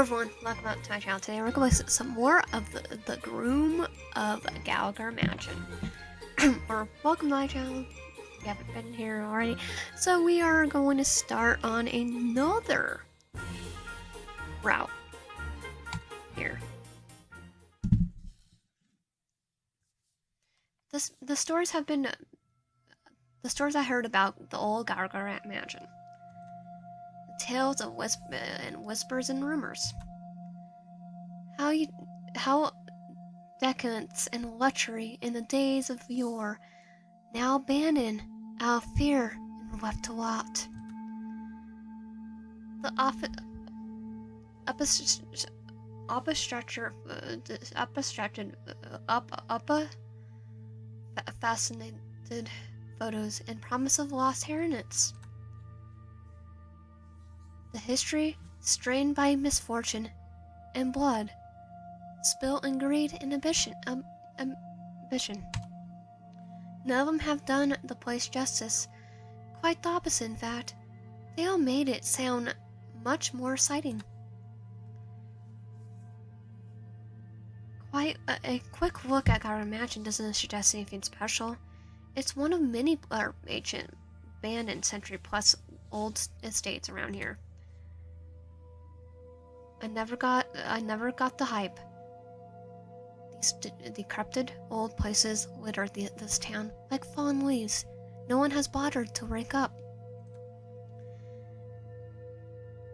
everyone, welcome back to my channel. Today we're going to some more of the Groom of Gallagher Mansion. Or welcome to my channel if you haven't been here already. So we are going to start on another route here. The stories have been the stories I heard about the old Gallagher Mansion. The tales of whispers and rumors. How decadence and luxury in the days of yore, now abandoned out of fear and left to rot. The fascinated photos and promise of lost inheritance. The history strained by misfortune and blood, spilt in greed and ambition. None of them have done the place justice. Quite the opposite, in fact. They all made it sound much more exciting. Quite a quick look at Gallagher Mansion doesn't suggest anything special. It's one of many ancient, abandoned century-plus old estates around here. I never got the hype. These decrepit old places litter this town like fallen leaves. No one has bothered to rake up.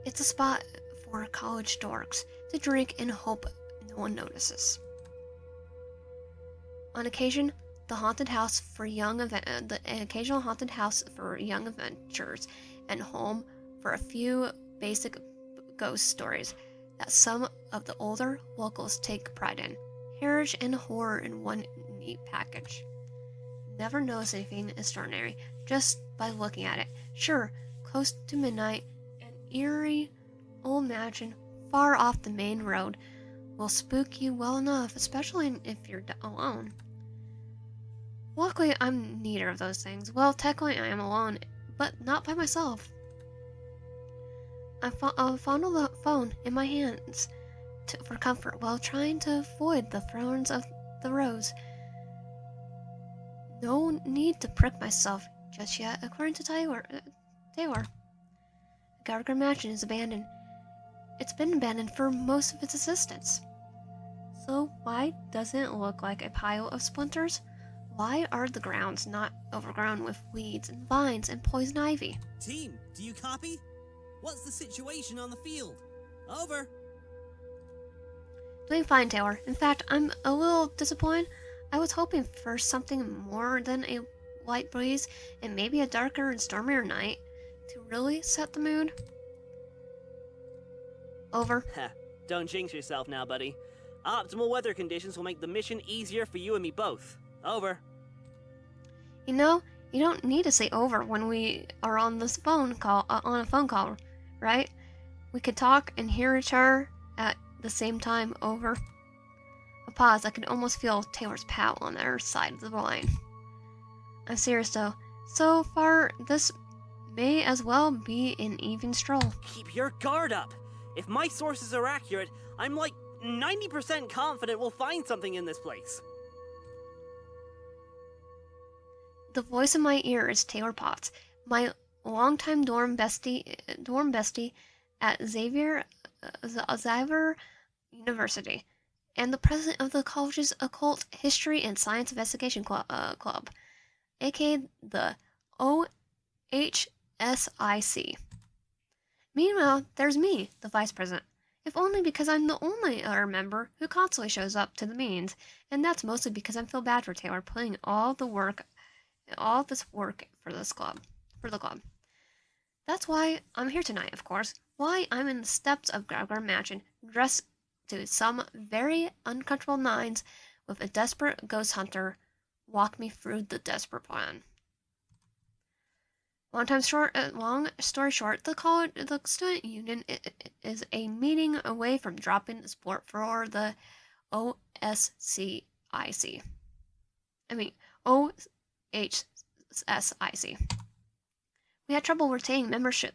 It's a spot for college dorks to drink and hope no one notices. On occasion, the occasional haunted house for young adventurers, and home for a few basic ghost stories that some of the older locals take pride in. Heritage and horror in one neat package. Never notice anything extraordinary just by looking at it. Sure, close to midnight, an eerie old mansion far off the main road will spook you well enough, especially if you're alone. Luckily, I'm neither of those things. Well, technically I am alone, but not by myself. I fondle the phone in my hands for comfort while trying to avoid the frowns of the rose. No need to prick myself just yet, according to Taylor. Gallagher Mansion is abandoned. It's been abandoned for most of its existence. So why doesn't it look like a pile of splinters? Why are the grounds not overgrown with weeds and vines and poison ivy? Team, do you copy? What's the situation on the field? Over. Doing fine, Taylor. In fact, I'm a little disappointed. I was hoping for something more than a light breeze and maybe a darker and stormier night to really set the mood. Over. Don't jinx yourself now, buddy. Optimal weather conditions will make the mission easier for you and me both. Over. You know, you don't need to say over when we are on this phone call, right? We could talk and hear each other at the same time. Over. A pause. I could almost feel Taylor's pal on the other side of the line. I'm serious though. So far, this may as well be an even stroll. Keep your guard up. If my sources are accurate, I'm like 90% confident we'll find something in this place. The voice in my ear is Taylor Potts, my longtime dorm bestie at Xavier University, and the president of the college's Occult History and Science Investigation Club, aka the OHSIC. Meanwhile, there's me, the vice president, if only because I'm the only other member who constantly shows up to the meetings, and that's mostly because I feel bad for Taylor putting all this work for the club. That's why I'm here tonight, of course. Why I'm in the steps of Gallagher Mansion, dressed to some very uncomfortable nines, with a desperate ghost hunter walk me through the desperate plan. Long story short, the student union is a meeting away from dropping the support for the OHSIC. We had trouble retaining membership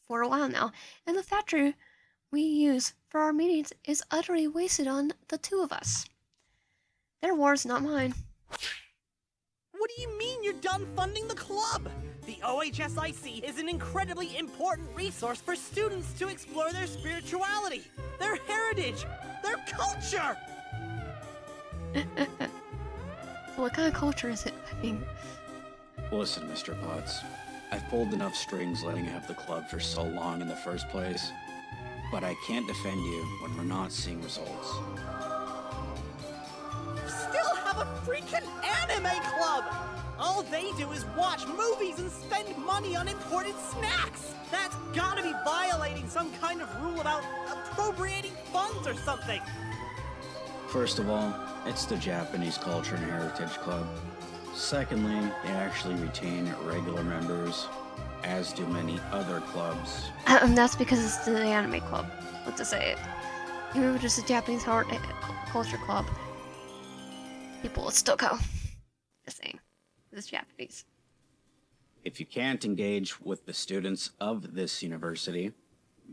for a while now, and the factory we use for our meetings is utterly wasted on the two of us. Their wars, not mine. What do you mean you're done funding the club? The OHSIC is an incredibly important resource for students to explore their spirituality, their heritage, their culture! What kind of culture is it? I mean, Listen, Mr. Potts. I've pulled enough strings letting you have the club for so long in the first place, but I can't defend you when we're not seeing results. You still have a freaking anime club! All they do is watch movies and spend money on imported snacks! That's gotta be violating some kind of rule about appropriating funds or something! First of all, it's the Japanese Culture and Heritage Club. Secondly, they actually retain regular members, as do many other clubs. that's because it's the anime club. What to say it? If it were just a Japanese culture club, people would still go. Just saying. It's Japanese. If you can't engage with the students of this university,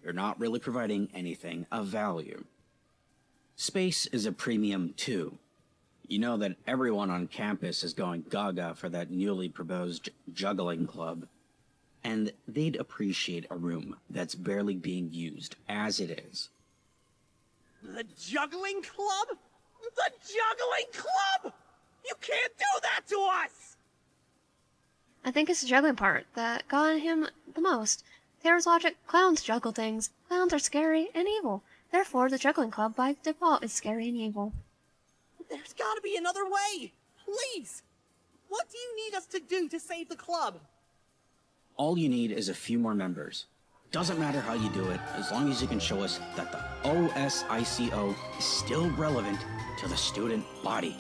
you're not really providing anything of value. Space is a premium too. You know that everyone on campus is going gaga for that newly proposed juggling club, and they'd appreciate a room that's barely being used as it is. The juggling club? The juggling club! You can't do that to us! I think it's the juggling part that got him the most. There's logic. Clowns juggle things. Clowns are scary and evil. Therefore, the juggling club by default is scary and evil. There's gotta be another way! Please! What do you need us to do to save the club? All you need is a few more members. Doesn't matter how you do it, as long as you can show us that the OSICO is still relevant to the student body.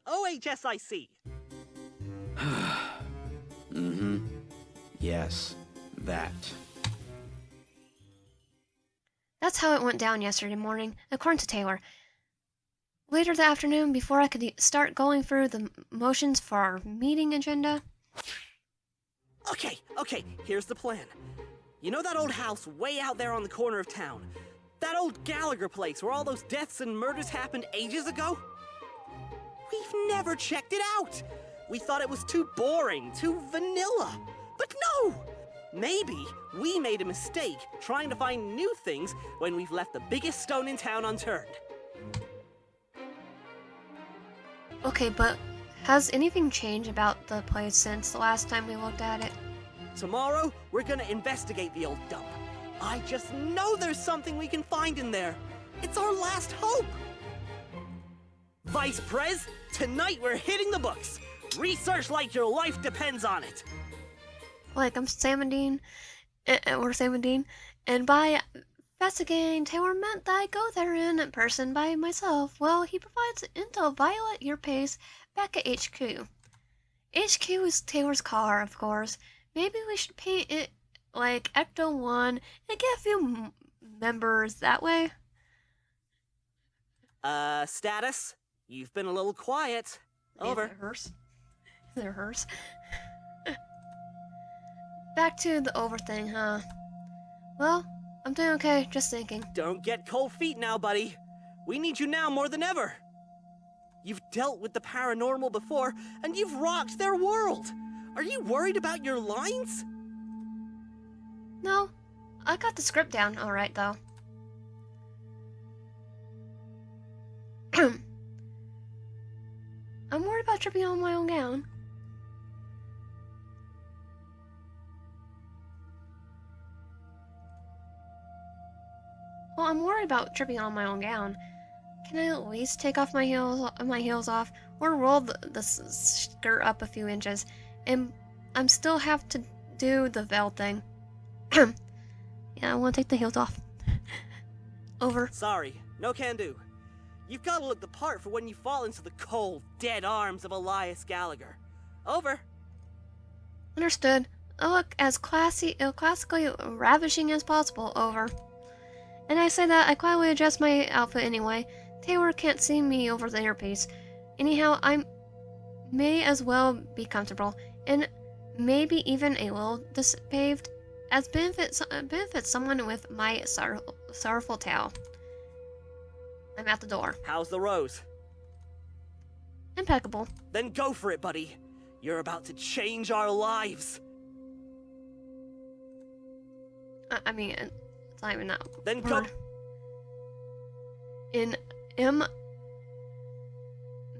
OHSIC. Yes, that. That's how it went down yesterday morning, according to Taylor. Later that afternoon, before I could start going through the motions for our meeting agenda. Okay, here's the plan. You know that old house way out there on the corner of town? That old Gallagher place where all those deaths and murders happened ages ago? We've never checked it out! We thought it was too boring, too vanilla. But no! Maybe we made a mistake trying to find new things when we've left the biggest stone in town unturned. Okay, but has anything changed about the place since the last time we looked at it? Tomorrow, we're gonna investigate the old dump. I just know there's something we can find in there. It's our last hope. Vice Prez, tonight we're hitting the books. Research like your life depends on it. Like, I'm Sam and Dean, or Sam and Dean, and by investigating, Taylor meant that I go there in person by myself. Well, he provides intel Violet your pace back at HQ. HQ is Taylor's car, of course. Maybe we should paint it like Ecto 1 and get a few members that way. Status? You've been a little quiet. Over. Is it hers? Is it hers? Back to the over thing, huh? Well, I'm doing okay, just thinking. Don't get cold feet now, buddy. We need you now more than ever. You've dealt with the paranormal before, and you've rocked their world. Are you worried about your lines? No, I got the script down alright, though. I'm worried about tripping on my own gown. Well, I'm worried about tripping on my own gown. Can I at least take off my heels off, or roll the skirt up a few inches, and I'm still have to do the veil thing. Yeah, I want to take the heels off. Over. Sorry, no can do. You've got to look the part for when you fall into the cold, dead arms of Elias Gallagher. Over. Understood. I'll look as classically ravishing as possible. Over. And I say that I quietly adjust my outfit anyway. Taylor can't see me over the earpiece. Anyhow, I may as well be comfortable, and maybe even a little dispaved. as benefits someone with my sorrowful tale. I'm at the door. How's the rose? Impeccable. Then go for it, buddy. You're about to change our lives. I mean, it's not even that Then word. go. In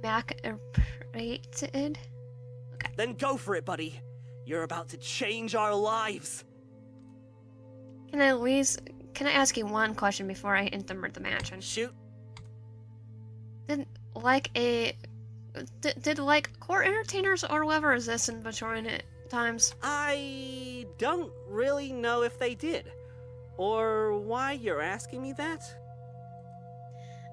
Mac-rated. Okay. Then go for it, buddy. You're about to change our lives. Can I ask you one question before I enter the mansion? Shoot. Did court entertainers or whatever exist in Victorian times? I don't really know if they did. Or why you're asking me that?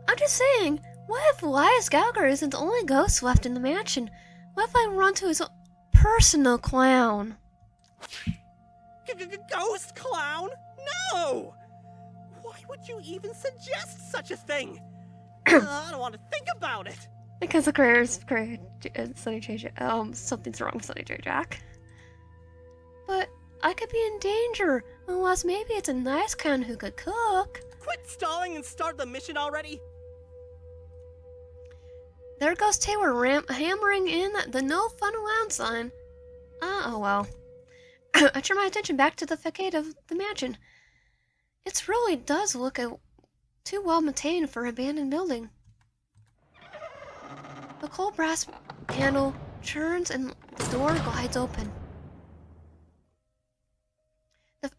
I'm just saying, what if Elias Gallagher isn't the only ghost left in the mansion? What if I run to his personal clown? Ghost clown? No! Why would you even suggest such a thing? I don't want to think about it. Because the Sunny J Jack. Something's wrong with Sunny J Jack. But I could be in danger, unless maybe it's a nice clown who could cook. Quit stalling and start the mission already. There goes Taylor hammering in the no fun around sign. Oh well. I turn my attention back to the facade of the mansion. It really does look too well maintained for an abandoned building. The cold brass handle turns and the door glides open. The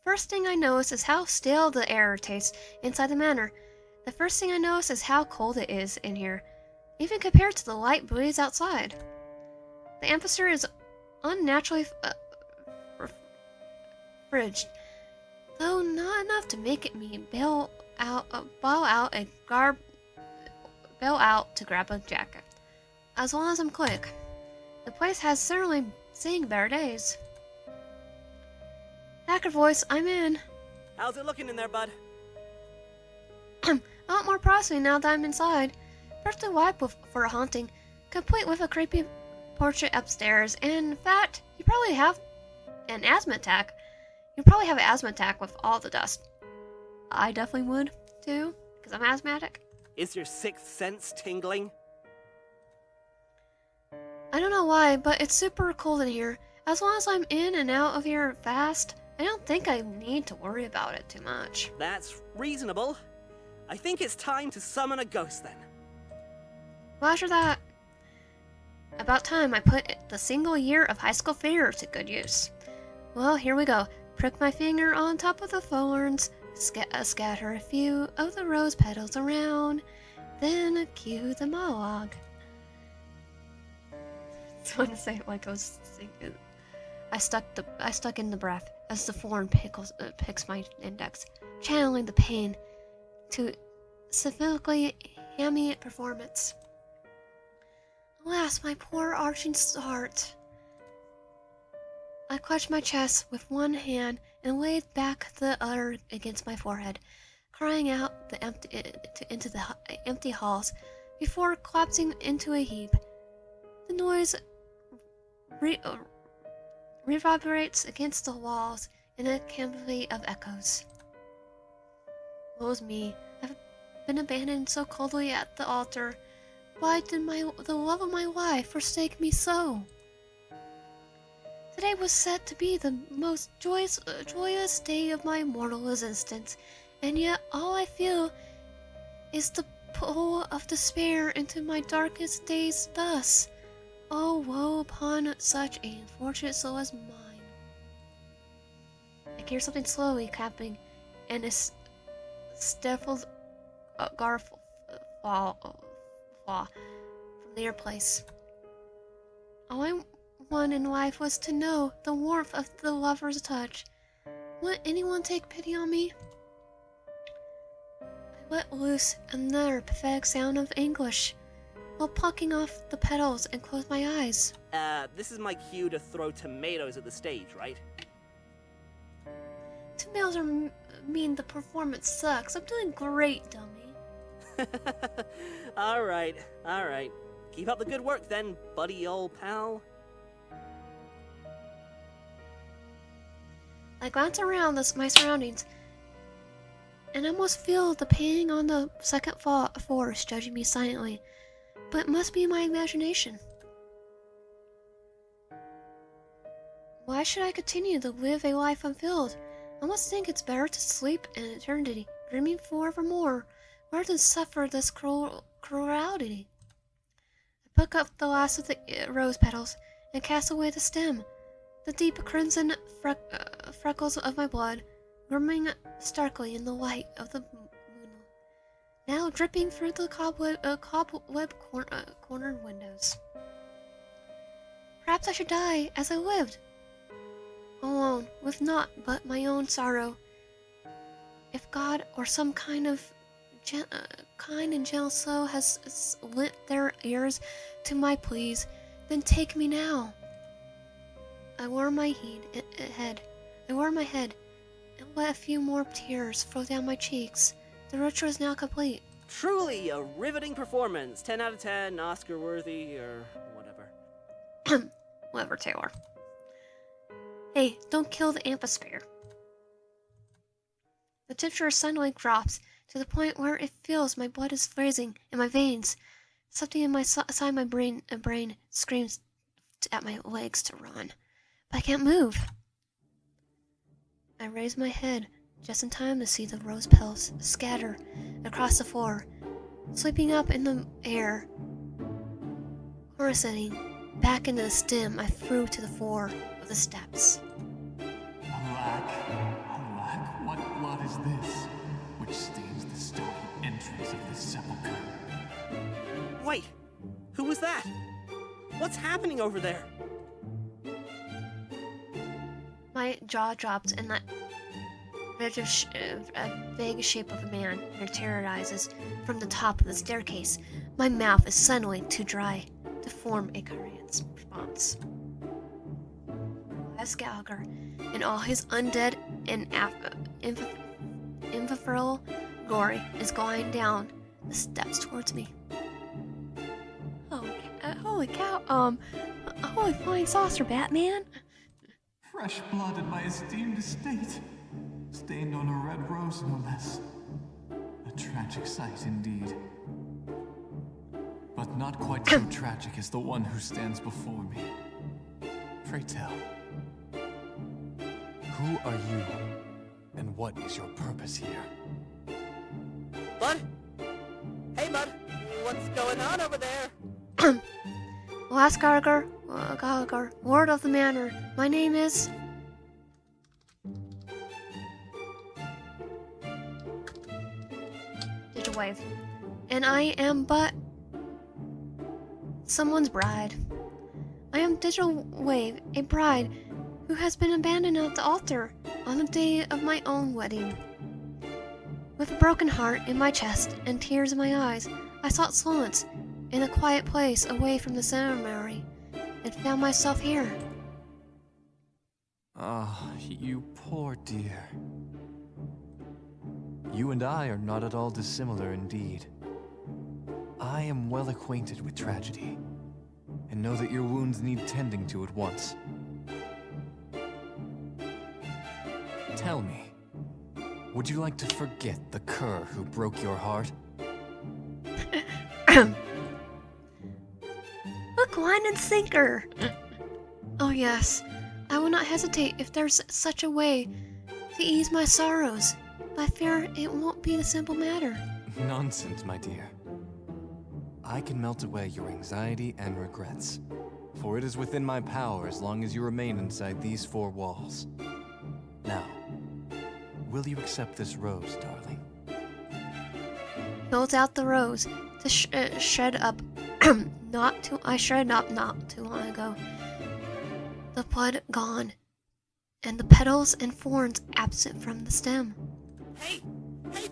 first thing I notice is how stale the air tastes inside the manor. The first thing I notice is how cold it is in here, even compared to the light breeze outside. The atmosphere is unnaturally frigid, though not enough to make me bail out to grab a jacket. As long as I'm quick. The place has certainly seen better days. Hacker voice, I'm in. How's it looking in there, bud? A lot more promising now that I'm inside. Perfectly wiped for a haunting, complete with a creepy portrait upstairs. And in fact, you probably have an asthma attack. You probably have an asthma attack with all the dust. I definitely would, too, because I'm asthmatic. Is your sixth sense tingling? I don't know why, but it's super cold in here. As long as I'm in and out of here fast, I don't think I need to worry about it too much. That's reasonable. I think it's time to summon a ghost then. Roger that. About time I put the single year of high school failure to good use. Well, here we go. Prick my finger on top of the thorns, scatter a few of the rose petals around, then cue the monologue. I want to say it like I was singing. I stuck in the breath as the thorn picks my index, channeling the pain to sophistically hammy performance. Alas, my poor arching heart. I clutched my chest with one hand and laid back the other against my forehead, crying out into the empty halls before collapsing into a heap. The noise reverberates against the walls in a canopy of echoes. Woe's me, I've been abandoned so coldly at the altar. Why did the love of my life forsake me so? Today was set to be the most joyous day of my mortal existence, and yet all I feel is the pull of despair into my darkest days thus. Oh, woe upon such an unfortunate soul as mine. I hear something slowly clapping, and a stifled garf fall from their place. All I wanted in life was to know the warmth of the lover's touch. Would anyone take pity on me? I let loose another pathetic sound of anguish while plucking off the petals and closed my eyes. This is my cue to throw tomatoes at the stage, right? Tomatoes mean the performance sucks. I'm doing great, dummy. Alright. Keep up the good work then, buddy old pal. I glance around my surroundings and almost feel the painting on the second forest judging me silently, but it must be my imagination. Why should I continue to live a life unfilled? I must think it's better to sleep in eternity, dreaming forevermore, rather than suffer this cruelty. I pick up the last of the rose petals and cast away the stem. The deep crimson freckles of my blood, glimmering starkly in the light of the moon, now dripping through the cobweb cornered windows. Perhaps I should die as I lived, alone, with naught but my own sorrow. If God or some kind and gentle soul has lent their ears to my pleas, then take me now. I lower my head and let a few more tears flow down my cheeks. The ritual is now complete. Truly a riveting performance. 10 out of 10, Oscar worthy, or whatever. Whatever, Taylor. Hey, don't kill the amphisphere. The temperature suddenly drops to the point where it feels my blood is freezing in my veins. Something inside my brain screams at my legs to run, but I can't move. I raise my head just in time to see the rose petals scatter across the floor, sweeping up in the air, horizonting back into the stem I threw to the floor of the steps. Alack, what blood is this, which stains the stony entrance of this sepulchre? Wait, who was that? What's happening over there? My jaw drops and that vague shape of a man materializes from the top of the staircase. My mouth is suddenly too dry to form a coherent response. Elias Gallagher, in all his undead and infernal glory, is gliding down the steps towards me. Holy cow! Holy flying saucer, Batman! Fresh blood in my esteemed estate, stained on a red rose no less. A tragic sight indeed. But not quite so tragic as the one who stands before me. Pray tell, who are you, and what is your purpose here? Bud? Hey, Bud. What's going on over there? Elias Gallagher, Lord of the Manor. My name is... Digital Wave. And I am but... someone's bride. I am Digital Wave, a bride who has been abandoned at the altar on the day of my own wedding. With a broken heart in my chest and tears in my eyes, I sought solace in a quiet place away from the ceremony and found myself here. Ah, you poor dear. You and I are not at all dissimilar indeed. I am well acquainted with tragedy, and know that your wounds need tending to at once. Tell me, would you like to forget the cur who broke your heart? Hook, line, and sinker! Oh yes, I will not hesitate if there's such a way to ease my sorrows, but I fear it won't be a simple matter. Nonsense, my dear. I can melt away your anxiety and regrets, for it is within my power as long as you remain inside these four walls. Now, will you accept this rose, darling? Holds out the rose to shred up. I shredded up not too long ago. The blood gone, and the petals and thorns absent from the stem. Hey,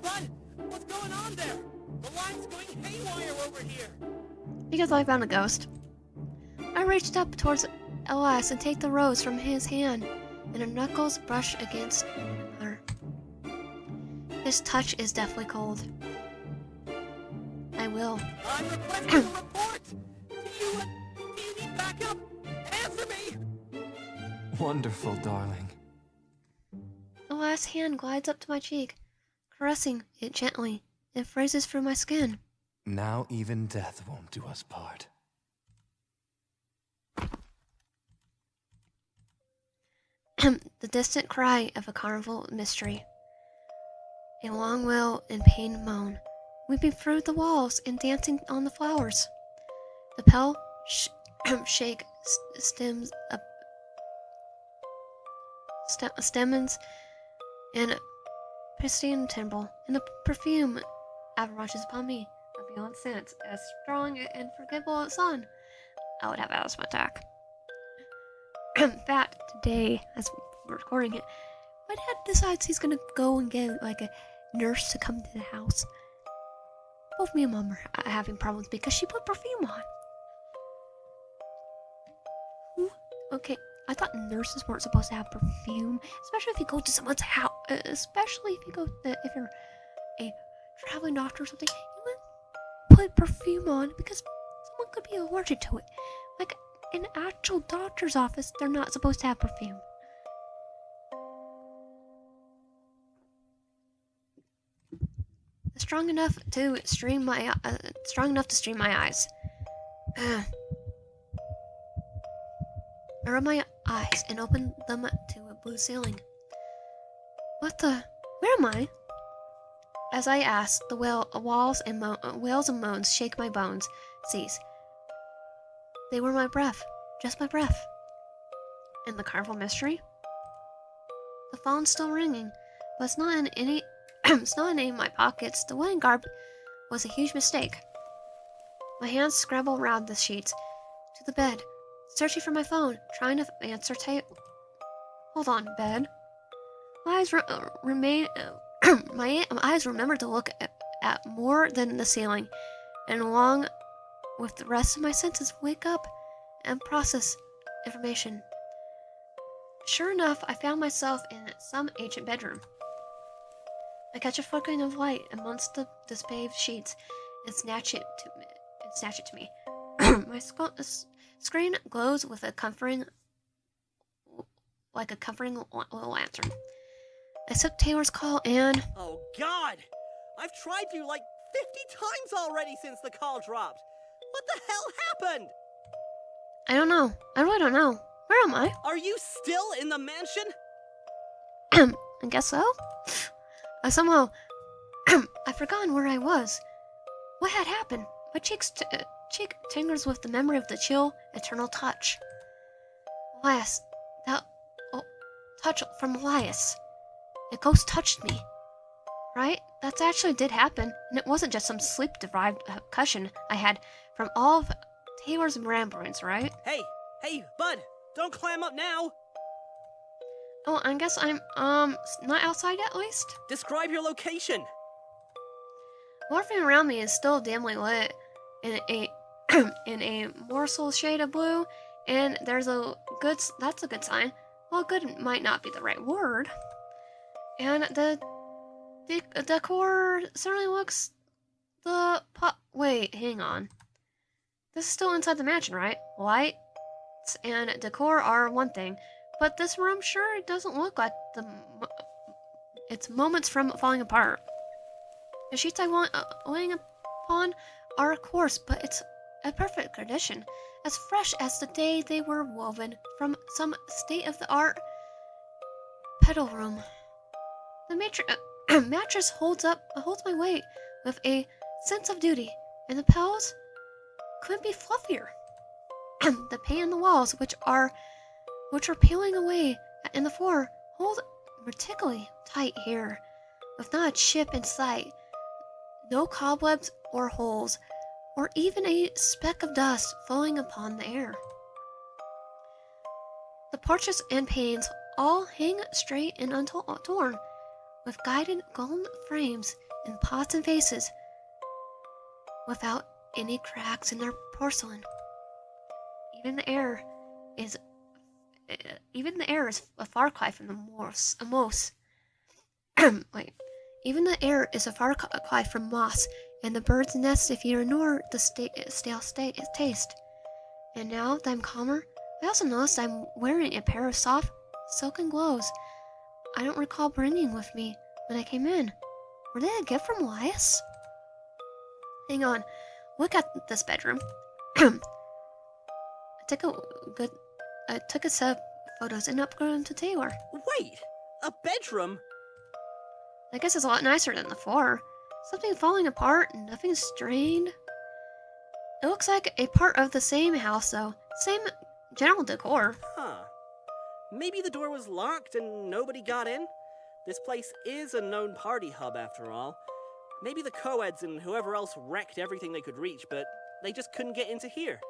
Bud! What's going on there? The line's going haywire over here. Because I found a ghost. I reached up towards Elias and take the rose from his hand, and her knuckles brush against her. His touch is deathly cold. I will. I'm requesting a report! Do you need backup? Answer me! Wonderful, darling. Elias' hand glides up to my cheek, caressing it gently. It phrases through my skin. Now even death won't do us part. The distant cry of a carnival mystery. A long wail and pain moan, weeping through the walls and dancing on the flowers. The pale shake stems up, stamens and pristine timbre, and the perfume avalanches upon me, a beyond sense, as strong and forgettable as sun. I would have asthma attack. In fact, today, as we're recording it, my dad decides he's gonna go and get like a nurse to come to the house. Both me and mom are having problems because she put perfume on. Ooh, okay, I thought nurses weren't supposed to have perfume, especially if you go to someone's house. Especially if if you're a traveling doctor or something, you wouldn't put perfume on because someone could be allergic to it. Like in an actual doctor's office, they're not supposed to have perfume. Strong enough to stream my eyes. I rub my eyes and open them to a blue ceiling. Where am I? As I ask, the wails and moans shake my bones, cease. They were my breath, just my breath. And the carnival mystery? The phone's still ringing, but it's not in any of my pockets. The wedding garb was a huge mistake. My hands scramble around the sheets to the bed, searching for my phone, trying to answer Hold on, bed. My eyes my eyes remember to look at more than the ceiling, and along with the rest of my senses, wake up and process information. Sure enough, I found myself in some ancient bedroom. I catch a flickering of light amongst the dispaved sheets and snatch it to me. My screen glows with a comforting little lantern. I accept Taylor's call and... Oh, God! I've tried you like 50 times already since the call dropped. What the hell happened? I don't know. I really don't know. Where am I? Are you still in the mansion? I guess so. Somehow, I've forgotten where I was. What had happened? My cheek tingles with the memory of the chill, eternal touch. Elias, that touch from Elias. A ghost touched me. Right? That actually did happen, and it wasn't just some sleep-deprived cushion I had from all of Taylor's ramblings, right? Hey, bud, don't climb up now. Oh, I guess I'm, not outside at least? Describe your location. Everything around me is still dimly lit in a in a morsel shade of blue, and that's a good sign. Well, good might not be the right word. And the decor certainly looks wait, hang on. This is still inside the mansion, right? Lights and decor are one thing, but this room sure doesn't look like it's moments from falling apart. The sheets I want laying upon are coarse, but it's a perfect condition, as fresh as the day they were woven from some state-of-the-art pedal room. The mattress holds my weight with a sense of duty, and the pillows couldn't be fluffier. The paint on the walls, which are peeling away, and the floor hold particularly tight here, with not a chip in sight, no cobwebs or holes, or even a speck of dust falling upon the air. The portraits and paintings all hang straight and untorn, with guided golden frames and pots and vases, without any cracks in their porcelain. Even the air is a far cry from the moss. Wait. Even the air is a far cry from moss and the bird's nest if you ignore the stale taste. And now that I'm calmer, I also notice I'm wearing a pair of soft silken gloves. I don't recall bringing with me when I came in. Were they a gift from Elias? Hang on. Look at this bedroom. I took a good... I took a set of photos and uploaded them to Taylor. Wait! A bedroom? I guess it's a lot nicer than the floor. Something falling apart and nothing strained. It looks like a part of the same house, though. Same general decor. Huh. Maybe the door was locked and nobody got in? This place is a known party hub, after all. Maybe the co-eds and whoever else wrecked everything they could reach, but they just couldn't get into here.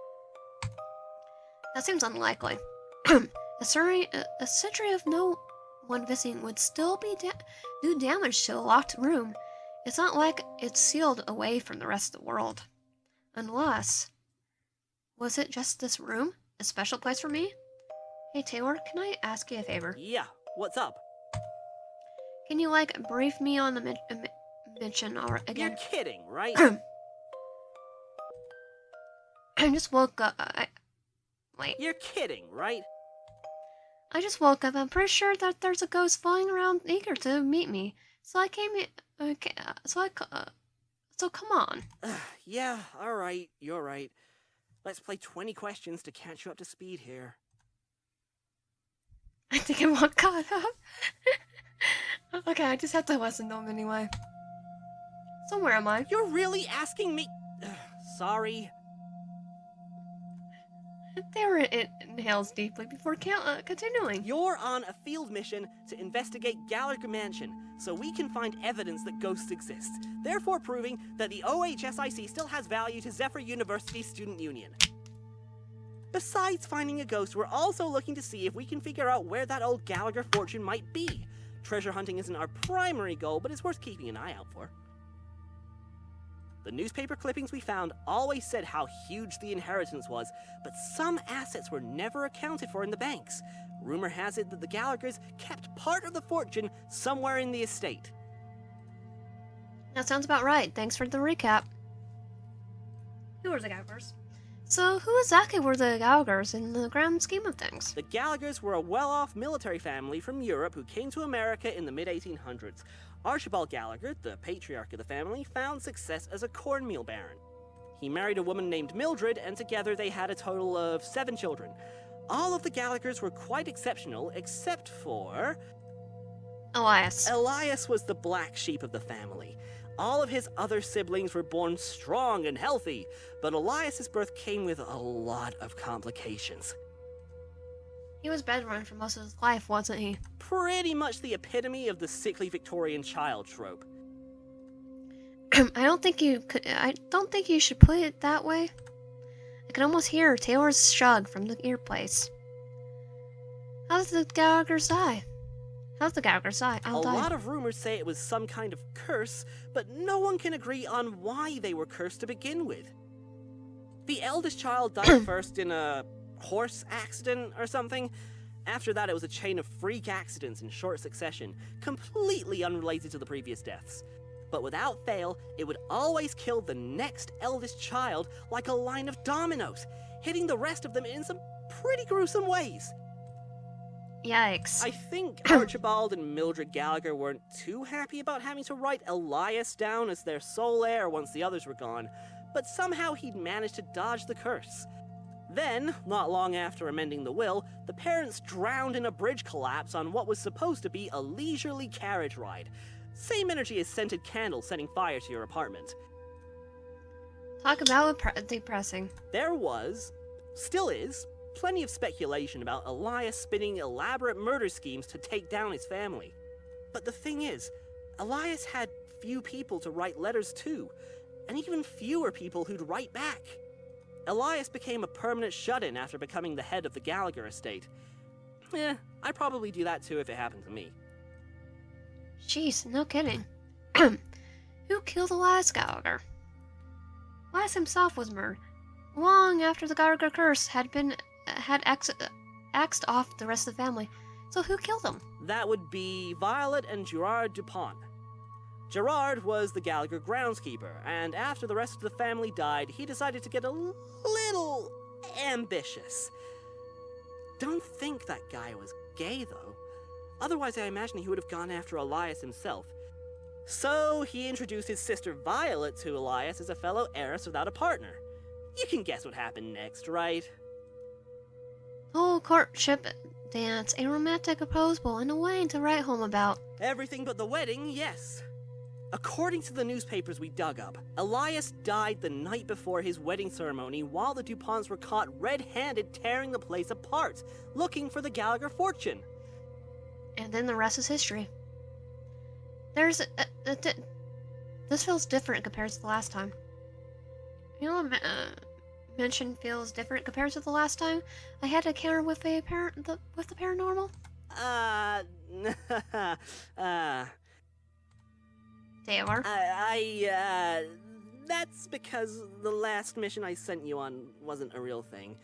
That seems unlikely. a century of no one visiting would still be do damage to a locked room. It's not like it's sealed away from the rest of the world. Unless... Was it just this room? A special place for me? Hey Taylor, can I ask you a favor? Yeah, what's up? Can you, brief me on the mention again? You're kidding, right? I just woke up. Wait. You're kidding, right? I just woke up. I'm pretty sure that there's a ghost flying around eager to meet me. So I came here. Okay, so come on. Yeah, alright, you're right. Let's play 20 questions to catch you up to speed here. I think I'm all caught up. Okay, I just have to listen to them anyway. So where am I? You're really asking me? Sorry. Taylor inhales deeply before continuing. You're on a field mission to investigate Gallagher Mansion, so we can find evidence that ghosts exist, therefore proving that the OHSIC still has value to Zephyr University Student Union. Besides finding a ghost, we're also looking to see if we can figure out where that old Gallagher fortune might be. Treasure hunting isn't our primary goal, but it's worth keeping an eye out for. The newspaper clippings we found always said how huge the inheritance was, but some assets were never accounted for in the banks. Rumor has it that the Gallaghers kept part of the fortune somewhere in the estate. That sounds about right. Thanks for the recap. Who are the Gallaghers? So, who exactly were the Gallaghers in the grand scheme of things? The Gallaghers were a well-off military family from Europe who came to America in the mid-1800s. Archibald Gallagher, the patriarch of the family, found success as a cornmeal baron. He married a woman named Mildred, and together they had a total of 7 children. All of the Gallaghers were quite exceptional, except for... Elias. Elias was the black sheep of the family. All of his other siblings were born strong and healthy, but Elias's birth came with a lot of complications. He was bedridden for most of his life, wasn't he? Pretty much the epitome of the sickly Victorian child trope. I don't think you should put it that way. I can almost hear Taylor's shrug from the earplace. How did the Gallaghers die? How'd the Gallaghers die? A lot of rumors say it was some kind of curse, but no one can agree on why they were cursed to begin with. The eldest child died first in a horse accident or something. After that, it was a chain of freak accidents in short succession, completely unrelated to the previous deaths. But without fail, it would always kill the next eldest child like a line of dominoes, hitting the rest of them in some pretty gruesome ways. Yikes. I think Archibald and Mildred Gallagher weren't too happy about having to write Elias down as their sole heir once the others were gone, but somehow he'd managed to dodge the curse. Then, not long after amending the will, the parents drowned in a bridge collapse on what was supposed to be a leisurely carriage ride. Same energy as scented candles setting fire to your apartment. Talk about depressing. There was, still is, plenty of speculation about Elias spinning elaborate murder schemes to take down his family. But the thing is, Elias had few people to write letters to, and even fewer people who'd write back. Elias became a permanent shut-in after becoming the head of the Gallagher estate. I'd probably do that too if it happened to me. Jeez, no kidding. Who killed Elias Gallagher? Elias himself was murdered long after the Gallagher curse had axed off the rest of the family. So who killed him? That would be Violet and Gerard Dupont. Gerard was the Gallagher groundskeeper, and after the rest of the family died, he decided to get a little ambitious. Don't think that guy was gay, though. Otherwise, I imagine he would have gone after Elias himself. So he introduced his sister Violet to Elias as a fellow heiress without a partner. You can guess what happened next, right? Oh, courtship dance, a romantic proposal, and a wedding to write home about. Everything but the wedding, yes. According to the newspapers we dug up, Elias died the night before his wedding ceremony while the DuPonts were caught red-handed tearing the place apart, looking for the Gallagher fortune. And then the rest is history. This feels different compared to the last time. You know, Mansion feels different compared to the last time I had to encounter with the paranormal. Taylor. That's because the last mission I sent you on wasn't a real thing.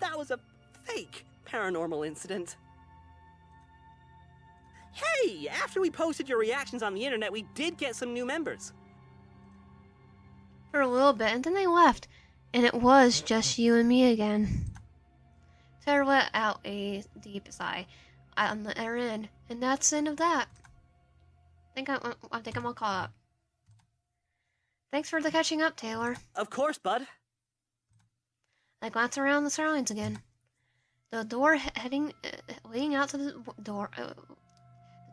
That was a fake paranormal incident. Hey, after we posted your reactions on the internet, we did get some new members. For a little bit, and then they left, and it was just you and me again. Taylor let out a deep sigh on the other end, and that's the end of that. I think I'm all caught up. Thanks for the catching up, Taylor. Of course, bud. I glance around the surroundings again. The door leading out to the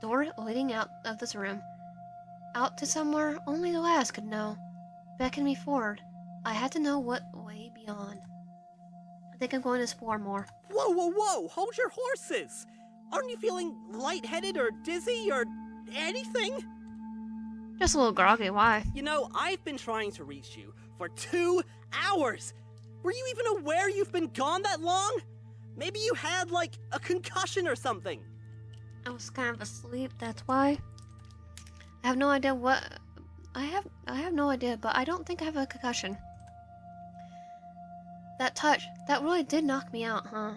door leading out of this room, out to somewhere only the last could know, beckoned me forward. I had to know what lay beyond. I think I'm going to explore more. Whoa, whoa, whoa! Hold your horses! Aren't you feeling lightheaded or dizzy or anything? Just a little groggy, why? You know, I've been trying to reach you for 2 hours! Were you even aware you've been gone that long? Maybe you had, like, a concussion or something. I was kind of asleep, that's why. I have no idea what... I have no idea, but I don't think I have a concussion. That touch, that really did knock me out, huh?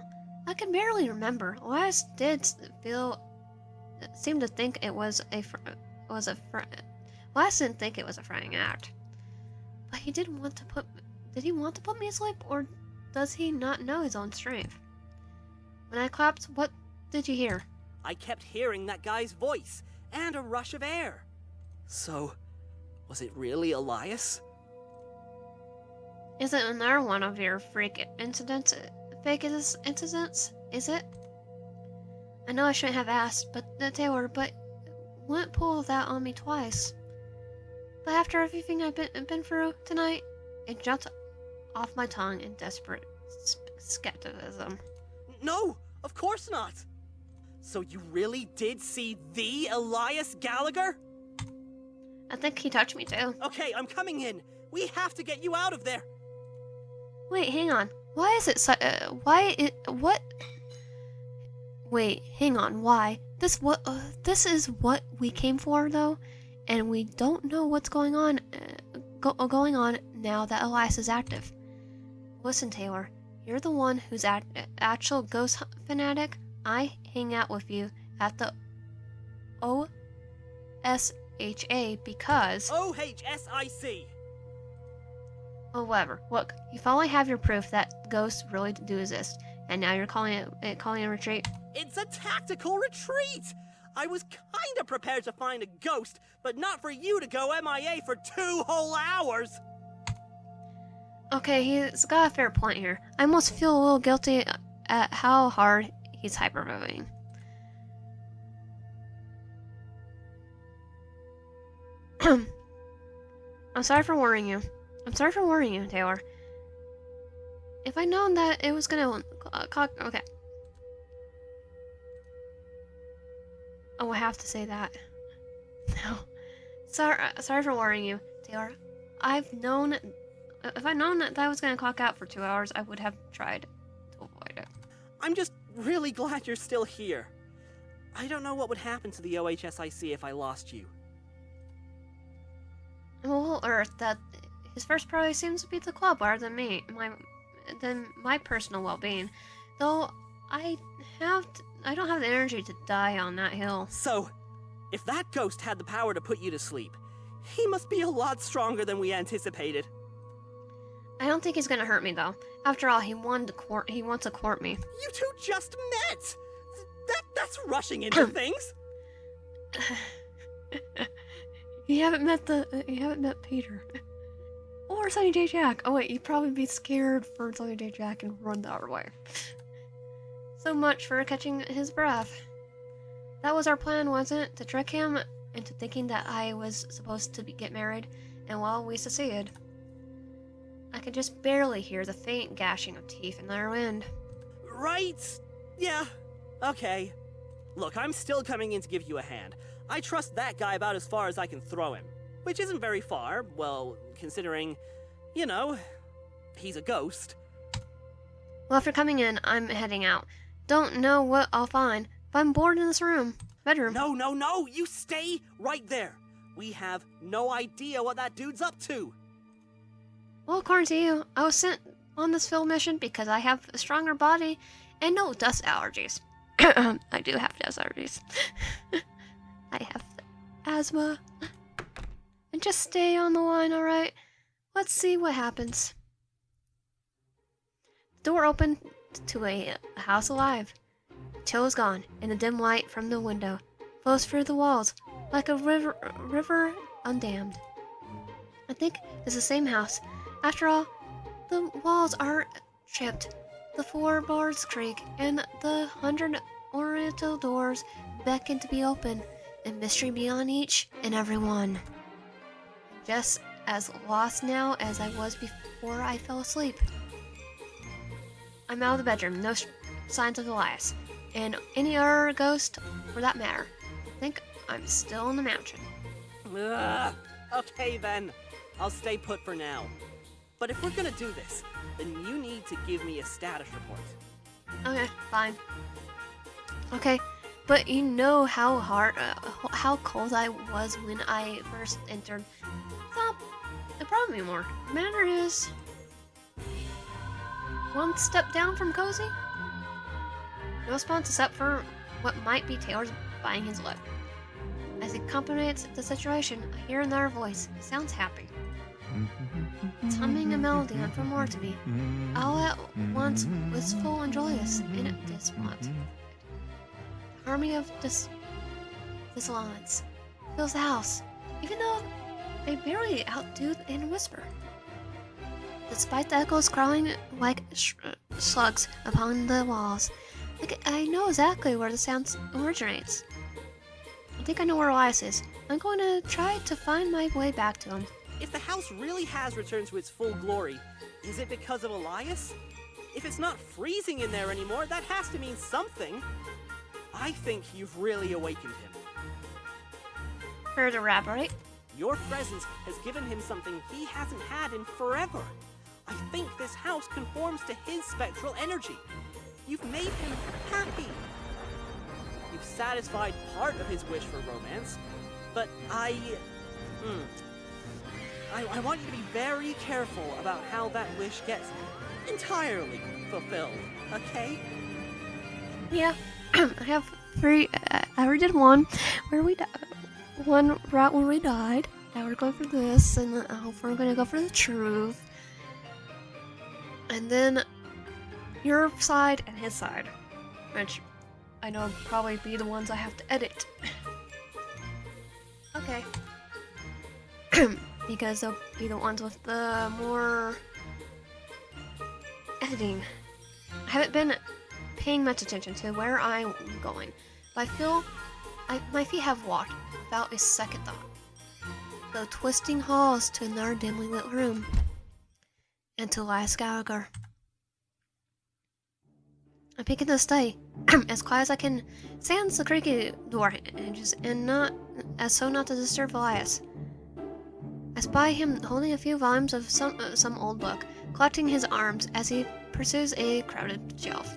I can barely remember. Elias did seem to think it was Elias didn't think it was a frightening act. But he did want to put... Did he want to put me asleep, or does he not know his own strength? When I clapped, what did you hear? I kept hearing that guy's voice, and a rush of air. So, was it really Elias? Is it another one of your fake incidents, is it? I know I shouldn't have asked, but Taylor, but wouldn't pull that on me twice. But after everything I've been through tonight, it jumped off my tongue in desperate skepticism. No, of course not. So you really did see the Elias Gallagher? I think he touched me too. Okay, I'm coming in. We have to get you out of there. Wait, hang on. Why is it what? Wait, hang on. Why? This is what we came for, though, and we don't know what's going on. Going on now that Elias is active. Listen, Taylor. You're the one who's actual ghost fanatic. I hang out with you at the OSHA because... OHSIC! Oh, whatever. Look, you finally have your proof that ghosts really do exist, and now you're calling it a retreat? It's a tactical retreat! I was kinda prepared to find a ghost, but not for you to go MIA for 2 whole hours! Okay, he's got a fair point here. I almost feel a little guilty at how hard he's hypermoving. I'm sorry for worrying you. Taylor. If I'd known that it was gonna... okay. Oh, I have to say that. No. Sorry for worrying you, Taylor. If I'd known that I was gonna clock out for 2 hours, I would have tried to avoid it. I'm just really glad you're still here. I don't know what would happen to the OHSIC if I lost you. I'm a little irked that his first priority seems to be the club rather than my personal well-being. Though I don't have the energy to die on that hill. So, if that ghost had the power to put you to sleep, he must be a lot stronger than we anticipated. I don't think he's gonna hurt me though. After all, he wants to court me. You two just met! That's rushing into things. You haven't met Peter. Or Sonny J. Jack. Oh wait, you'd probably be scared for Sonny J. Jack and run the other way. So much for catching his breath. That was our plan, wasn't it? To trick him into thinking that I was supposed to get married, and well, we succeeded. I could just barely hear the faint gashing of teeth in their wind. Right? Yeah. Okay. Look, I'm still coming in to give you a hand. I trust that guy about as far as I can throw him. Which isn't very far, well, considering, you know, he's a ghost. Well, if you're coming in, I'm heading out. Don't know what I'll find, but I'm bored in this bedroom. No, you stay right there. We have no idea what that dude's up to. Well, according to you, I was sent on this field mission because I have a stronger body and no dust allergies. I do have dust allergies. I have asthma. And just stay on the line, alright? Let's see what happens. The door opened to a house alive. The chill is gone, and the dim light from the window flows through the walls like a river undammed. I think it's the same house. After all, the walls are chipped, the floorboards creak, and the 100 oriental doors beckon to be opened, and mystery beyond each and every one. Just as lost now as I was before I fell asleep. I'm out of the bedroom, no signs of Elias, and any other ghost for that matter. I think I'm still in the mansion. Ugh. Okay then, I'll stay put for now. But if we're gonna do this, then you need to give me a status report. Okay, fine. Okay, but you know how how cold I was when I first entered. Stop the problem anymore. The matter is one step down from cozy. No response except for what might be Taylor's biting his lip. As he contemplates the situation, I hear another voice. It sounds happy. It's humming a melody from more to me, all at once wistful and joyous and despondent. The harmony of dissonance fills the house, even though they barely outdo in whisper. Despite the echoes crawling like slugs upon the walls, I know exactly where the sound originates. I think I know where Elias is. I'm going to try to find my way back to him. If the house really has returned to its full glory, is it because of Elias? If it's not freezing in there anymore, that has to mean something. I think you've really awakened him. Care to elaborate? Your presence has given him something he hasn't had in forever. I think this house conforms to his spectral energy. You've made him happy. You've satisfied part of his wish for romance, but I want you to be very careful about how that wish gets entirely fulfilled, okay? Yeah, I have 3. I already did one where one route where we died. Now we're going for this, and hopefully we're gonna go for the truth. And then your side and his side, which I know will probably be the ones I have to edit. Okay. Because they'll be the ones with the more editing. I haven't been paying much attention to where I'm going, but I feel my feet have walked without a second thought. The twisting halls to another dimly lit room, and to Elias Gallagher. I peek into the study, as quiet as I can, sans the creaky door hinges, and not to disturb Elias. I spy him holding a few volumes of some old book, collecting his arms as he pursues a crowded shelf.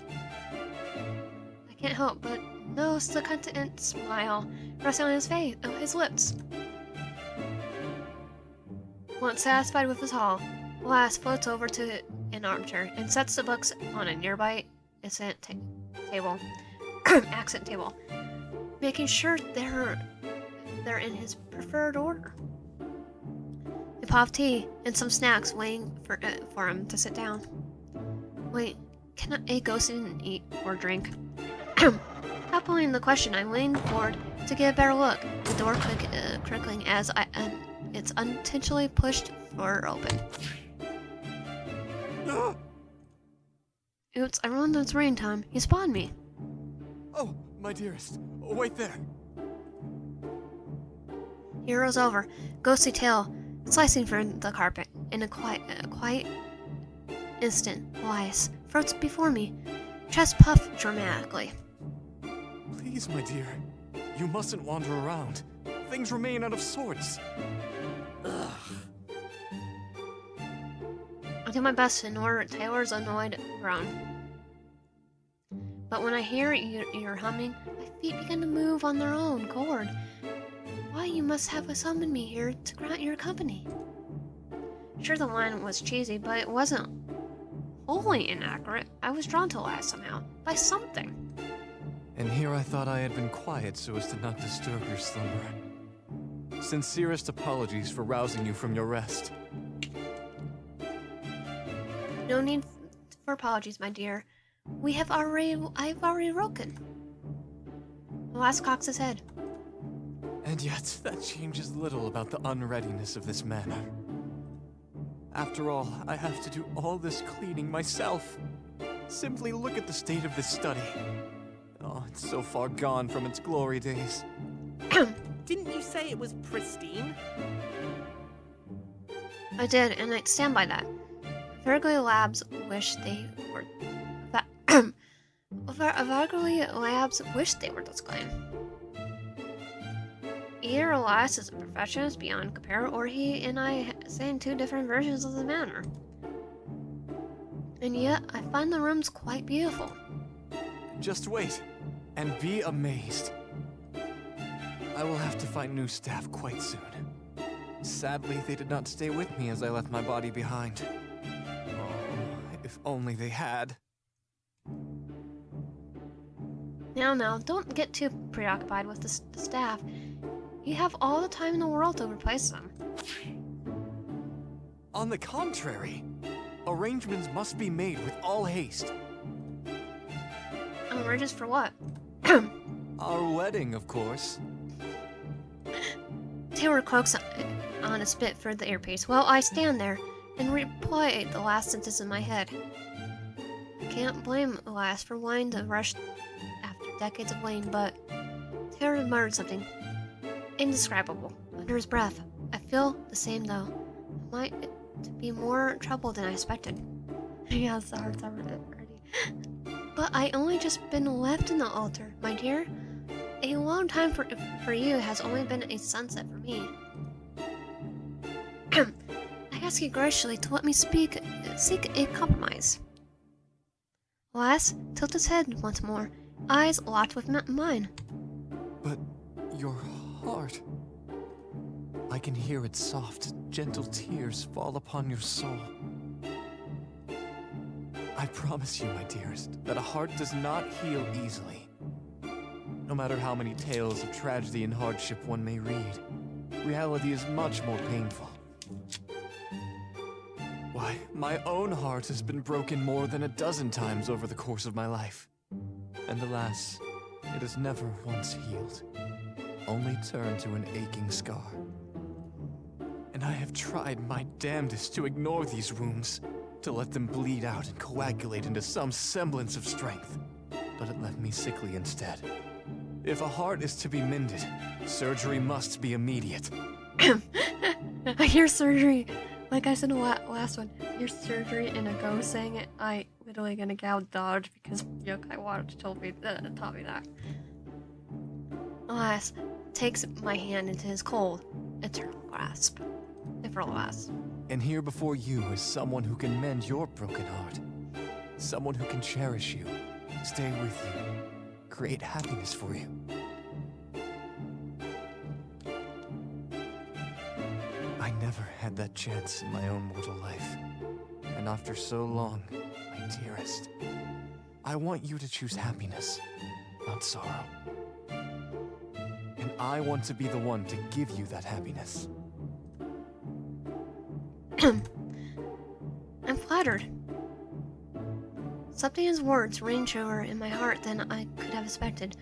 I can't help but notice the content smile resting on his lips. Once satisfied with his haul, Elias floats over to an armchair and sets the books on a nearby accent table, making sure they're in his preferred order. A pot of tea and some snacks waiting for him to sit down. Wait, can a ghost even eat or drink? Happily the question, I leaned forward to get a better look. The door crickling as it's unintentionally pushed for open. Oops, I ruined its rain time. He spawned me. Oh, my dearest. Wait there. He rolls over, ghostly tail slicing through the carpet. In a quiet instant, Elias floats before me, chest puffed dramatically. Please, my dear. You mustn't wander around. Things remain out of sorts. Ugh. I do my best to ignore Taylor's annoyed groan. But when I hear your humming, my feet begin to move on their own accord. Why you must have summoned me here to grant your company? Sure, the line was cheesy, but it wasn't wholly inaccurate. I was drawn to Elias somehow, by something. And here I thought I had been quiet so as to not disturb your slumber. Sincerest apologies for rousing you from your rest. No need for apologies, my dear. I've already woken. Elias cocks his head. And yet, that changes little about the unreadiness of this manor. After all, I have to do all this cleaning myself. Simply look at the state of this study. Oh, it's so far gone from its glory days. Didn't you say it was pristine? I did, and I'd stand by that. Vargley Labs wish they were... Vargley Labs wish they were this clean. Either Elias is a perfectionist beyond compare, or he and I say in two different versions of the manor. And yet, I find the rooms quite beautiful. Just wait, and be amazed. I will have to find new staff quite soon. Sadly, they did not stay with me as I left my body behind. Oh, if only they had. Now, don't get too preoccupied with the staff. You have all the time in the world to replace them. On the contrary, arrangements must be made with all haste. Arrangements for what? Our wedding, of course. Taylor croaks on a spit for the earpiece while I stand there and replay the last sentence in my head. I can't blame Elias for wanting to rush after decades of waiting, but Taylor muttered something indescribable under his breath. I feel the same though. Might be more trouble than I expected. Yeah, the heart's already. But I only just been left in the altar, my dear. A long time for you has only been a sunset for me. I ask you graciously to let me seek a compromise. Elias tilted his head once more, eyes locked with mine. But your heart... I can hear its soft, gentle tears fall upon your soul. I promise you, my dearest, that a heart does not heal easily. No matter how many tales of tragedy and hardship one may read, reality is much more painful. Why, my own heart has been broken more than a dozen times over the course of my life. And alas, it has never once healed, only turned to an aching scar. And I have tried my damnedest to ignore these wounds, to let them bleed out and coagulate into some semblance of strength. But it left me sickly instead. If a heart is to be mended, surgery must be immediate. I hear surgery. Like I said in the last one, I hear surgery and a ghost saying it. I literally gonna get out dodge because Yokai Watch taught me that. Elias takes my hand into his cold, eternal grasp. If for last. And here before you is someone who can mend your broken heart. Someone who can cherish you, stay with you, create happiness for you. I never had that chance in my own mortal life. And after so long, my dearest, I want you to choose happiness, not sorrow. And I want to be the one to give you that happiness. I'm flattered. Something in his words rang truer in my heart than I could have expected.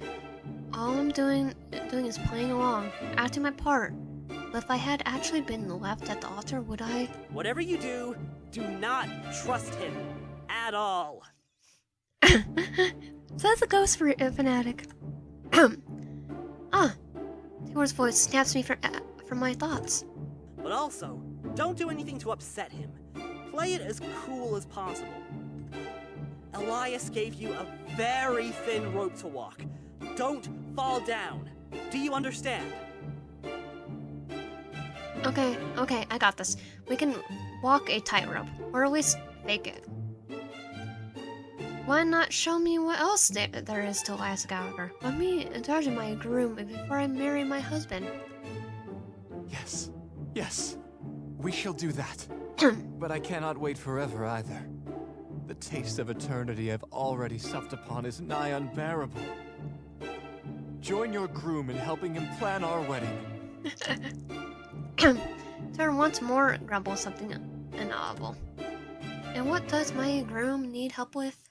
All I'm doing is playing along, acting my part. But if I had actually been left at the altar, would I? Whatever you do not trust him at all. Says a ghost fanatic. Tior's voice snaps me from my thoughts. But also, don't do anything to upset him. Play it as cool as possible. Elias gave you a very thin rope to walk. Don't fall down. Do you understand? Okay, I got this. We can walk a tightrope, or at least fake it. Why not show me what else there is to Elias Gallagher? Let me indulge in my groom before I marry my husband. Yes, we shall do that. But I cannot wait forever either. The taste of eternity I've already supped upon is nigh unbearable. Join your groom in helping him plan our wedding. Turn once more grumbles something inaudible. And what does my groom need help with?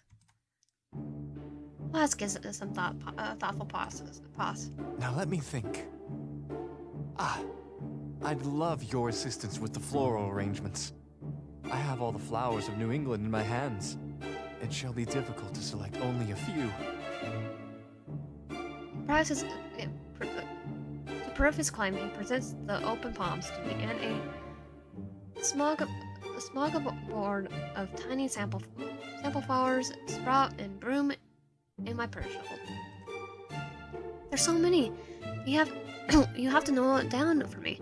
Let's give it some thoughtful pause. Now let me think. I'd love your assistance with the floral arrangements. I have all the flowers of New England in my hands. It shall be difficult to select only a few. To prove his claim, he presents the open palms to me and a smorgasbord of tiny sample flowers, sprout, and broom in my purse. There's so many. You have to narrow it down for me.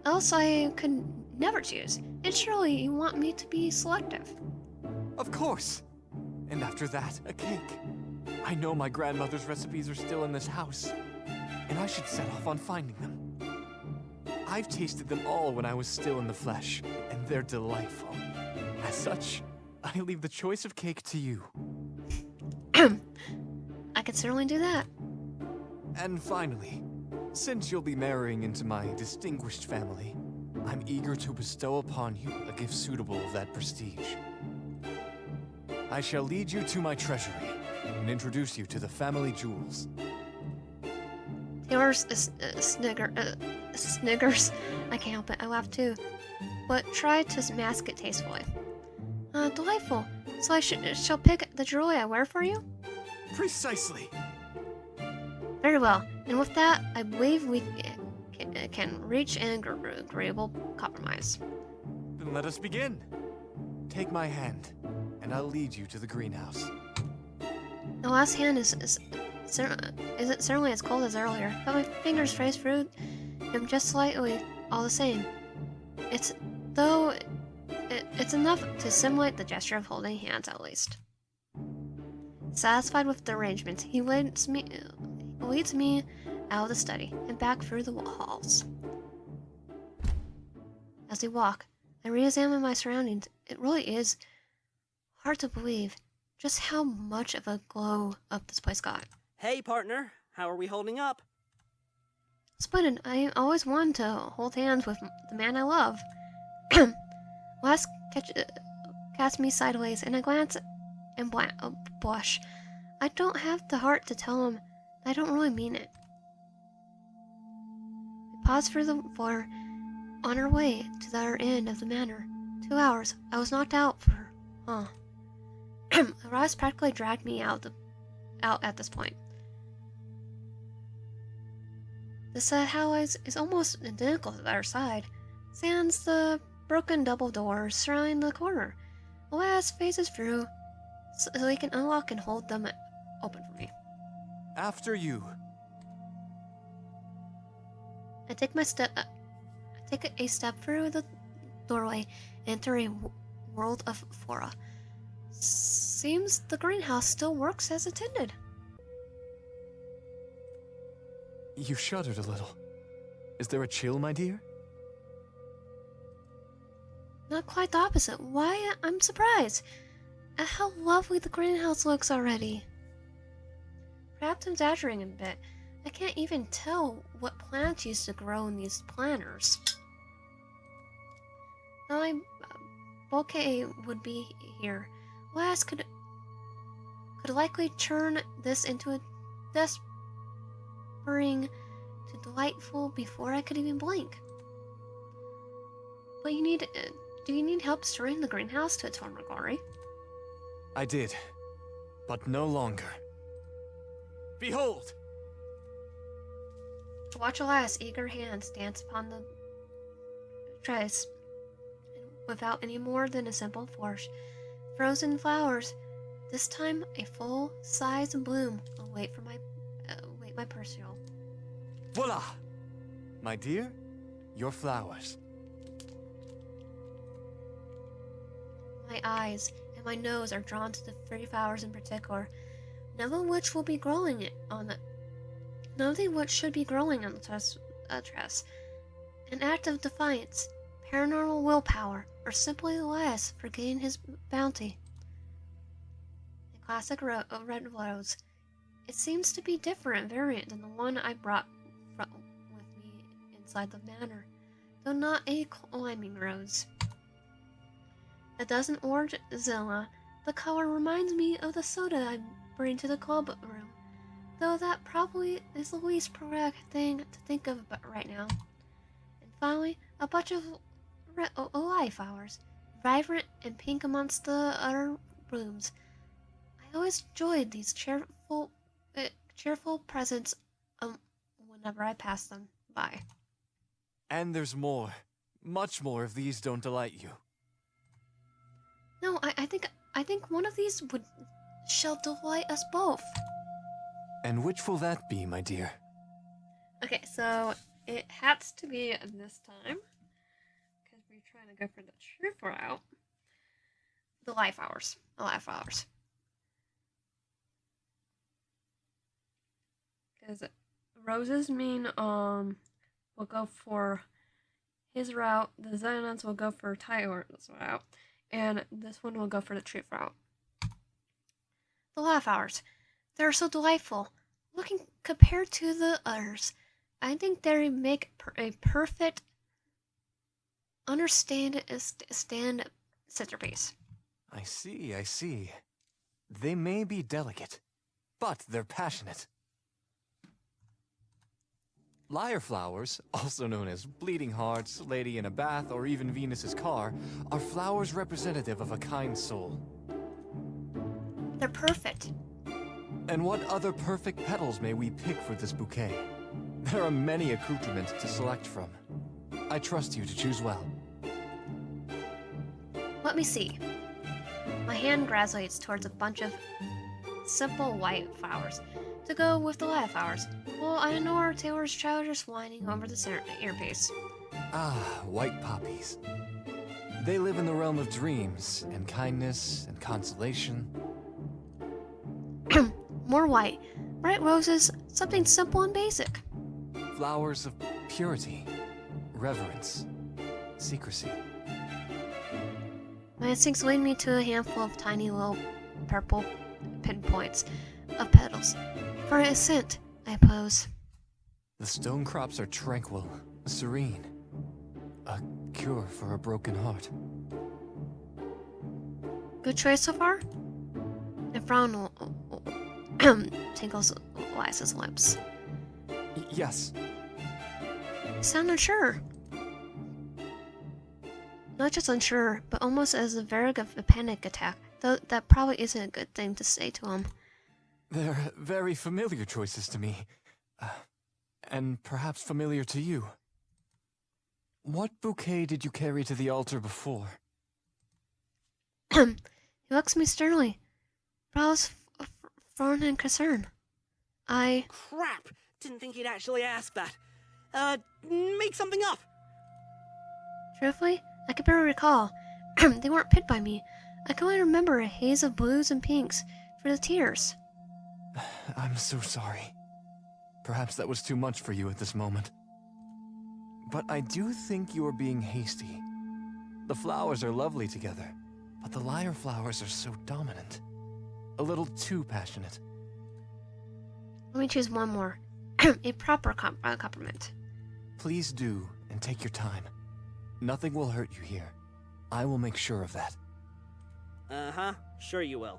Else I could never choose. And surely you want me to be selective. Of course. And after that, a cake. I know my grandmother's recipes are still in this house, and I should set off on finding them. I've tasted them all when I was still in the flesh, and they're delightful. As such, I leave the choice of cake to you. I could certainly do that. And finally, since you'll be marrying into my distinguished family, I'm eager to bestow upon you a gift suitable of that prestige. I shall lead you to my treasury and introduce you to the family jewels. Yours sniggers. I can't help it. I laugh too, but try to mask it tastefully. Delightful. So I shall pick the jewelry I wear for you? Precisely. Very well. And with that, I believe we can reach an agreeable compromise. Then let us begin. Take my hand, and I'll lead you to the greenhouse. The last hand isn't certainly as cold as earlier, but my fingers trace through him just slightly, all the same. It's enough to simulate the gesture of holding hands, at least. Satisfied with the arrangements, he leads me out of the study and back through the halls. As we walk, I re-examine my surroundings. It really is hard to believe just how much of a glow up this place got. Hey, partner. How are we holding up? Splendid. I always wanted to hold hands with the man I love. Last cast me sideways, and I glance and blush. I don't have the heart to tell him I don't really mean it. We paused for the floor on our way to the other end of the manor. 2 hours. I was knocked out for, Elias practically dragged me out at this point. The set house is almost identical to the other side, sans the broken double doors surrounding the corner. Elias faces through so he can unlock and hold them open for me. After you. I take a step through the doorway and enter a world of flora. Seems the greenhouse still works as intended. You shuddered a little. Is there a chill, my dear? Not quite the opposite. Why, I'm surprised at how lovely the greenhouse looks already. Perhaps I'm exaggerating a bit. I can't even tell what plants used to grow in these planters. My bouquet would be here, Elias could likely turn this into a despairing to delightful before I could even blink. But do you need help storing the greenhouse to its former glory? I did, but no longer. Behold! Watch Elias' eager hands dance upon the trays, without any more than a simple force. Frozen flowers, this time a full-size bloom, await my pursuit. Voila! My dear, your flowers. My eyes and my nose are drawn to the 3 flowers in particular, none of which should be growing on the tress. An act of defiance, paranormal willpower, or simply Elias forgetting his bounty. The classic red rose. It seems to be different and variant than the one I brought with me inside the manor, though not a climbing rose. A dozen orange Zilla, the color reminds me of the soda I bring to the club room, though that probably is the least correct thing to think of right now. And finally, a bunch of live flowers, vibrant and pink amongst the other blooms. I always enjoyed these cheerful presents whenever I pass them by. And there's more. Much more if these don't delight you. No, I think one of these shall delight us both. And which will that be, my dear? Okay, so it has to be this time, because we're trying to go for the true route. The live flowers. Because roses mean will go for his route. The Xenons will go for Tyler's route. And this one will go for the truth route. The live flowers. They're so delightful. Looking compared to the others, I think they make a perfect stand centerpiece. I see. They may be delicate, but they're passionate. Lyre flowers, also known as bleeding hearts, lady in a bath, or even Venus's car, are flowers representative of a kind soul. They're perfect. And what other perfect petals may we pick for this bouquet? There are many accoutrements to select from. I trust you to choose well. Let me see. My hand graduates towards a bunch of simple white flowers to go with the live flowers, while I ignore Taylor's childish whining over the earpiece. Ah, white poppies. They live in the realm of dreams, and kindness, and consolation. More white. Bright roses, something simple and basic. Flowers of purity, reverence, secrecy. My instincts lead me to a handful of tiny little purple pinpoints of petals. For a scent, I pose. The stone crops are tranquil, serene. A cure for a broken heart. Good choice so far? A frown tinkles Elias's lips. Yes. You sound unsure. Not just unsure, but almost as a very of a panic attack, though that probably isn't a good thing to say to him. They're very familiar choices to me. And perhaps familiar to you. What bouquet did you carry to the altar before? He looks at me sternly. Brows frown in concern. Crap! Didn't think he'd actually ask that. Make something up! Truthfully, I can barely recall. They weren't picked by me. I can only remember a haze of blues and pinks for the tears. I'm so sorry. Perhaps that was too much for you at this moment. But I do think you are being hasty. The flowers are lovely together, but the lyre flowers are so dominant. A little too passionate. Let me choose one more. A proper compliment. Please do, and take your time. Nothing will hurt you here. I will make sure of that. Uh-huh, sure you will.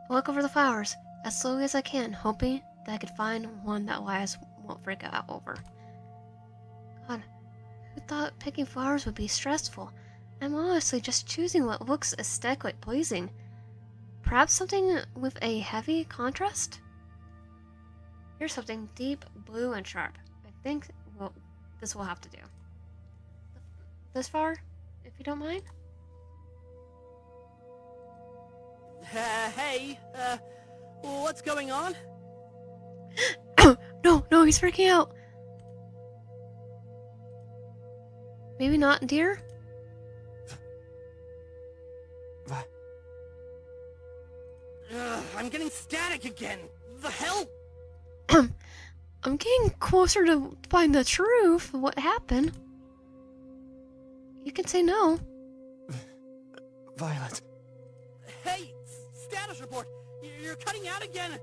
I look over the flowers as slowly as I can, hoping that I could find one that Elias won't freak out over. God, who thought picking flowers would be stressful? I'm honestly just choosing what looks aesthetically pleasing. Perhaps something with a heavy contrast? Here's something deep, blue, and sharp. I think, well, this will have to do. This far, if you don't mind? Hey, what's going on? No, he's freaking out. Maybe not, dear? I'm getting static again. The hell? I'm getting closer to find the truth of what happened. You can say no. Violet. Hey, status report. You're cutting out again.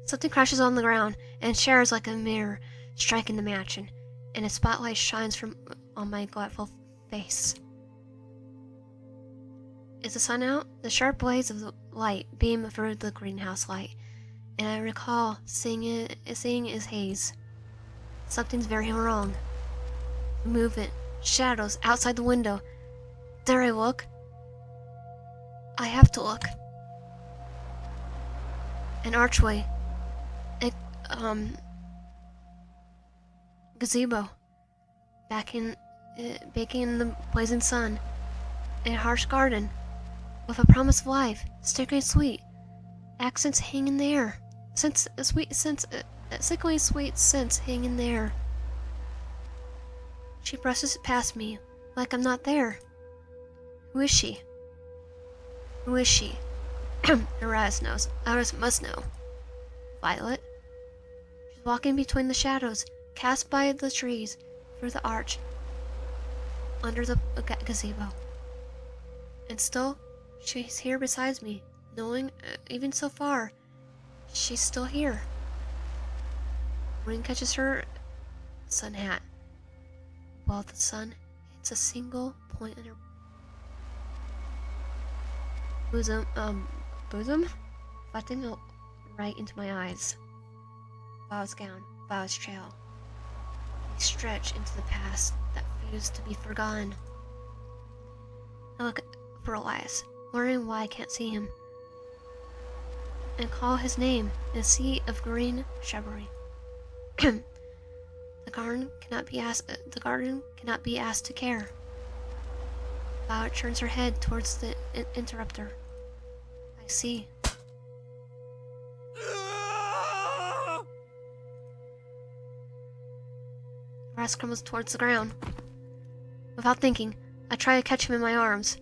Something crashes on the ground and shatters like a mirror, striking the mansion, and a spotlight shines from on my grateful face. Is the sun out? The sharp blaze of the light beam through the greenhouse light, and I recall seeing his haze. Something's very wrong. Movement, shadows outside the window. Dare I look? I have to look. An archway. A gazebo. Baking in the blazing sun. A harsh garden. With a promise of life, sickly sweet. Accents hang in the air. Sickly sweet scents hang in the air. She brushes past me, like I'm not there. Who is she? Who is she? Elias knows. Elias must know. Violet? She's walking between the shadows, cast by the trees, through the arch, under the gazebo. And still, she's here beside me, knowing, even so far, she's still here. Rain catches her sun hat, while the sun hits a single point in her bosom, reflecting right into my eyes. Violet's gown, Violet's trail. They stretch into the past that refused to be forgotten. I look for Elias, wondering why I can't see him, and call his name in a sea of green shrubbery. The garden cannot be asked to care. Violet turns her head towards the interrupter. I see. Elias crumbles towards the ground. Without thinking, I try to catch him in my arms,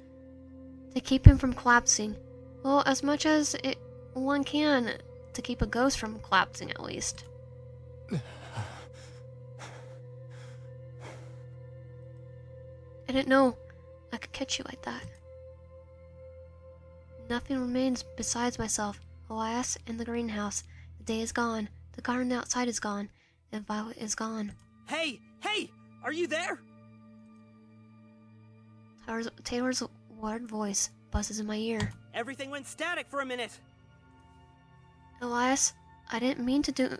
to keep him from collapsing. Well, as much as one can, to keep a ghost from collapsing at least. I didn't know I could catch you like that. Nothing remains besides myself, Elias, and the greenhouse. The day is gone, the garden outside is gone, and Violet is gone. Hey, are you there? Taylor's wired voice buzzes in my ear. Everything went static for a minute. Elias, I didn't mean to do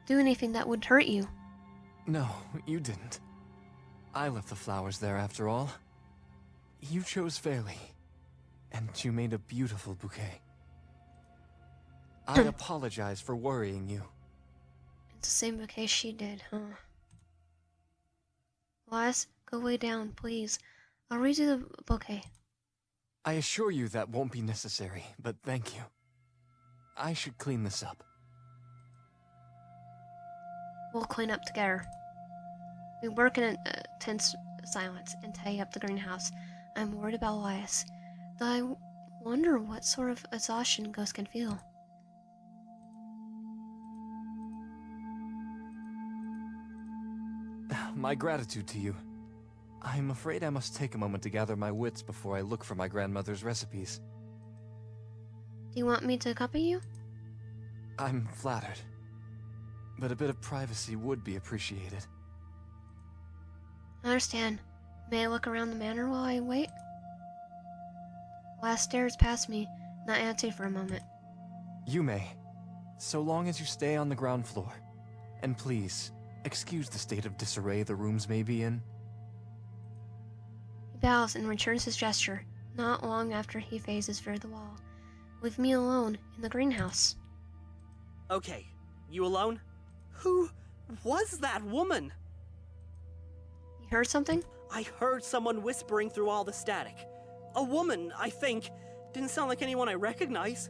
anything that would hurt you. No, you didn't. I left the flowers there after all. You chose fairly, and you made a beautiful bouquet. I apologize for worrying you. It's the same bouquet she did, huh? Elias, go lay down, please. I'll read you the bouquet. I assure you that won't be necessary, but thank you. I should clean this up. We'll clean up together. We work in a tense silence and tidy up the greenhouse. I'm worried about Elias, though I wonder what sort of exhaustion ghosts can feel. My gratitude to you. I'm afraid I must take a moment to gather my wits before I look for my grandmother's recipes. Do you want me to accompany you? I'm flattered, but a bit of privacy would be appreciated. I understand. May I look around the manor while I wait? Elias stares past me, not answering for a moment. You may, so long as you stay on the ground floor. And please, excuse the state of disarray the rooms may be in. He bows and returns his gesture, not long after he phases through the wall, with me alone in the greenhouse. Okay, you alone? Who was that woman? You heard something? I heard someone whispering through all the static. A woman, I think. Didn't sound like anyone I recognize.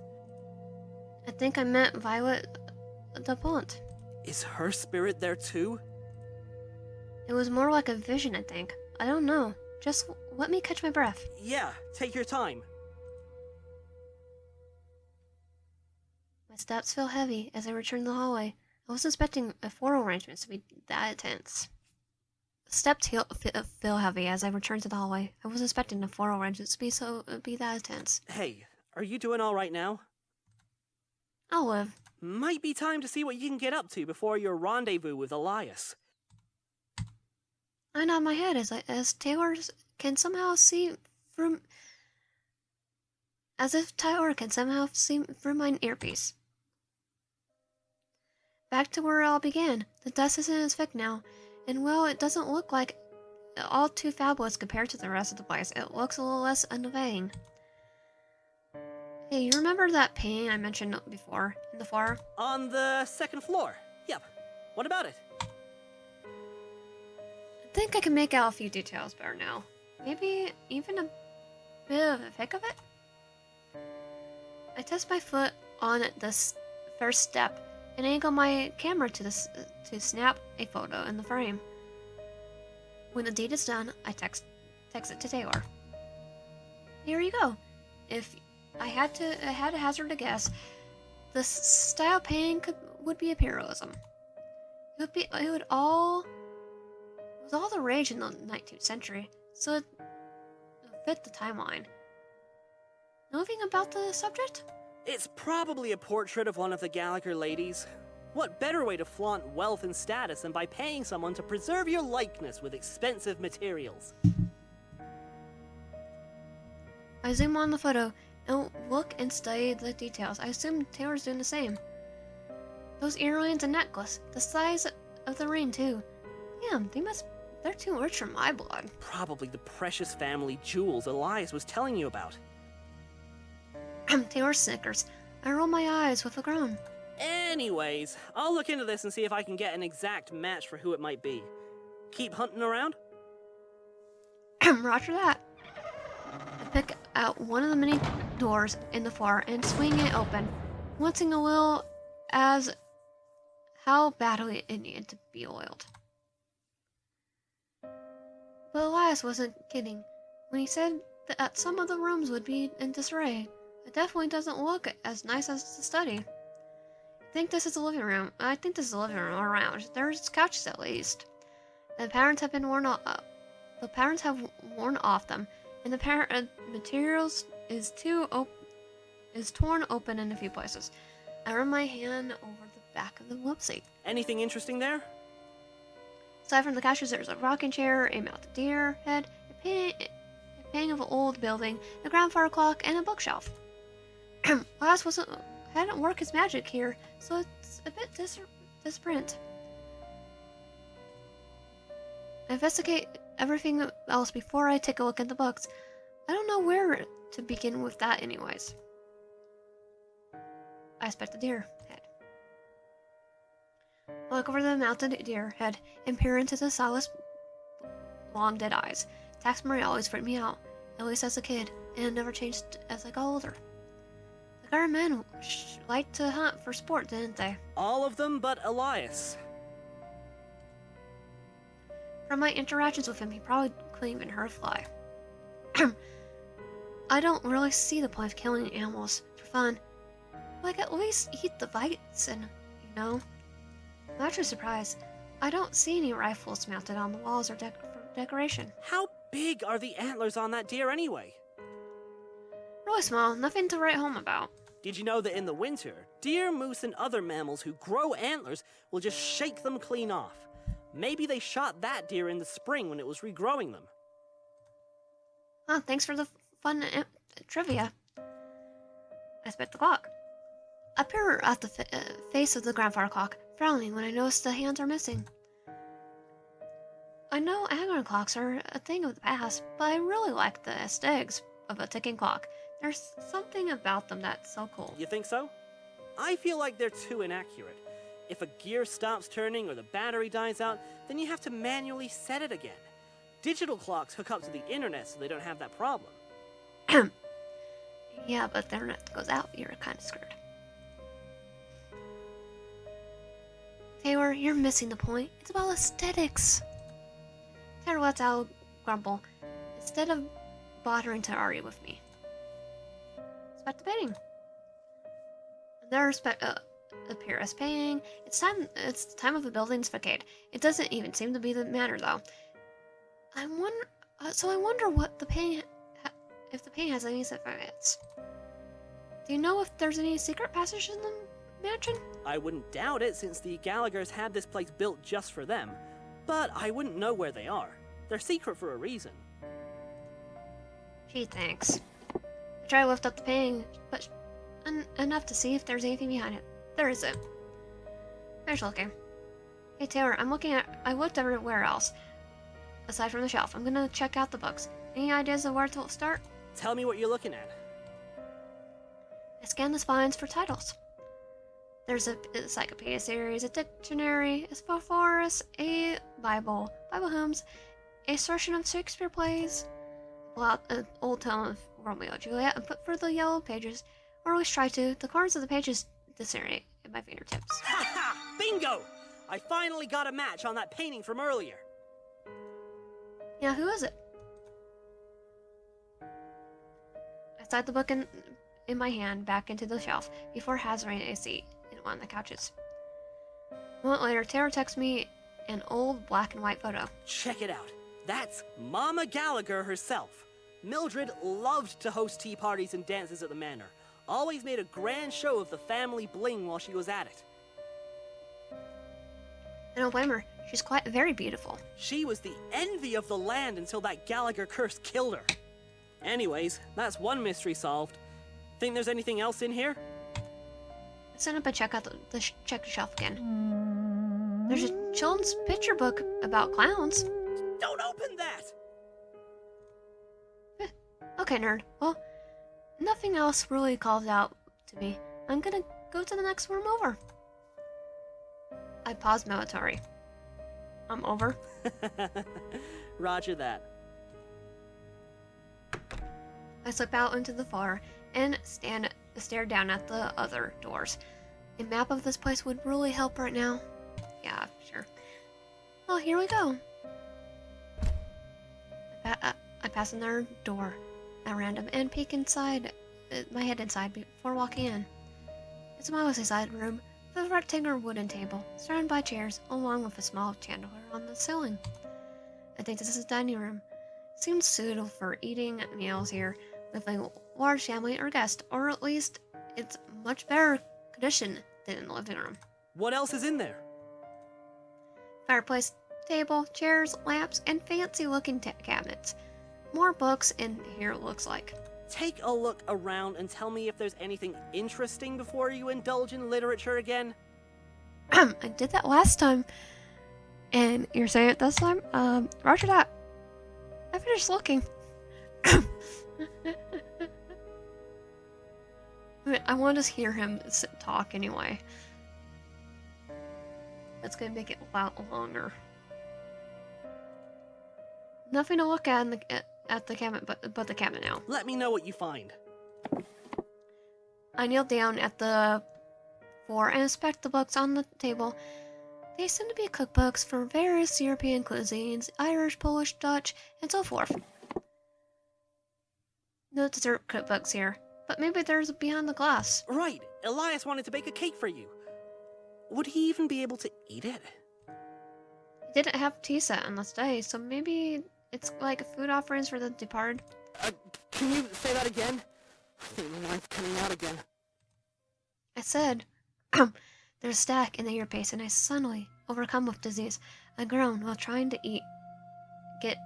I think I met Violet the Pont. Is her spirit there too? It was more like a vision, I think. I don't know. Just let me catch my breath. Yeah, take your time. My steps feel heavy as I return to the hallway. I wasn't expecting a floral arrangement to be that intense. Steps feel heavy as I return to the hallway. I wasn't expecting the floral arrangement to be that intense. Hey, are you doing all right now? I'll live. Might be time to see what you can get up to before your rendezvous with Elias. I nod my head as Taylor can somehow see through. As if Taylor can somehow see through my earpiece. Back to where it all began. The dust isn't as thick now, and well, it doesn't look like all too fabulous compared to the rest of the place. It looks a little less inviting. Hey, you remember that painting I mentioned before in the floor? On the second floor. Yep. What about it? I think I can make out a few details better now. Maybe even a bit of a pic of it? I test my foot on this first step and angle my camera to snap a photo in the frame. When the deed is done, I text it to Taylor. Here you go. If I had to hazard a guess, the style painting would be imperialism. It was all the rage in the 19th century, so it fit the timeline. Know anything about the subject? It's probably a portrait of one of the Gallagher ladies. What better way to flaunt wealth and status than by paying someone to preserve your likeness with expensive materials? I zoom on the photo and look and study the details. I assume Taylor's doing the same. Those earrings and necklace, the size of the ring too. Damn, they're too rich for my blood. Probably the precious family jewels Elias was telling you about. Taylor snickers. I roll my eyes with a groan. Anyways, I'll look into this and see if I can get an exact match for who it might be. Keep hunting around? Roger that. I pick out one of the many doors in the floor and swing it open, wanting a little as how badly it needed to be oiled. But Elias wasn't kidding when he said that some of the rooms would be in disarray. It definitely doesn't look as nice as the study. I think this is the living room. Or lounge. There's couches at least. The patterns have been worn off. The patterns have worn off them, and the materials is torn open in a few places. I run my hand over the back of the love seat. Anything interesting there? Aside from the couches, there's a rocking chair, a mounted deer head, a painting of an old building, a grandfather clock, and a bookshelf. Elias hadn't worked his magic here, so it's a bit disparate. I investigate everything else before I take a look at the books. I don't know where to begin with that anyways. I inspect the deer head. I look over the mounted deer head and peer into the soulless, long dead eyes. Tax Marie always freaked me out, at least as a kid, and it never changed as I got older. The Gallagher men liked to hunt for sport, didn't they? All of them but Elias. From my interactions with him, he probably couldn't even hurt a fly. I don't really see the point of killing animals for fun. Like, at least eat the bites and, I'm actually surprised. I don't see any rifles mounted on the walls or for decoration. How big are the antlers on that deer anyway? Really small, nothing to write home about. Did you know that in the winter, deer, moose, and other mammals who grow antlers will just shake them clean off? Maybe they shot that deer in the spring when it was regrowing them. Oh, thanks for the fun trivia. I spit the clock. I peer at the face of the grandfather clock, frowning when I notice the hands are missing. I know annual clocks are a thing of the past, but I really like the aesthetics of a ticking clock. There's something about them that's so cool. You think so? I feel like they're too inaccurate. If a gear stops turning or the battery dies out, then you have to manually set it again. Digital clocks hook up to the internet so they don't have that problem. Yeah, but if the internet goes out, you're kind of screwed. Taylor, you're missing the point. It's about aesthetics. Taylor lets out grumble instead of bothering to argue with me. It's about debating. Their appear as paying. It's the time of the building's vacate. It doesn't even seem to be the matter though. I wonder what the paying, if the paying has any significance. Do you know if there's any secret passage in the mansion? I wouldn't doubt it since the Gallaghers had this place built just for them, but I wouldn't know where they are. They're secret for a reason. Gee, thanks. I try to lift up the paying, but enough to see if there's anything behind it. There isn't. Finish looking. Hey Taylor, I looked everywhere else. Aside from the shelf, I'm gonna check out the books. Any ideas of where to start? Tell me what you're looking at. I scan the spines for titles. There's a encyclopedia series, a dictionary, a thesaurus, a Bible hymns, a section of Shakespeare plays, an old tome of Romeo and Juliet, and put for the yellow pages, or always try to, the corners of the pages disintegrate at my fingertips. Ha ha! Bingo! I finally got a match on that painting from earlier. Yeah, who is it? I slide the book in my hand back into the shelf before hazarding a seat in one of the couches. A moment later, Taylor texts me an old black and white photo. Check it out. That's Mama Gallagher herself. Mildred loved to host tea parties and dances at the manor. Always made a grand show of the family bling while she was at it. I don't blame her. She's quite very beautiful. She was the envy of the land until that Gallagher curse killed her. Anyways, that's one mystery solved. Think there's anything else in here? I stand up and check the shelf again. There's a children's picture book about clowns. Don't open that! Okay, nerd. Well, nothing else really calls out to me. I'm gonna go to the next room over. I pause momentarily. I'm over. Roger that. I slip out into the floor and stare down at the other doors. A map of this place would really help right now. Yeah, sure. Well, here we go. I pass another door at random and peek inside, my head inside before walking in. It's a mostly-sized room with a rectangular wooden table surrounded by chairs along with a small chandelier on the ceiling. I think this is a dining room. Seems suitable for eating meals here with a large family or guest, or at least it's much better condition than in the living room. What else is in there? Fireplace, table, chairs, lamps, and fancy-looking cabinets. More books in here, it looks like. Take a look around and tell me if there's anything interesting before you indulge in literature again. I did that last time, and you're saying it this time? Roger that. I finished looking. I want to just hear him talk anyway. That's gonna make it a lot longer. Nothing to look at at the cabinet, but the cabinet now. Let me know what you find. I kneel down at the floor and inspect the books on the table. They seem to be cookbooks for various European cuisines, Irish, Polish, Dutch, and so forth. No dessert cookbooks here, but maybe there's behind the glass. Right, Elias wanted to bake a cake for you. Would he even be able to eat it? He didn't have tea set on this day, so maybe it's like food offerings for the departed. Can you say that again? I think my line's cutting out again. I said, there's static in the earpiece, and I suddenly, overcome with disease, I groan while trying to get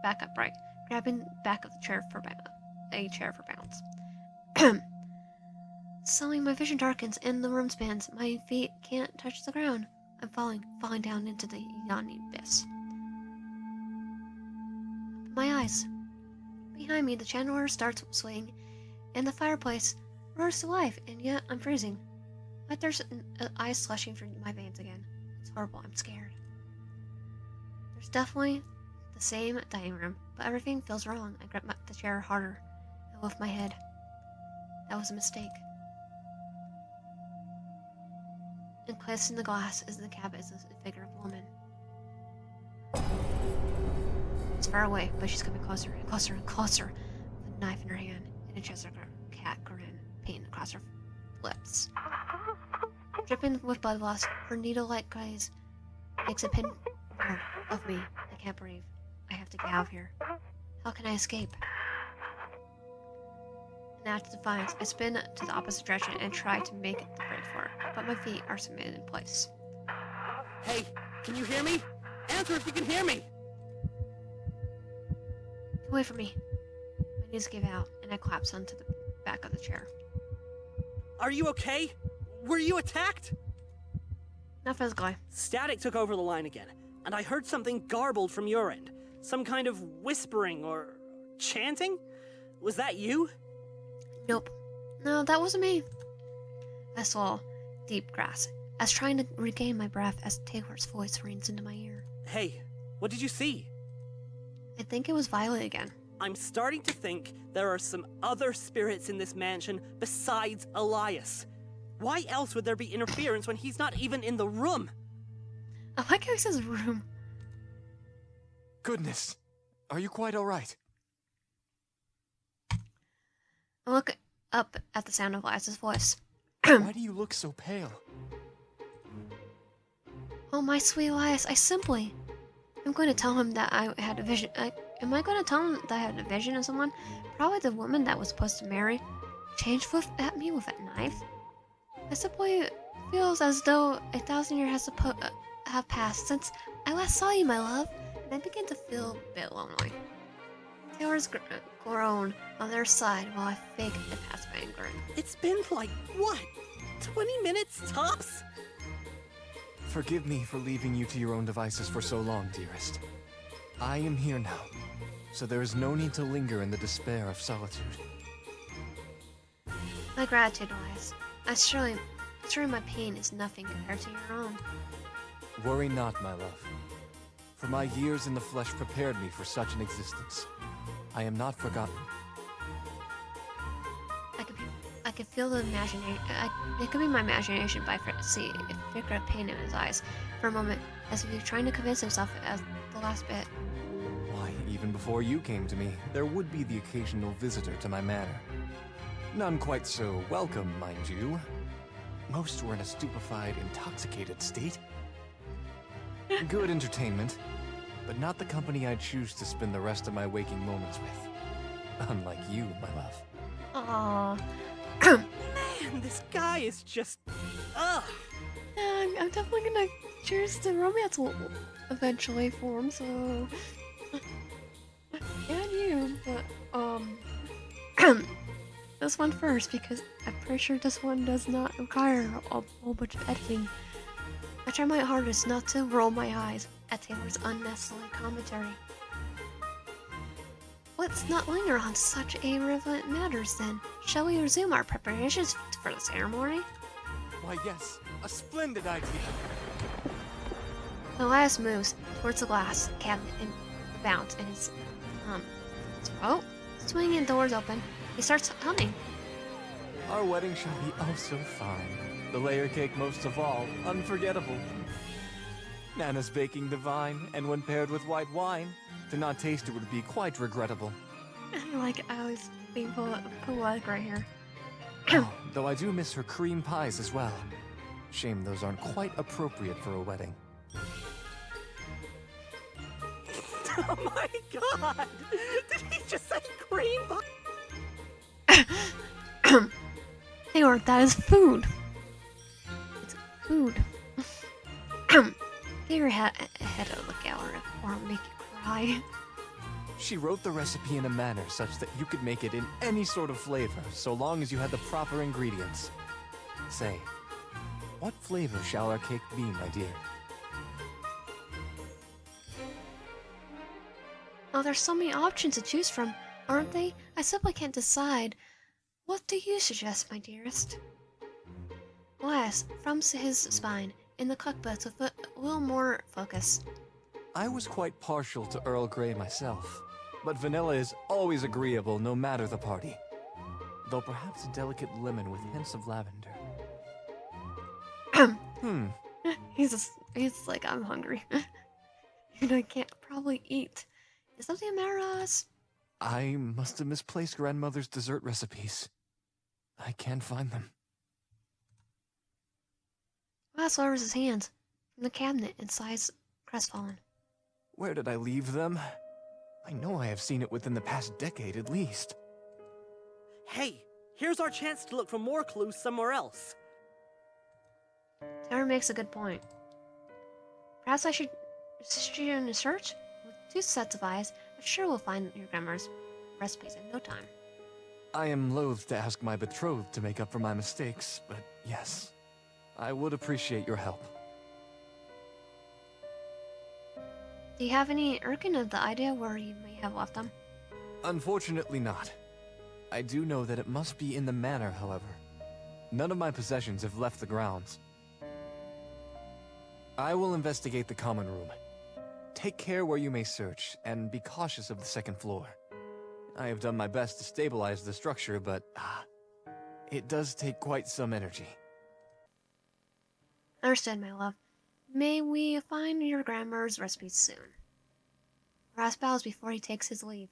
back upright. grabbing the back of the chair for balance. Suddenly, my vision darkens and the room spins. My feet can't touch the ground. I'm falling down into the yawning abyss. My eyes. Behind me, the chandelier starts swaying, and the fireplace roars to life, and yet I'm freezing. Like there's ice slushing through my veins again. It's horrible. I'm scared. There's definitely the same dining room, but everything feels wrong. I grip the chair harder. I lift my head. That was a mistake. Encased in the glass is the cabinet is the figure of a woman. It's far away, but she's coming closer and closer and closer, with a knife in her hand and a Cheshire cat grin painted across her lips. Dripping with blood loss, her needle-like gaze makes a pinboard of me. I can't breathe. I have to get out of here. How can I escape? In act of defiance, I spin to the opposite direction and try to make the break for it, but my feet are cemented in place. Hey, can you hear me? Answer if you can hear me! Get away from me. My knees give out, and I collapse onto the back of the chair. Are you okay? Were you attacked? Not physically. Static took over the line again, and I heard something garbled from your end. Some kind of whispering or chanting? Was that you? Nope. No, that wasn't me. I swallow deep gasp, as trying to regain my breath as Taylor's voice rings into my ear. Hey, what did you see? I think it was Violet again. I'm starting to think there are some other spirits in this mansion besides Elias. Why else would there be interference when he's not even in the room? I like how he says room. Goodness, are you quite all right? I look up at the sound of Elias's voice. Why do you look so pale? Oh, my sweet Elias, I'm going to tell him that I had a vision. Am I going to tell him that I had a vision of someone? Probably the woman that was supposed to marry. Changed at me with a knife? I simply feels as though 1,000 years has have passed since I last saw you, my love, and I begin to feel a bit lonely. Taylor's groan on their side while I fake a pacifying grin. It's been like, what? 20 minutes tops? Forgive me for leaving you to your own devices for so long, dearest. I am here now, so there is no need to linger in the despair of solitude. My gratitude, Elias. Surely my pain is nothing compared to your own. Worry not, my love. For my years in the flesh prepared me for such an existence. I am not forgotten. I could feel the imagination. It could be my imagination, but I see a flicker of pain in his eyes for a moment, as if he was trying to convince himself as the last bit. Why, even before you came to me, there would be the occasional visitor to my manor. None quite so welcome, mind you. Most were in a stupefied, intoxicated state. Good entertainment, but not the company I'd choose to spend the rest of my waking moments with. Unlike you, my love. Aww. Man, this guy is just... ugh. Yeah, I'm definitely gonna choose the romance will eventually form, so... and you, but, this one first, because I'm pretty sure this one does not require a whole bunch of editing. I try my hardest not to roll my eyes at Taylor's unnecessary commentary. Let's not linger on such irrelevant matters then. Shall we resume our preparations for the ceremony? Why, yes, a splendid idea. Elias moves towards the glass cabinet and bounds, and his throat swinging and doors open. He starts humming. Our wedding shall be oh so fine. The layer cake most of all, unforgettable. Nana's baking divine, and when paired with white wine, to not taste it would be quite regrettable. I was being poetic right here. Oh, though I do miss her cream pies as well. Shame those aren't quite appropriate for a wedding. Oh my god! Did he just say cream pie? Taylor, that is food. It's food. Get your head out of the gallery or I'll make you cry. She wrote the recipe in a manner such that you could make it in any sort of flavor, so long as you had the proper ingredients. Say, what flavor shall our cake be, my dear? Oh, there's so many options to choose from, aren't they? I simply can't decide. What do you suggest, my dearest? Elias thrums his spine in the cockpit with a little more focus. I was quite partial to Earl Grey myself, but vanilla is always agreeable no matter the party. Though perhaps a delicate lemon with hints of lavender. He's like, I'm hungry. And I can't probably eat. Is something the matter, Elias? I must have misplaced grandmother's dessert recipes. I can't find them. Elias lowers his hands from the cabinet and sighs crestfallen. Where did I leave them? I know I have seen it within the past decade at least. Hey, here's our chance to look for more clues somewhere else. Tanner makes a good point. Perhaps I should assist you in a search? With 2 sets of eyes, I'm sure we'll find your grandma's recipes in no time. I am loath to ask my betrothed to make up for my mistakes, but yes, I would appreciate your help. Do you have any inkling of the idea where you may have left them? Unfortunately not. I do know that it must be in the manor, however. None of my possessions have left the grounds. I will investigate the common room. Take care where you may search, and be cautious of the 2nd floor. I have done my best to stabilize the structure, but it does take quite some energy. Understood, my love. May we find your grandma's recipes soon. Ras bows before he takes his leave.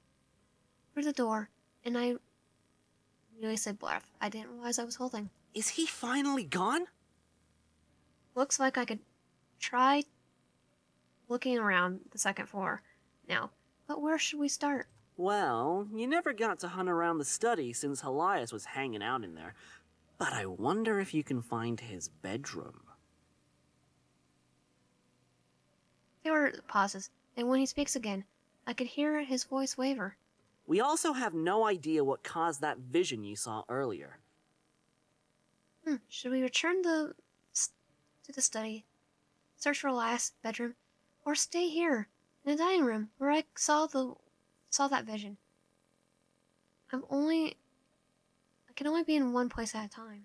Through the door, and I really said breath. I didn't realize I was holding. Is he finally gone? Looks like I could try looking around the 2nd floor now, but where should we start? Well, you never got to hunt around the study since Elias was hanging out in there. But I wonder if you can find his bedroom. There were pauses, and when he speaks again, I could hear his voice waver. We also have no idea what caused that vision you saw earlier. Should we return to the study, search for Elias' bedroom, or stay here in the dining room where I saw that vision? I can only be in one place at a time.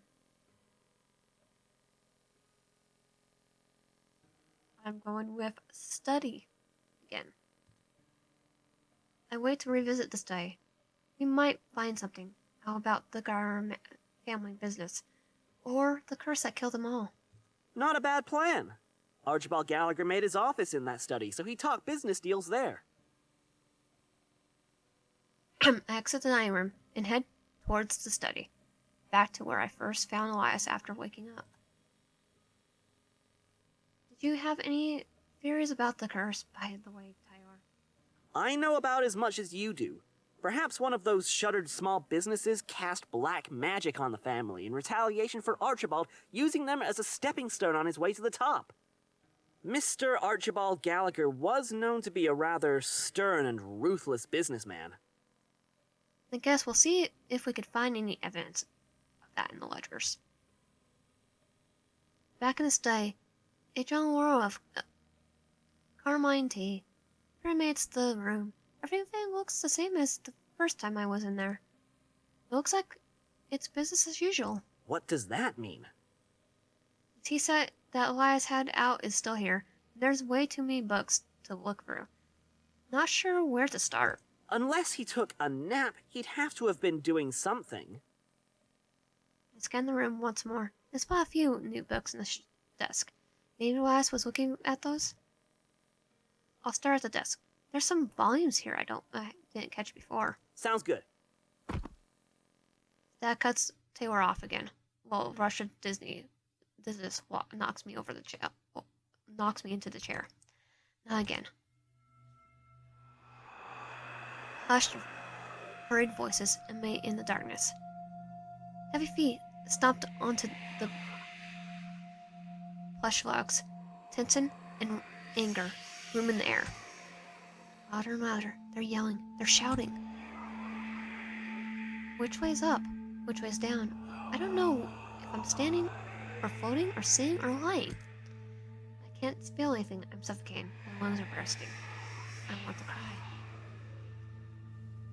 I'm going with study again. I wait to revisit the study. We might find something out about the Gallagher family business, or the curse that killed them all. Not a bad plan. Archibald Gallagher made his office in that study, so he talked business deals there. I exit the dining room and head towards the study, back to where I first found Elias after waking up. Did you have any theories about the curse, by the way, Tyler? I know about as much as you do. Perhaps one of those shuttered small businesses cast black magic on the family in retaliation for Archibald using them as a stepping stone on his way to the top. Mr. Archibald Gallagher was known to be a rather stern and ruthless businessman. I guess we'll see if we could find any evidence of that in the ledgers. Back in the study, a general whirl of carmine tea permeates the room. Everything looks the same as the first time I was in there. It looks like it's business as usual. What does that mean? The tea set that Elias had out is still here. There's way too many books to look through. Not sure where to start. Unless he took a nap, he'd have to have been doing something. I scanned the room once more and spot a few new books on the desk. Maybe Elias was looking at those? I'll start at the desk. There's some volumes here I didn't catch before. Sounds good. That cuts Taylor off again. Well, Rush of Disney. This knocks me over the chair. Knocks me into the chair. Not again. Hushed, hurried voices emanate in the darkness. Heavy feet stomped onto the plush logs. Tension and anger room in the air. Louder and louder. They're yelling. They're shouting. Which way's up? Which way's down? I don't know if I'm standing or floating or sitting or lying. I can't feel anything. I'm suffocating. My lungs are bursting. I want to cry.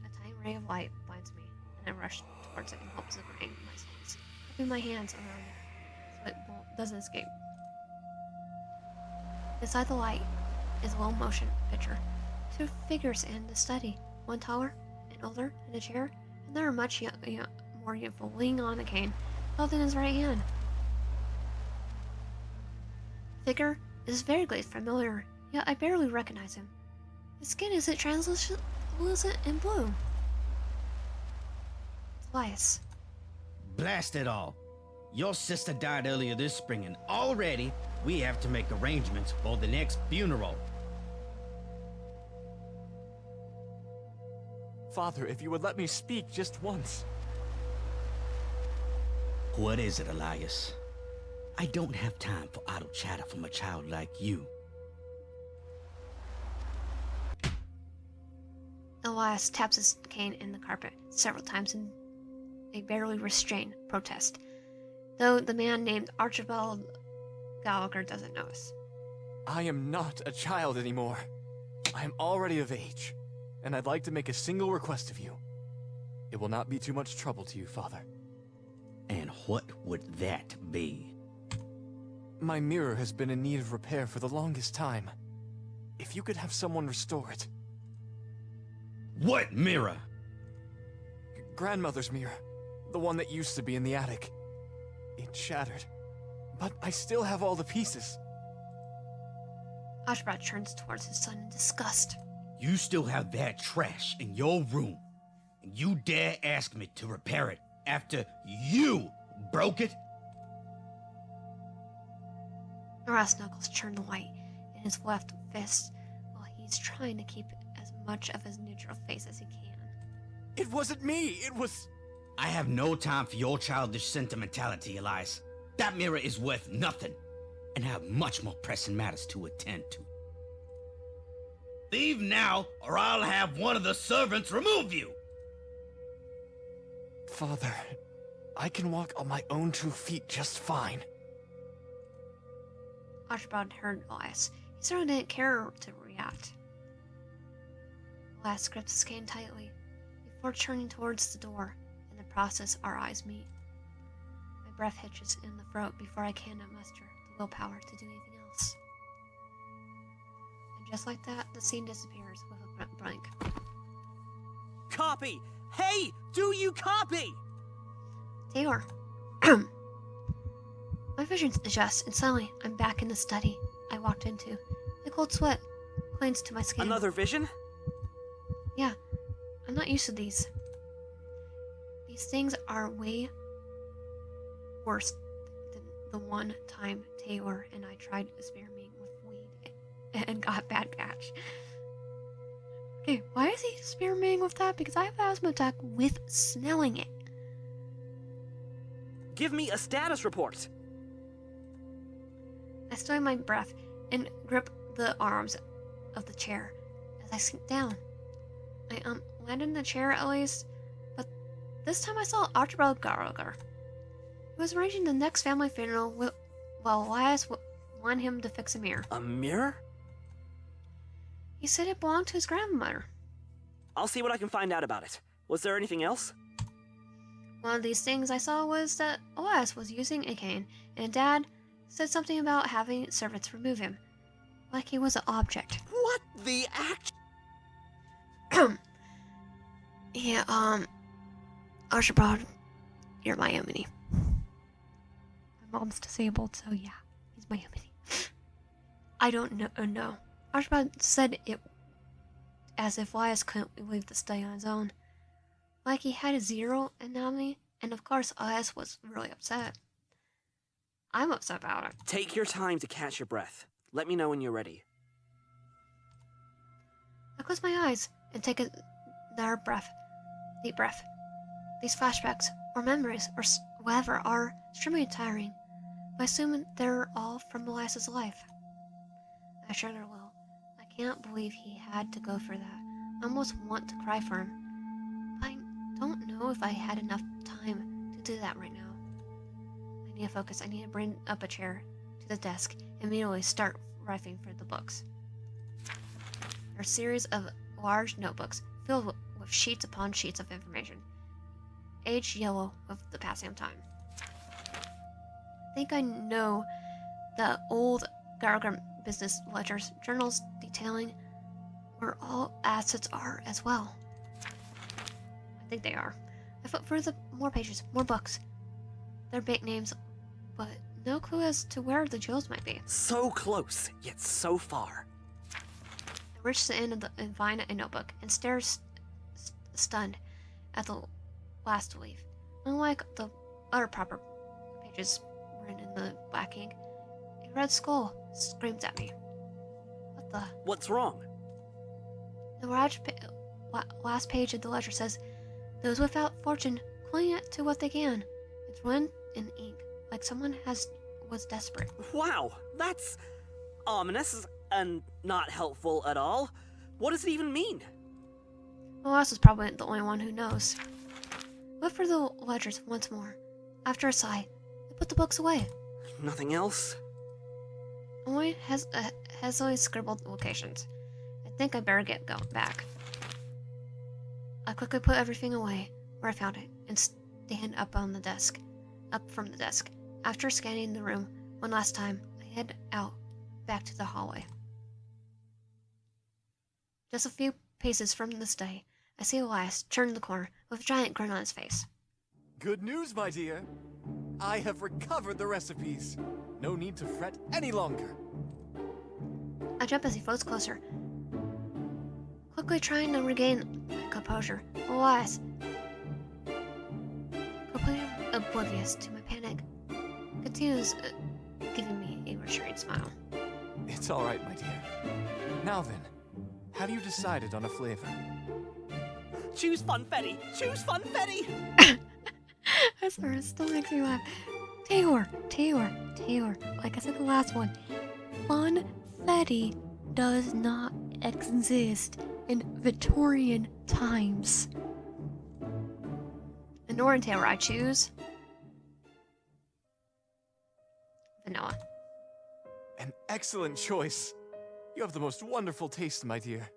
A tiny ray of light blinds me, and I rush towards it in hopes of freeing my senses, wrapping my hands around it so it doesn't escape. Inside the light is a low-motion picture. 2 figures in the study, one taller and older in a chair, and they are much more youthful, leaning on a cane, held in his right hand. The figure is vaguely familiar, yet I barely recognize him. His skin is translucent and blue. It's Elias. Blast it all. Your sister died earlier this spring, and already we have to make arrangements for the next funeral. Father, if you would let me speak just once. What is it, Elias? I don't have time for idle chatter from a child like you. Elias taps his cane in the carpet several times in a barely restrained protest, though the man named Archibald Gallagher doesn't notice. I am not a child anymore. I am already of age, and I'd like to make a single request of you. It will not be too much trouble to you, Father. And what would that be? My mirror has been in need of repair for the longest time. If you could have someone restore it. What mirror? Grandmother's mirror. The one that used to be in the attic. It shattered. But I still have all the pieces. Archibald turns towards his son in disgust. You still have that trash in your room, and you dare ask me to repair it after you broke it? Elias' knuckles turn white in his left fist while he's trying to keep as much of his neutral face as he can. It wasn't me, it was... I have no time for your childish sentimentality, Elias. That mirror is worth nothing, and I have much more pressing matters to attend to. Leave now, or I'll have one of the servants remove you! Father, I can walk on my own 2 feet just fine. Archibald heard Elias. He certainly didn't care to react. Elias grips his cane tightly before turning towards the door. In the process, our eyes meet. My breath hitches in the throat before I can muster the willpower to do anything else. And just like that, the scene disappears with a blank. Copy! Hey! Do you copy? Taylor. My vision adjusts, and suddenly I'm back in the study I walked into. The cold sweat clings to my skin. Another vision? Yeah, I'm not used to these. These things are way worse than the one time Taylor and I tried experimenting with weed and got bad patch. Okay, why is he experimenting with that? Because I have asthma attack with smelling it. Give me a status report. I slow my breath and grip the arms of the chair as I sink down. I landed in the chair at least, but this time I saw Archibald Gallagher. He was arranging the next family funeral while Elias wanted him to fix a mirror. A mirror? He said it belonged to his grandmother. I'll see what I can find out about it. Was there anything else? One of these things I saw was that Elias was using a cane, and Dad said something about having servants remove him, like he was an object. What the act? Yeah, Archibald, you're my enemy. My mom's disabled, so yeah, he's my enemy. I don't know. No. Archibald said it as if Elias couldn't leave the study on his own. Like he had a zero anomaly, and of course Elias was really upset. I'm upset about it. Take your time to catch your breath. Let me know when you're ready. I close my eyes and take another deep breath. These flashbacks, or memories, or whatever, are extremely tiring. But I assume they're all from Elias's life. I sure they're little. I can't believe he had to go for that. I almost want to cry for him. But I don't know if I had enough time to do that right now. I need to focus. I need to bring up a chair to the desk and immediately start rifling for the books. There are a series of large notebooks filled with sheets upon sheets of information, aged yellow with the passing of time. I think I know the old Gallagher business ledgers, journals detailing where all assets are as well. I think they are. I flip through more pages, more books. Their bank names, but no clue as to where the jewels might be. So close, yet so far. I reach to the end of and find a notebook and stare stunned at the last leaf. Unlike the other proper pages written in the black ink, a red skull screams at me. What the? What's wrong? The last page of the ledger says, "Those without fortune cling to what they can." It's written in ink, like someone was desperate. Wow, that's ominous and not helpful at all. What does it even mean? Elias is probably the only one who knows. Look for the ledgers once more. After a sigh, I put the books away. Nothing else? Only hastily scribbled locations. I think I better get going back. I quickly put everything away where I found it and stand up from the desk. After scanning the room one last time, I head out back to the hallway. Just a few paces from the study, I see Elias turn the corner with a giant grin on his face. Good news, my dear. I have recovered the recipes. No need to fret any longer. I jump as he floats closer, quickly trying to regain composure. Elias, completely oblivious to my panic, continues giving me a reassuring smile. It's all right, my dear. Now then, have you decided on a flavor? Choose funfetti! Choose funfetti! I swear, it still makes me laugh. Taylor. Like I said in the last one, funfetti does not exist in Victorian times. And nor in Taylor, I choose vanilla. An excellent choice. You have the most wonderful taste, my dear.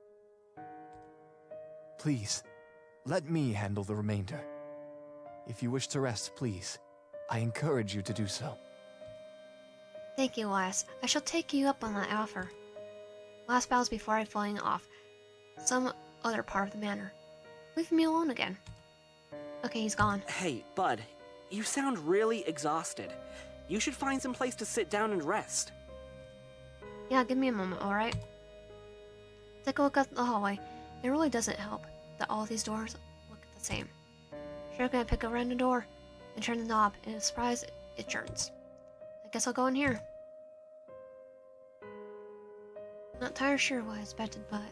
Please, let me handle the remainder. If you wish to rest, please, I encourage you to do so. Thank you, Elias. I shall take you up on that offer. Last bows before I fling off some other part of the manor. Leave me alone again. Okay, he's gone. Hey, Bud, you sound really exhausted. You should find some place to sit down and rest. Yeah, give me a moment, alright? Take a look at the hallway. It really doesn't help that all these doors look the same. Sure, gonna pick a random door and turn the knob, and a surprise, it turns. I guess I'll go in here. Not entirely sure what I expected, but...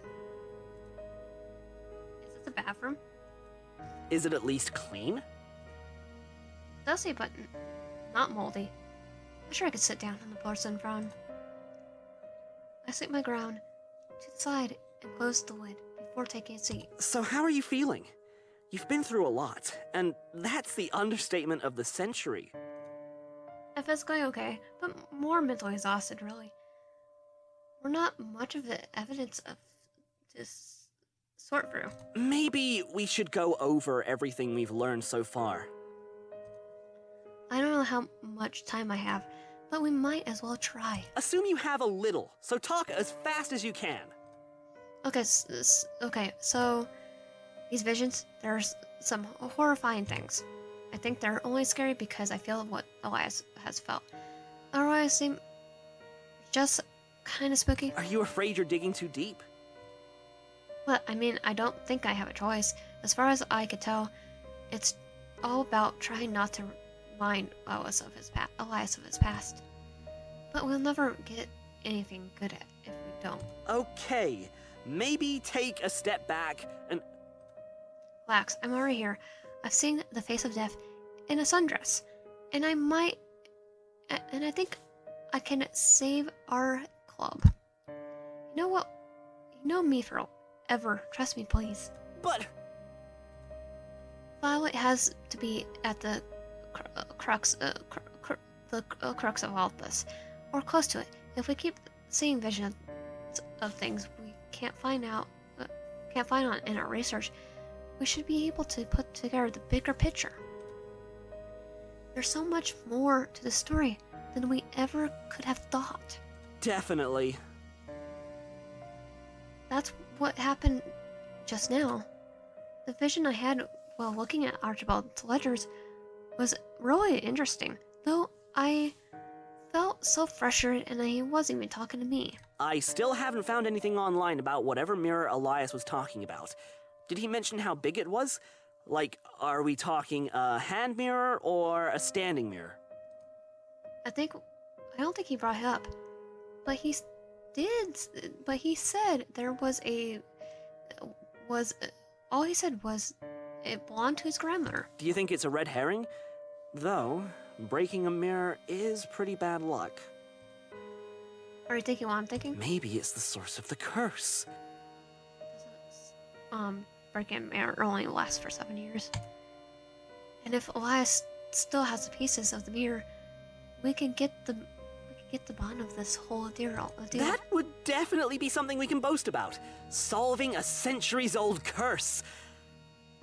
Is this a bathroom? Is it at least clean? It does say button. Not moldy. I'm sure I could sit down on the porcelain throne. I slip my ground to the side and close the lid before taking a seat. So how are you feeling? You've been through a lot, and that's the understatement of the century. I'm physically okay, but more mentally exhausted, really. We're not much of the evidence of this sort through. Maybe we should go over everything we've learned so far. I don't know how much time I have, but we might as well try. Assume you have a little, so talk as fast as you can. Okay, so these visions, there's some horrifying things. I think they're only scary because I feel what Elias has felt. Otherwise, they seem just kind of spooky. Are you afraid you're digging too deep? But, I mean, I don't think I have a choice. As far as I could tell, it's all about trying not to remind Elias of his past. But we'll never get anything good at if we don't. Okay, maybe take a step back and... Relax, I'm already here. I've seen the face of death in a sundress. And I think I can save our club. You know what You know me forever. Trust me, please. But Violet has to be at the crux of all this, or close to it. If we keep seeing visions of things we can't find on in our research, we should be able to put together the bigger picture. There's so much more to the story than we ever could have thought. definitely. That's what happened just now. The vision I had while looking at Archibald's ledgers was really interesting, though I felt so frustrated and he wasn't even talking to me. I still haven't found anything online about whatever mirror Elias was talking about. Did he mention how big it was? Like, are we talking a hand mirror or a standing mirror? I don't think he brought it up, but he said there was all he said was it belonged to his grandmother. Do you think it's a red herring? Though, breaking a mirror is pretty bad luck. Are you thinking what I'm thinking? Maybe it's the source of the curse. Breaking a mirror only lasts for 7 years. And if Elias still has the pieces of the mirror, we can get the bottom of this whole deal. That would definitely be something we can boast about. Solving a centuries-old curse.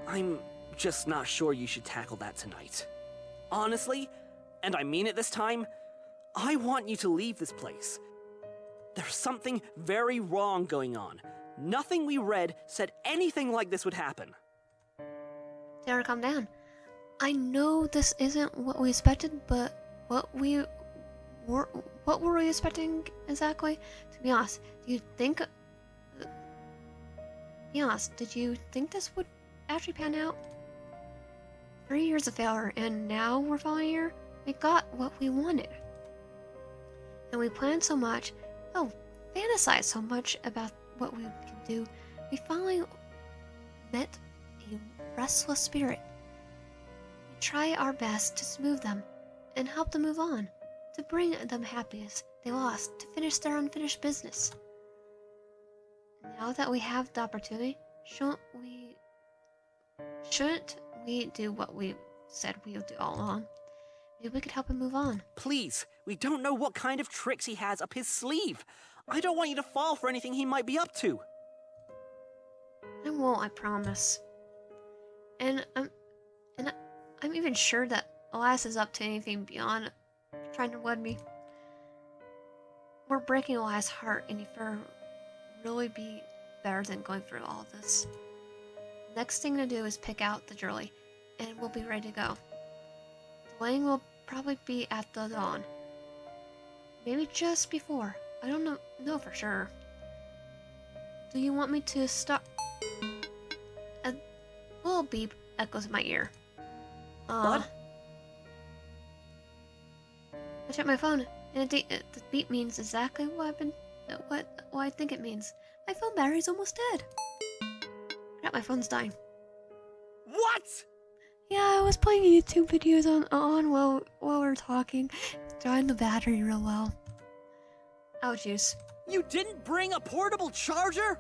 I'm just not sure you should tackle that tonight. Honestly, and I mean it this time, I want you to leave this place. There's something very wrong going on. Nothing we read said anything like this would happen. Tara, calm down. I know this isn't what we expected, but what were we expecting exactly? To be honest, did you think this would actually pan out? 3 years of failure, and now we're finally here? We got what we wanted. And we planned so much, fantasized so much about what we can do. We finally met a restless spirit. We try our best to smooth them and help them move on, to bring them happiness they lost, to finish their unfinished business. Now that we have the opportunity, shouldn't we do what we said we would do all along? Maybe we could help him move on. Please, we don't know what kind of tricks he has up his sleeve. I don't want you to fall for anything he might be up to. I won't, I promise. And I'm even sure that Elias is up to anything beyond trying to wed me. We're breaking Elias' heart, and if it really be better than going through all this. Next thing to do is pick out the jewelry, and we'll be ready to go. The wedding will probably be at the dawn. Maybe just before. I don't know for sure. Do you want me to stop? A little beep echoes in my ear. What? I checked my phone, and the beep means exactly what I think it means. My phone battery's almost dead. Crap, my phone's dying. What? Yeah, I was playing YouTube videos on while we were talking, drawing the battery real well. Oh, juice. You didn't bring a portable charger?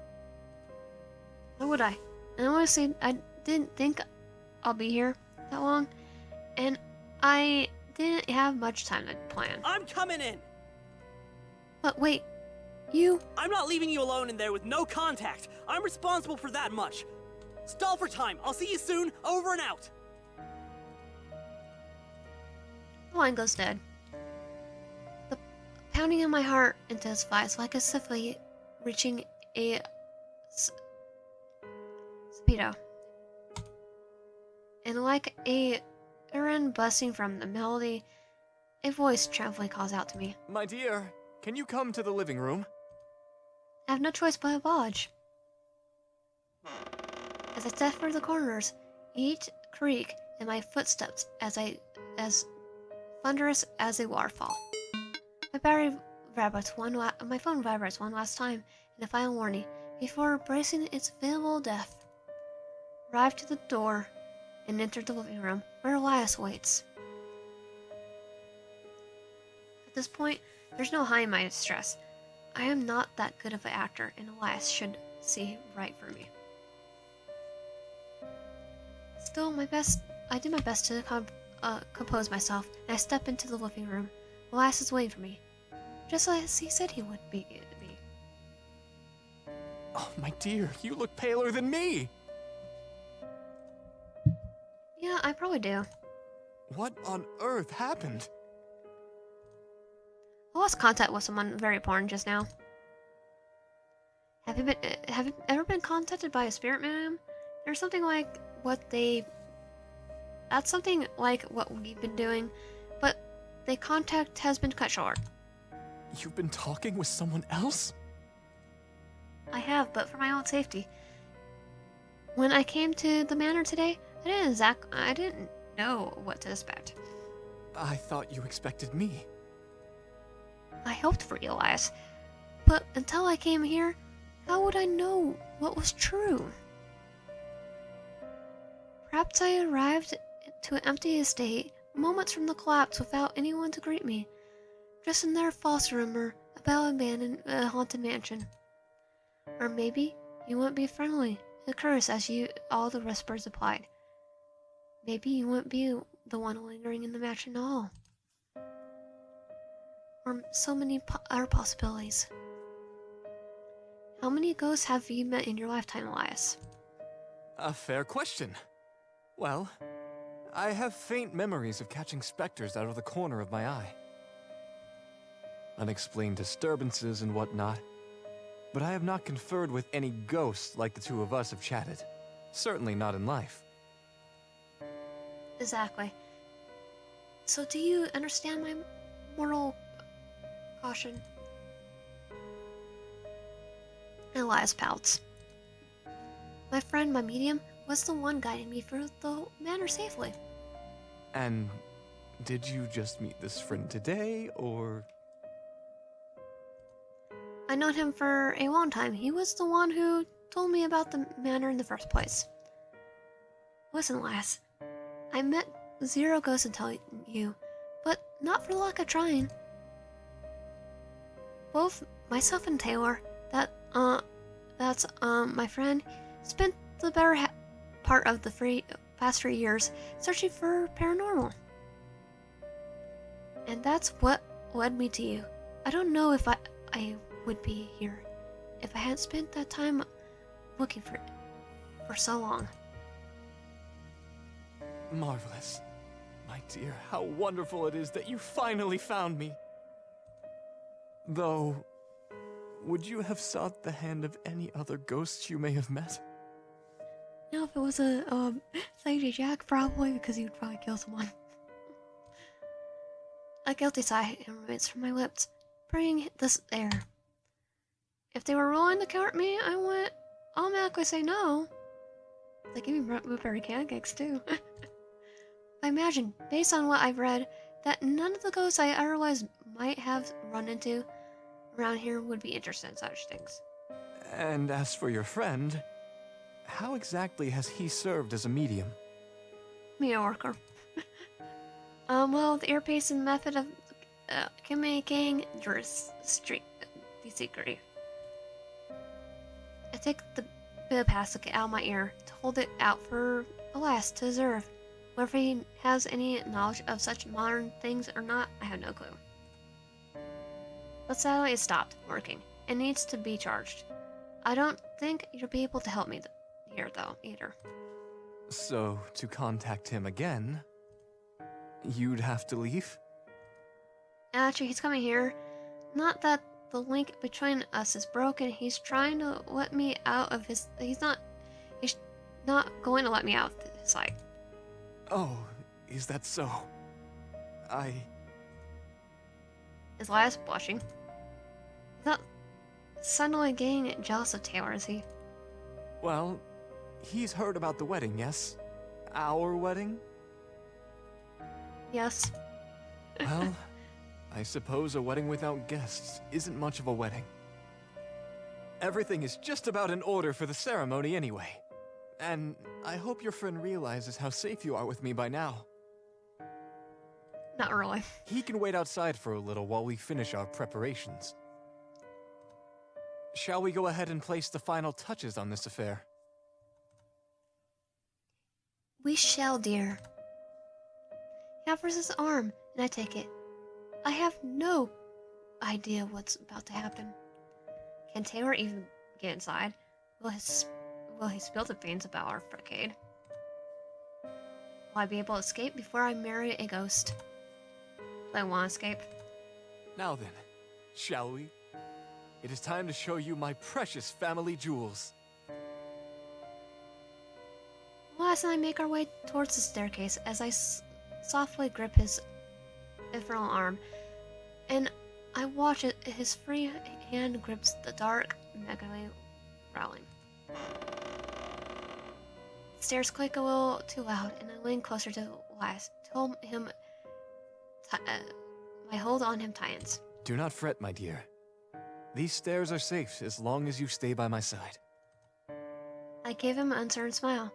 Why would I? And honestly, I didn't think I'll be here that long, and I didn't have much time to plan. I'm coming in. But wait, you... I'm not leaving you alone in there with no contact. I'm responsible for that much. Stall for time. I'll see you soon. Over and out. The line goes dead. The pounding in my heart intensifies like a swiftly reaching a speedo. And like a errand busting from the melody, a voice trembling calls out to me. My dear, can you come to the living room? I have no choice but to oblige. As I step through the corners, each creak in my footsteps as thunderous as a waterfall. My phone vibrates one last time in a final warning before bracing its inevitable death. Arrive to the door and enter the living room where Elias waits. At this point, there's no hiding my distress. I am not that good of an actor, and Elias should see right for me. Still, I did my best to compose myself, and I step into the living room. Elias is waiting for me, just as he said he would be. Oh, my dear, you look paler than me! Yeah, I probably do. What on earth happened? I lost contact with someone very important just now. Have you ever been contacted by a spirit medium? There's something like that's something like what we've been doing, but the contact has been cut short. You've been talking with someone else? I have, but for my own safety. When I came to the manor today, I didn't know what to expect. I thought you expected me. I hoped for you, Elias, but until I came here, how would I know what was true? Perhaps I arrived to an empty estate moments from the collapse without anyone to greet me, just another false rumor about abandoned haunted mansion. Or maybe you wouldn't be friendly, a curse as all the whispers applied. Maybe you wouldn't be the one lingering in the mansion at all. Or so many other possibilities. How many ghosts have you met in your lifetime, Elias? A fair question. Well, I have faint memories of catching specters out of the corner of my eye. Unexplained disturbances and whatnot. But I have not conferred with any ghosts like the two of us have chatted. Certainly not in life. Exactly. So do you understand my moral caution? Elias pouts. My friend, my medium, was the one guiding me through the manor safely. And did you just meet this friend today, or...? I known him for a long time. He was the one who told me about the manor in the first place. Listen, lass. I met 0 ghosts until you, but not for lack of trying. Both myself and Taylor, that's my friend, spent the better part of the past 3 years searching for paranormal. And that's what led me to you. I don't know if I would be here if I hadn't spent that time looking for so long. Marvelous. My dear, how wonderful it is that you finally found me. Though, would you have sought the hand of any other ghosts you may have met? No, if it was a Lady Jack, probably, because he would probably kill someone. A guilty sigh emanates from my lips, bringing this air. If they were willing to court me, I wouldn't automatically say no. They give me blueberry pancakes too. I imagine, based on what I've read, that none of the ghosts I otherwise might have run into around here would be interested in such things. And as for your friend, how exactly has he served as a medium? Mediocre. Well, the earpiece and method of communicating street secret. I take the bit of plastic out of my ear to hold it out for Elias to observe. Whether he has any knowledge of such modern things or not, I have no clue. The satellite is stopped working and needs to be charged. I don't think you'll be able to help me here, though, either. So, to contact him again, you'd have to leave? Actually, he's coming here. Not that the link between us is broken. He's trying to let me out of his... He's not going to let me out of his sight. Oh, is that so? Is Elias blushing? He's not suddenly getting jealous of Taylor, is he? Well, he's heard about the wedding, yes? Our wedding? Yes. Well, I suppose a wedding without guests isn't much of a wedding. Everything is just about in order for the ceremony anyway. And I hope your friend realizes how safe you are with me by now. Not really. He can wait outside for a little while we finish our preparations. shall we go ahead and place the final touches on this affair? We shall, dear. He offers his arm, and I take it. I have no idea what's about to happen. Can Taylor even get inside? Will he spill the beans about our fricade? Will I be able to escape before I marry a ghost? Do I want to escape? Now then, shall we? It is time to show you my precious family jewels. Elias and I make our way towards the staircase as I softly grip his infernal arm, and I watch it, his free hand grips the dark, megally railing. The stairs click a little too loud, and I lean closer to Elias, till him my hold on him tightens. Do not fret, my dear. These stairs are safe as long as you stay by my side. I give him an uncertain smile,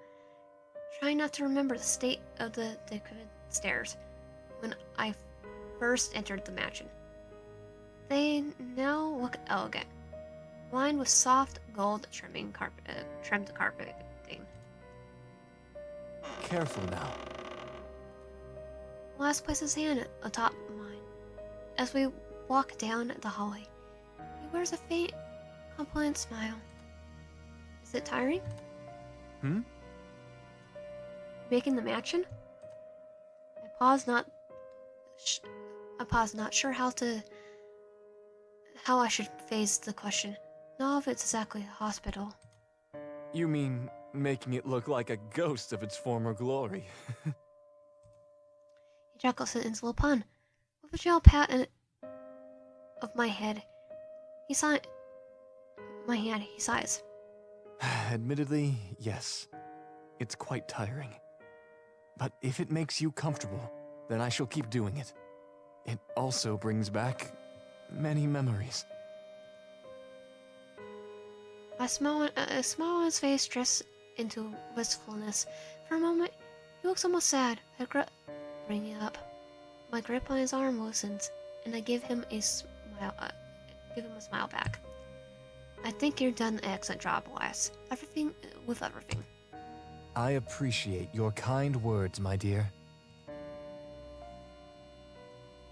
trying not to remember the state of the decrepit stairs when I first entered the mansion. They now look elegant, lined with soft gold trimmed carpeting. Careful now. Elias places his hand atop mine. As we walk down the hallway, he wears a faint, compliant smile. Is it tiring? Making the mansion? I pause, not sure how I should phrase the question. Not if it's exactly a hospital. You mean making it look like a ghost of its former glory? He chuckles at his little pun. With a gentle pat of my head, he sighs. Admittedly, yes. It's quite tiring. But if it makes you comfortable, then I shall keep doing it. It also brings back many memories. A smile on his face drifts into wistfulness. For a moment, he looks almost sad. I bring it up. My grip on his arm loosens, and I give him a smile. Back. I think you've done an excellent job, Elias. Everything. I appreciate your kind words, my dear.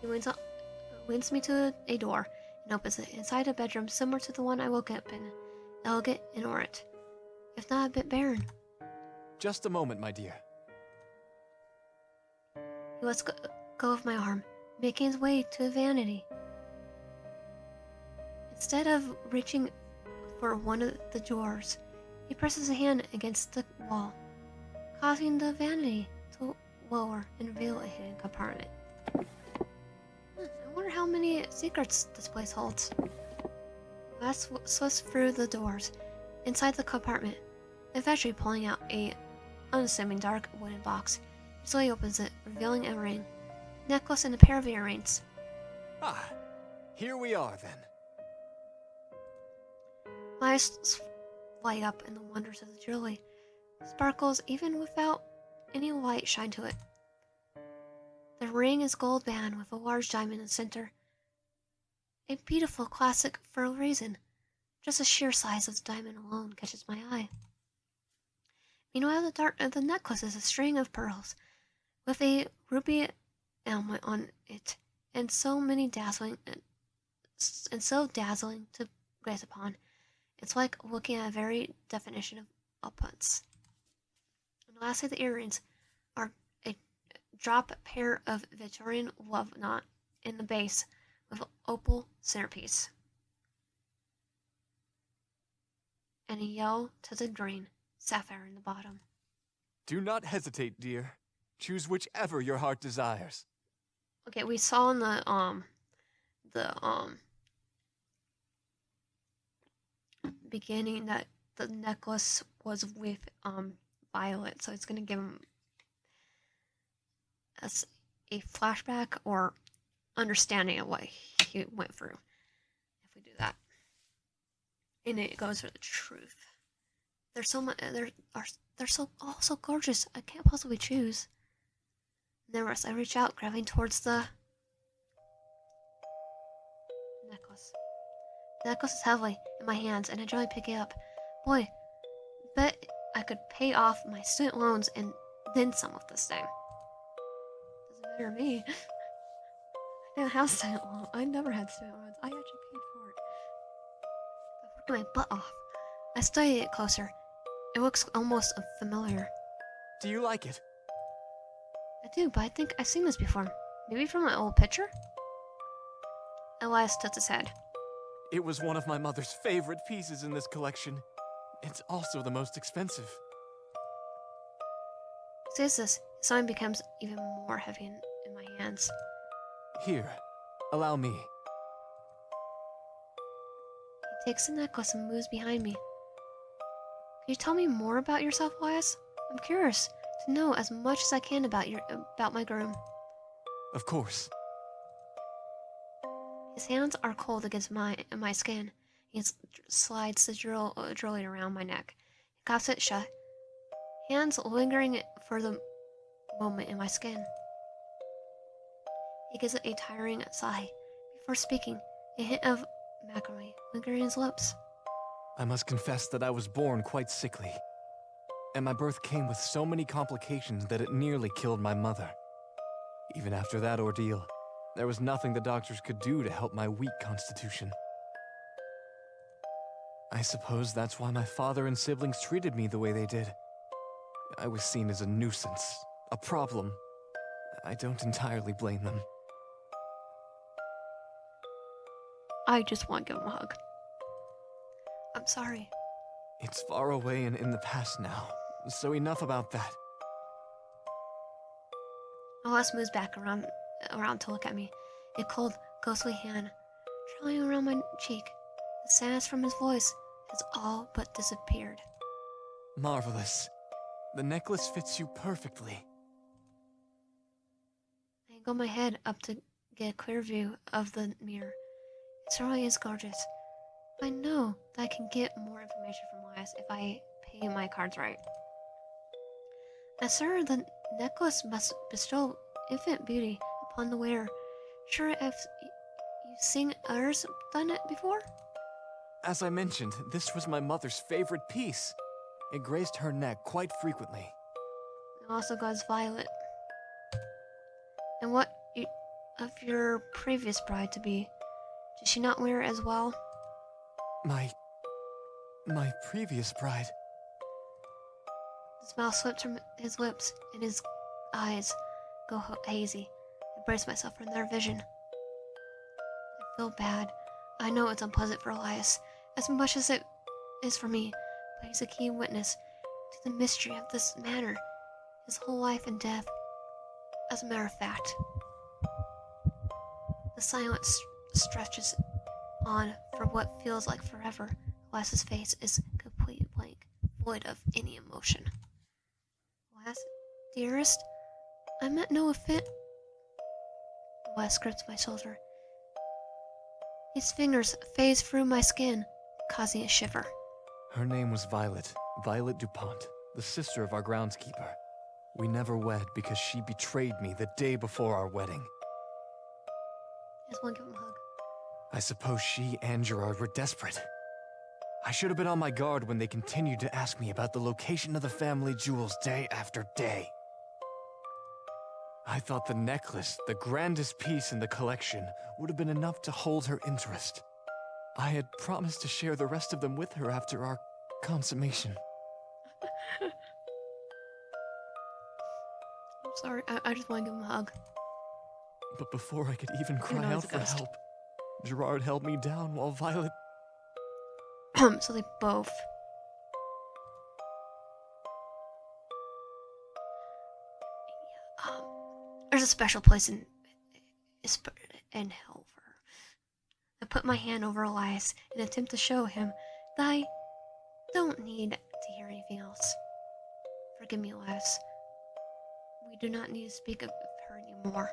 He leads me to a door and opens it. Inside a bedroom similar to the one I woke up in, elegant and ornate, if not a bit barren. Just a moment, my dear. He lets go of my arm, making his way to a vanity. Instead of reaching for one of the drawers, he presses a hand against the wall, causing the vanity to lower and reveal a hidden compartment. I wonder how many secrets this place holds. Glass slips through the doors, inside the compartment, eventually pulling out a unassuming dark wooden box. He slowly opens it, revealing a ring, necklace, and a pair of earrings. Ah, here we are then. My eyes light up in the wonders of the jewelry. Sparkles even without any light shine to it. The ring is gold band with a large diamond in the center. A beautiful classic for a reason. Just the sheer size of the diamond alone catches my eye. Meanwhile, the necklace is a string of pearls with a ruby element on it, and so dazzling to gaze upon. It's like looking at a very definition of opulence. And lastly, the earrings are a drop pair of Victorian love knot in the base with an opal centerpiece. And a yellow to the green sapphire in the bottom. Do not hesitate, dear. Choose whichever your heart desires. Okay, we saw in the beginning that the necklace was with Violet, so it's gonna give him us a flashback or understanding of what he went through if we do that. And it goes for the truth. They're so much. They're so all so gorgeous. I can't possibly choose. Nevertheless, I reach out, grabbing towards the necklace. The necklace is heavily in my hands, and I gently pick it up. Boy, bet I could pay off my student loans and then some with this thing. Doesn't matter to me. I didn't have student loans. I never had student loans. I actually paid for it. I worked my butt off. I studied it closer. It looks almost familiar. Do you like it? I do, but I think I've seen this before. Maybe from an old picture? Elias tilts his head. It was one of my mother's favorite pieces in this collection. It's also the most expensive. Says this, his sign becomes even more heavy in my hands. Here, allow me. He takes the necklace and moves behind me. Can you tell me more about yourself, Elias? I'm curious to know as much as I can about my groom. Of course. His hands are cold against my skin. He slides the drilling around my neck. He cuffs it shut, hands lingering for the moment in my skin. He gives a tiring sigh. Before speaking, a hint of macrame lingering in his lips. I must confess that I was born quite sickly, and my birth came with so many complications that it nearly killed my mother. Even after that ordeal, there was nothing the doctors could do to help my weak constitution. I suppose that's why my father and siblings treated me the way they did. I was seen as a nuisance, a problem. I don't entirely blame them. I just want to give him a hug. I'm sorry. It's far away and in the past now, so enough about that. Elias moves back around to look at me, a cold, ghostly hand trailing around my cheek. The sadness from his voice has all but disappeared. Marvelous. The necklace fits you perfectly. I angle my head up to get a clear view of the mirror. It certainly is gorgeous. I know that I can get more information from Elias if I pay my cards right. Now, sir, the necklace must bestow infinite beauty upon the wearer. Sure, if you've seen others done it before? As I mentioned, this was my mother's favorite piece. It graced her neck quite frequently. It also goes violet. And what of your previous bride-to-be? Did she not wear it as well? My previous bride. The smile slips from his lips, and his eyes go hazy. I brace myself for their vision. I feel bad. I know it's unpleasant for Elias, as much as it is for me, but he's a keen witness to the mystery of this matter, his whole life and death. As a matter of fact, the silence stretches on for what feels like forever. Elias's face is completely blank, void of any emotion. Elias, dearest, I meant no offense. Elias grips my shoulder. His fingers phase through my skin, causing a shiver. Her name was Violet DuPont, the sister of our groundskeeper. We never wed because she betrayed me the day before our wedding. I just want to give him a hug. I suppose she and Gerard were desperate. I should have been on my guard when they continued to ask me about the location of the family jewels day after day. I thought the necklace, the grandest piece in the collection, would have been enough to hold her interest. I had promised to share the rest of them with her after our consummation. I'm sorry, I just want to give him a hug. But before I could even Even cry though out he's a for ghost. help, Gerard held me down while Violet... So they both. There's a special place in hell for her. I put my hand over Elias in an attempt to show him that I don't need to hear anything else. Forgive me, Elias. We do not need to speak of her anymore.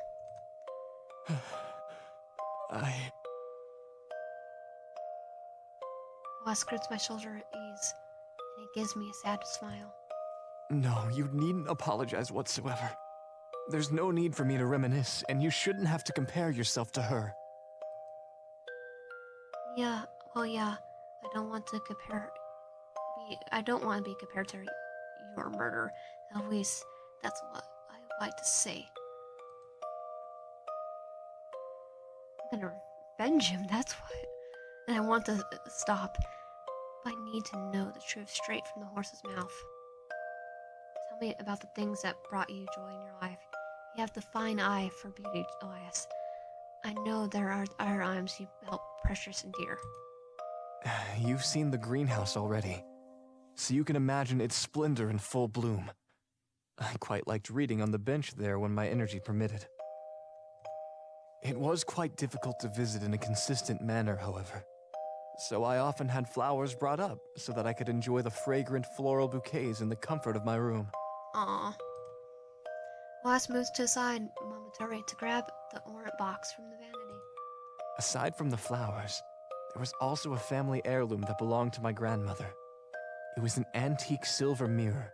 Elias grips my shoulder at ease, and he gives me a sad smile. No, you needn't apologize whatsoever. There's no need for me to reminisce, and you shouldn't have to compare yourself to her. Yeah, Oh yeah, I don't want to be compared to your murder. At least that's what I like to say. I'm gonna revenge him, that's what. And I want to stop. But I need to know the truth straight from the horse's mouth. Tell me about the things that brought you joy in your life. You have the fine eye for beauty, Elias. I know there are items you held precious and dear. You've seen the greenhouse already, so you can imagine its splendor in full bloom. I quite liked reading on the bench there when my energy permitted. It was quite difficult to visit in a consistent manner, however, so I often had flowers brought up so that I could enjoy the fragrant floral bouquets in the comfort of my room. Aww. Elias moves to the side momentarily to grab the ornate box from the vanity. Aside from the flowers, there was also a family heirloom that belonged to my grandmother. It was an antique silver mirror,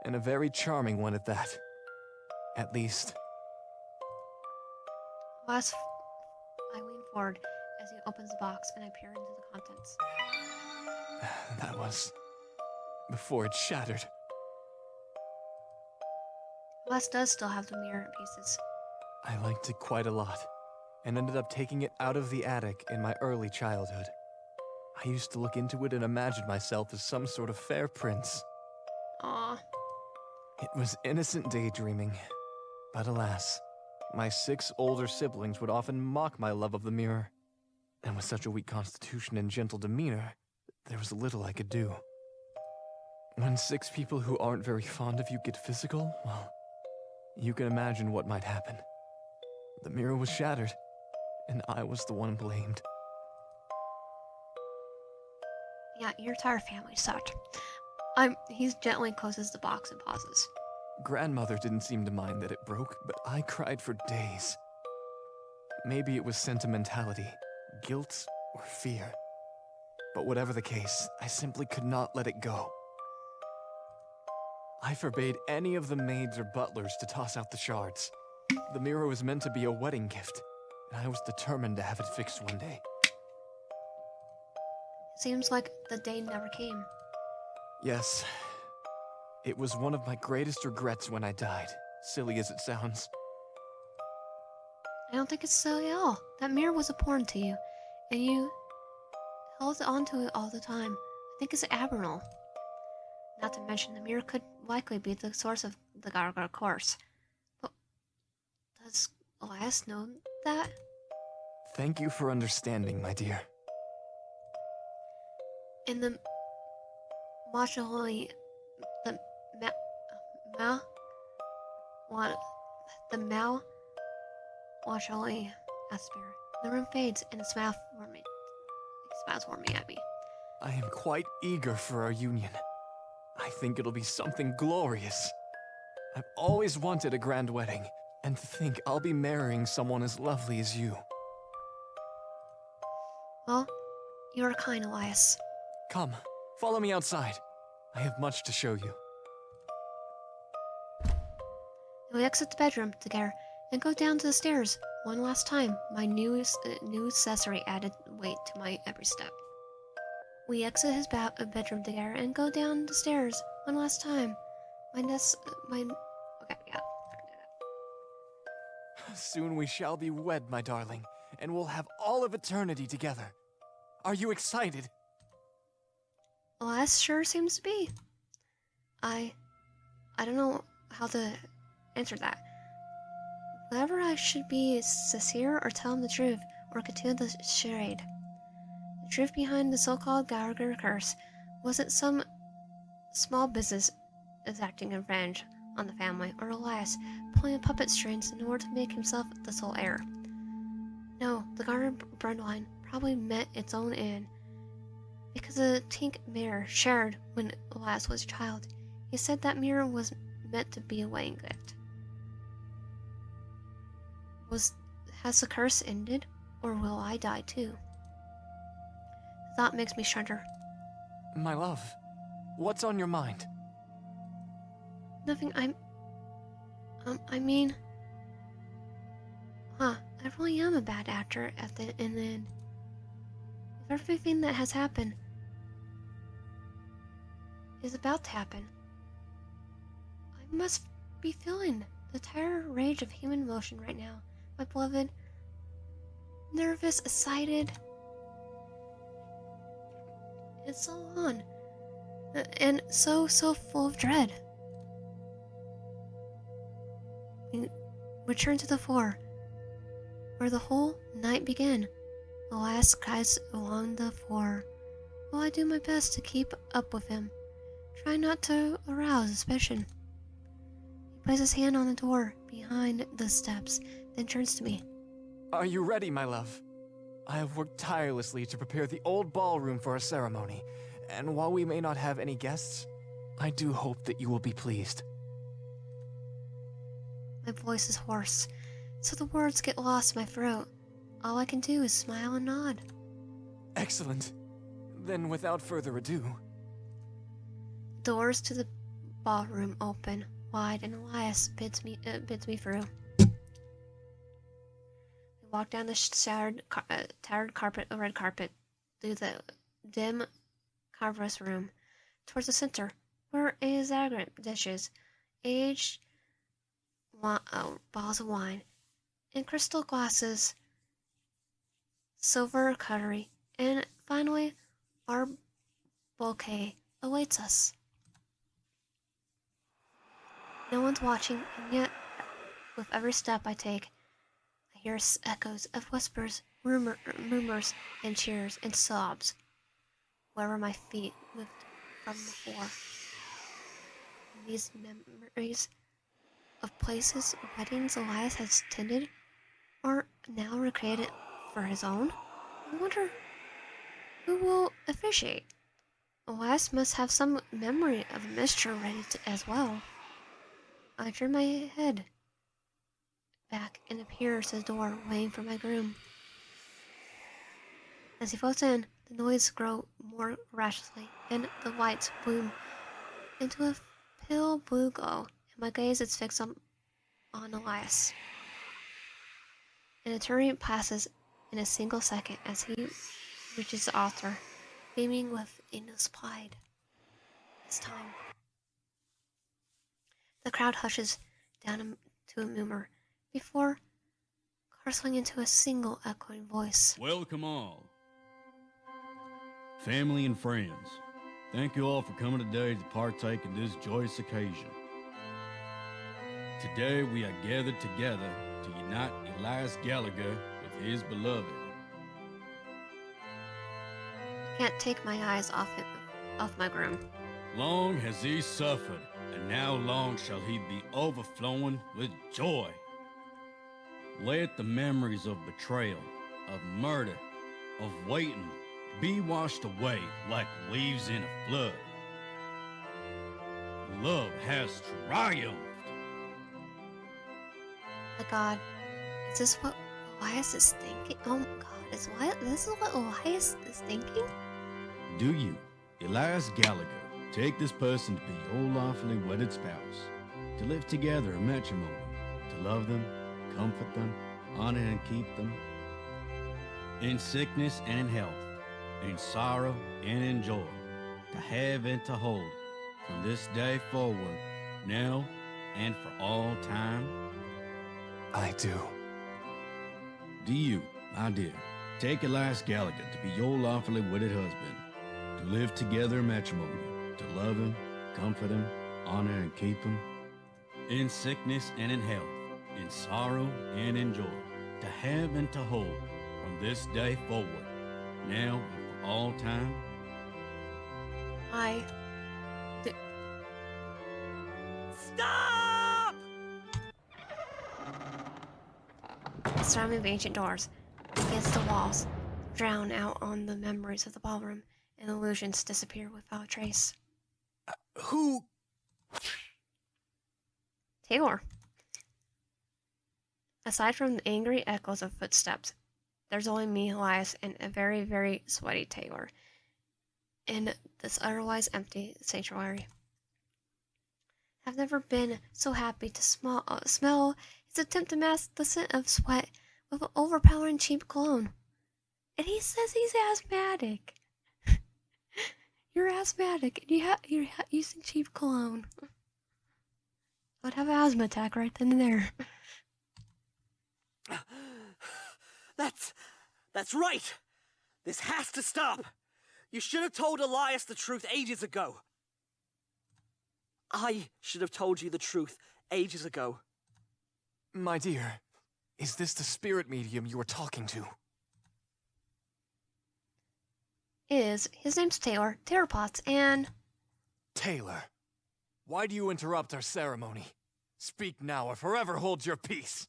and a very charming one at that. At least, Elias, I lean forward as he opens the box and I peer into the contents. that was before it shattered. Elias does still have the mirror in pieces. I liked it quite a lot, and ended up taking it out of the attic in my early childhood. I used to look into it and imagine myself as some sort of fair prince. Aw. It was innocent daydreaming, but alas, my 6 older siblings would often mock my love of the mirror. And with such a weak constitution and gentle demeanor, there was little I could do. When 6 people who aren't very fond of you get physical, well, you can imagine what might happen. The mirror was shattered, and I was the one blamed. Yeah, your entire family sucked. He gently closes the box and pauses. Grandmother didn't seem to mind that it broke, but I cried for days. Maybe it was sentimentality, guilt, or fear. But whatever the case, I simply could not let it go. I forbade any of the maids or butlers to toss out the shards. The mirror was meant to be a wedding gift, and I was determined to have it fixed one day. Seems like the day never came. Yes, it was one of my greatest regrets when I died, silly as it sounds. I don't think it's silly at all. That mirror was important to you, and you held on to it all the time. I think it's abnormal. Not to mention, the mirror could likely be the source of the Gallagher curse. But does Elias know that? Thank you for understanding, my dear. In the mausoleum, the mausoleum aspire. The room fades, and it smiles warmly at me. I am quite eager for our union. I think it'll be something glorious. I've always wanted a grand wedding, and to think I'll be marrying someone as lovely as you. Well, you are kind, Elias. Come, follow me outside. I have much to show you. We exit the bedroom together and go down to the stairs one last time. My new accessory added weight to my every step. We exit his bedroom together and go down the stairs one last time. Okay, yeah. Soon we shall be wed, my darling, and we'll have all of eternity together. Are you excited? Elias sure seems to be. I don't know how to answer that. Whether I should be sincere or tell him the truth, or continue the charade. The truth behind the so-called Gallagher curse wasn't some small business exacting revenge on the family, or Elias pulling puppet strings in order to make himself the sole heir. No, the Gallagher bloodline probably met its own end. Because the tink mirror shared when Elias was a child, he said that mirror was meant to be a wedding gift. Has the curse ended, or will I die too? The thought makes me shudder. My love, what's on your mind? Nothing. I mean, I really am a bad actor in the end. Everything that has happened is about to happen. I must be feeling the entire rage of human emotion right now, my beloved. Nervous, excited, and so on. And so full of dread. We return to the floor, where the whole night began. Elias cries along the floor, while I do my best to keep up with him, try not to arouse suspicion. He places his hand on the door behind the steps, then turns to me. Are you ready, my love? I have worked tirelessly to prepare the old ballroom for a ceremony, and while we may not have any guests, I do hope that you will be pleased. My voice is hoarse, so the words get lost in my throat. All I can do is smile and nod. Excellent. Then without further ado... Doors to the ballroom open wide, and Elias bids me through. We walk down the tattered red carpet, through the dim carver's room, towards the center, where extravagant dishes, aged bottles of wine, and crystal glasses, silver cutlery, and finally, our bouquet awaits us. No one's watching, and yet, with every step I take, I hear echoes of whispers, murmurs, and cheers, and sobs, wherever my feet lift from the floor. And these memories of places, weddings Elias has attended, are now recreated for his own. I wonder who will officiate. Elias must have some memory of the mixture ready as well. I turn my head back and appear to the door, waiting for my groom. As he floats in, the noise grows more rashly, and the lights bloom into a pale blue glow, and my gaze is fixed on Elias. An eternity passes in a single second as he reaches the altar, beaming with endless pride. It's time. The crowd hushes down to a murmur before castling into a single echoing voice. Welcome all. Family and friends, thank you all for coming today to partake in this joyous occasion. Today we are gathered together to unite Elias Gallagher with his beloved. I can't take my eyes off my groom. Long has he suffered, and now long shall he be overflowing with joy. Let the memories of betrayal, of murder, of waiting be washed away like leaves in a flood. Love has triumphed. My God, is this what Elias is thinking? Oh my God, this is what Elias is thinking? Do you, Elias Gallagher, take this person to be your lawfully wedded spouse, to live together in matrimony, to love them, comfort them, honor and keep them, in sickness and in health, in sorrow and in joy, to have and to hold, from this day forward, now and for all time? I do. Do you, my dear, take Elias Gallagher to be your lawfully wedded husband, to live together in matrimony, to love him, comfort him, honor and keep him, in sickness and in health, in sorrow and in joy, to have and to hold, from this day forward, now and for all time? I do. Stop! Slamming the ancient doors against the walls, drown out on the memories of the ballroom, and illusions disappear without a trace. Who? Taylor. Aside from the angry echoes of footsteps, there's only me, Elias, and a very, very sweaty Taylor in this otherwise empty sanctuary. I've never been so happy to smell his attempt to mask the scent of sweat with an overpowering cheap cologne. And he says he's asthmatic. You're asthmatic, and you're using cheap cologne. I'd have an asthma attack right then and there. That's right. This has to stop. You should have told Elias the truth ages ago. I should have told you the truth ages ago. My dear, is this the spirit medium you were talking to? His name's Taylor Potts, and Taylor, why do you interrupt our ceremony? Speak now or forever hold your peace.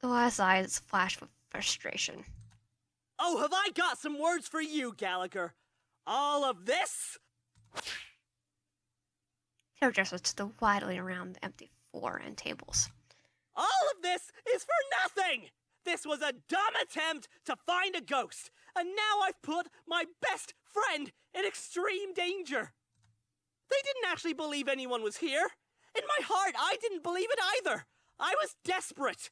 Elias' eyes flash with frustration. Oh, have I got some words for you, Gallagher? All of this? Taylor gestures wildly around the empty floor and tables. All of this is for nothing! This was a dumb attempt to find a ghost, and now I've put my best friend in extreme danger. They didn't actually believe anyone was here. In my heart, I didn't believe it either. I was desperate.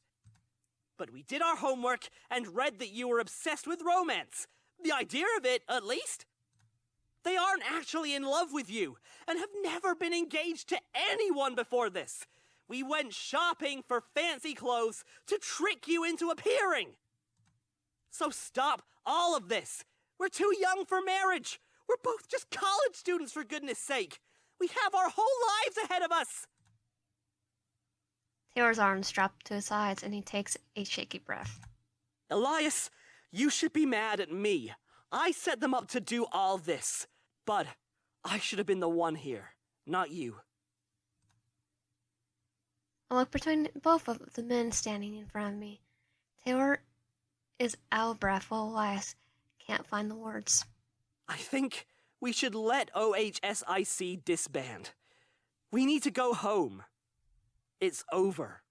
But we did our homework and read that you were obsessed with romance. The idea of it, at least. They aren't actually in love with you, and have never been engaged to anyone before this. We went shopping for fancy clothes to trick you into appearing. So stop all of this. We're too young for marriage. We're both just college students, for goodness sake. We have our whole lives ahead of us. Taylor's arms drop to his sides, and he takes a shaky breath. Elias, you should be mad at me. I set them up to do all this. But I should have been the one here, not you. I look between both of the men standing in front of me. Taylor is out of breath while Elias can't find the words. I think we should let OHSIC disband. We need to go home. It's over.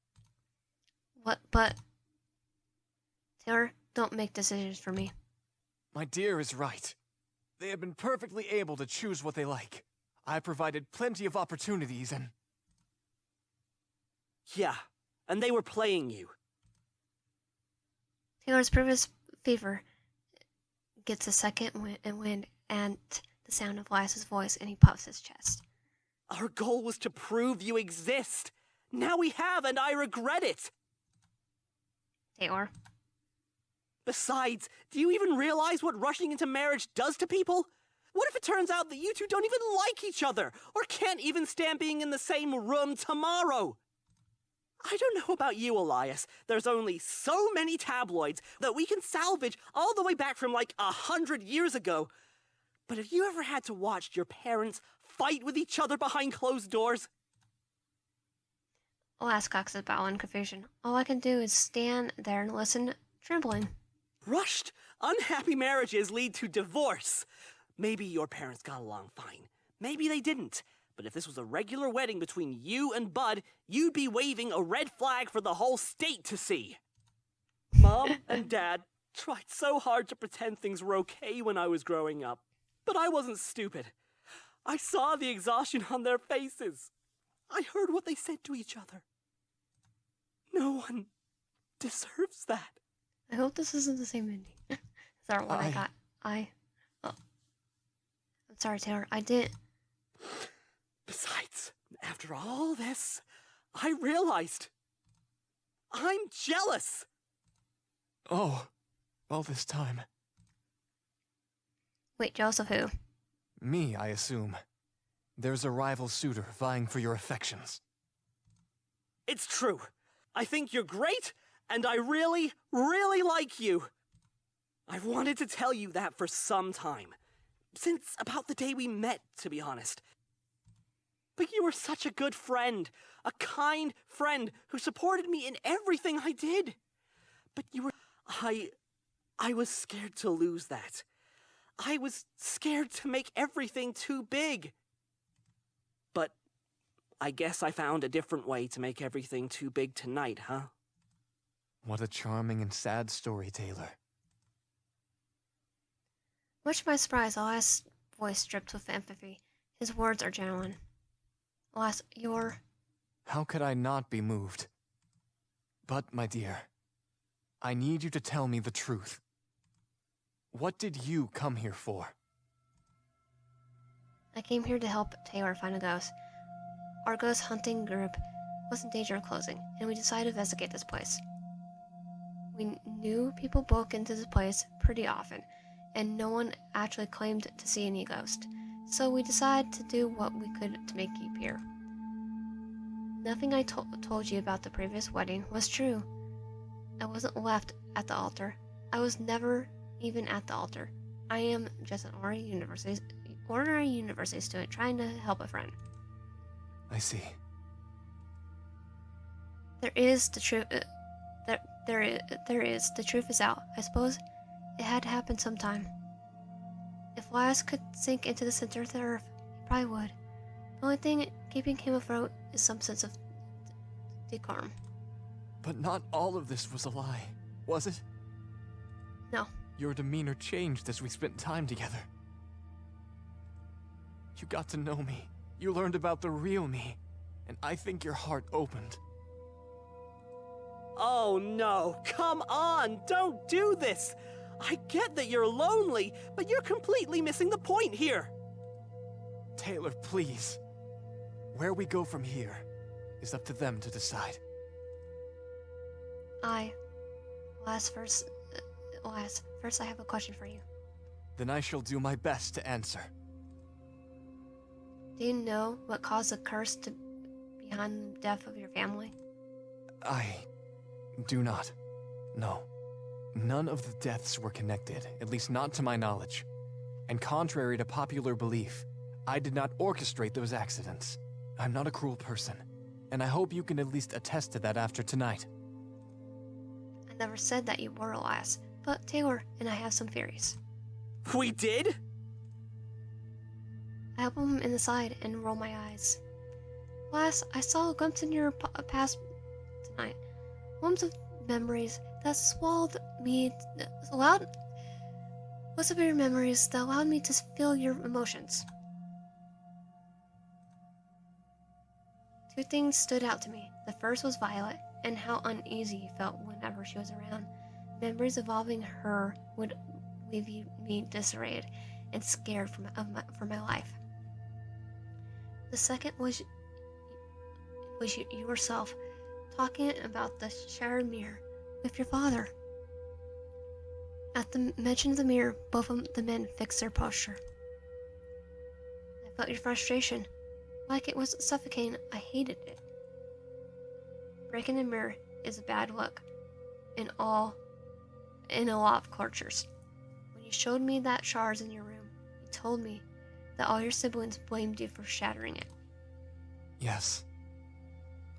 What, but... Taylor, don't make decisions for me. My dear is right. They have been perfectly able to choose what they like. I provided plenty of opportunities and... Yeah, and they were playing you. Taylor's previous fever gets a second wind and the sound of Elias's voice, and he puffs his chest. Our goal was to prove you exist. Now we have, and I regret it. Taylor. Besides, do you even realize what rushing into marriage does to people? What if it turns out that you two don't even like each other, or can't even stand being in the same room tomorrow? I don't know about you, Elias. There's only so many tabloids that we can salvage all the way back from like 100 years ago. But have you ever had to watch your parents fight with each other behind closed doors? Elias cocks his bow in confusion. All I can do is stand there and listen, trembling. Rushed, unhappy marriages lead to divorce. Maybe your parents got along fine. Maybe they didn't. But if this was a regular wedding between you and Bud, you'd be waving a red flag for the whole state to see. Mom and Dad tried so hard to pretend things were okay when I was growing up. But I wasn't stupid. I saw the exhaustion on their faces. I heard what they said to each other. No one deserves that. I hope this isn't the same ending. Is that what I got? Oh. I'm sorry, Taylor. I didn't. Besides, after all this, I realized I'm jealous. Oh, all this time. Wait, jealous of who? Me, I assume. There's a rival suitor vying for your affections. It's true. I think you're great, and I really, really like you. I've wanted to tell you that for some time. Since about the day we met, to be honest. But you were such a good friend. A kind friend who supported me in everything I did. But you were... I was scared to lose that. I was scared to make everything too big. But I guess I found a different way to make everything too big tonight, huh? What a charming and sad story, Taylor. Much to my surprise, Elias' voice dripped with empathy. His words are genuine. Elias, you're... How could I not be moved? But, my dear, I need you to tell me the truth. What did you come here for? I came here to help Taylor find a ghost. Our ghost hunting group was in danger of closing, and we decided to investigate this place. We knew people broke into this place pretty often, and no one actually claimed to see any ghost, so we decided to do what we could to make you here. Nothing I told you about the previous wedding was true. I wasn't left at the altar. I was never even at the altar. I am just an ordinary university student trying to help a friend. I see. There is the truth. There is. The truth is out. I suppose it had to happen sometime. If Elias could sink into the center of the earth, he probably would. The only thing keeping him afloat is some sense of decorum. But not all of this was a lie, was it? No. Your demeanor changed as we spent time together. You got to know me. You learned about the real me. And I think your heart opened. Oh no, come on, don't do this! I get that you're lonely, but you're completely missing the point here! Taylor, please. Where we go from here is up to them to decide. First I have a question for you. Then I shall do my best to answer. Do you know what caused the curse behind the death of your family? I do not. No. None of the deaths were connected, at least not to my knowledge. And contrary to popular belief, I did not orchestrate those accidents. I'm not a cruel person, and I hope you can at least attest to that after tonight. I never said that you were Elias, but Taylor and I have some theories. We did? I help him in the side and roll my eyes. Elias, I saw a glimpse in your past tonight. Glimpse of memories that allowed me to feel your emotions. Two things stood out to me. The first was Violet, and how uneasy you felt whenever she was around. Memories involving her would leave me disarrayed and scared for my life. The second was you yourself talking about the shattered mirror with your father. At the mention of the mirror, both of the men fixed their posture. I felt your frustration, like it was suffocating. I hated it. Breaking the mirror is a bad look in a lot of cultures. When you showed me that shards in your room, you told me that all your siblings blamed you for shattering it. Yes.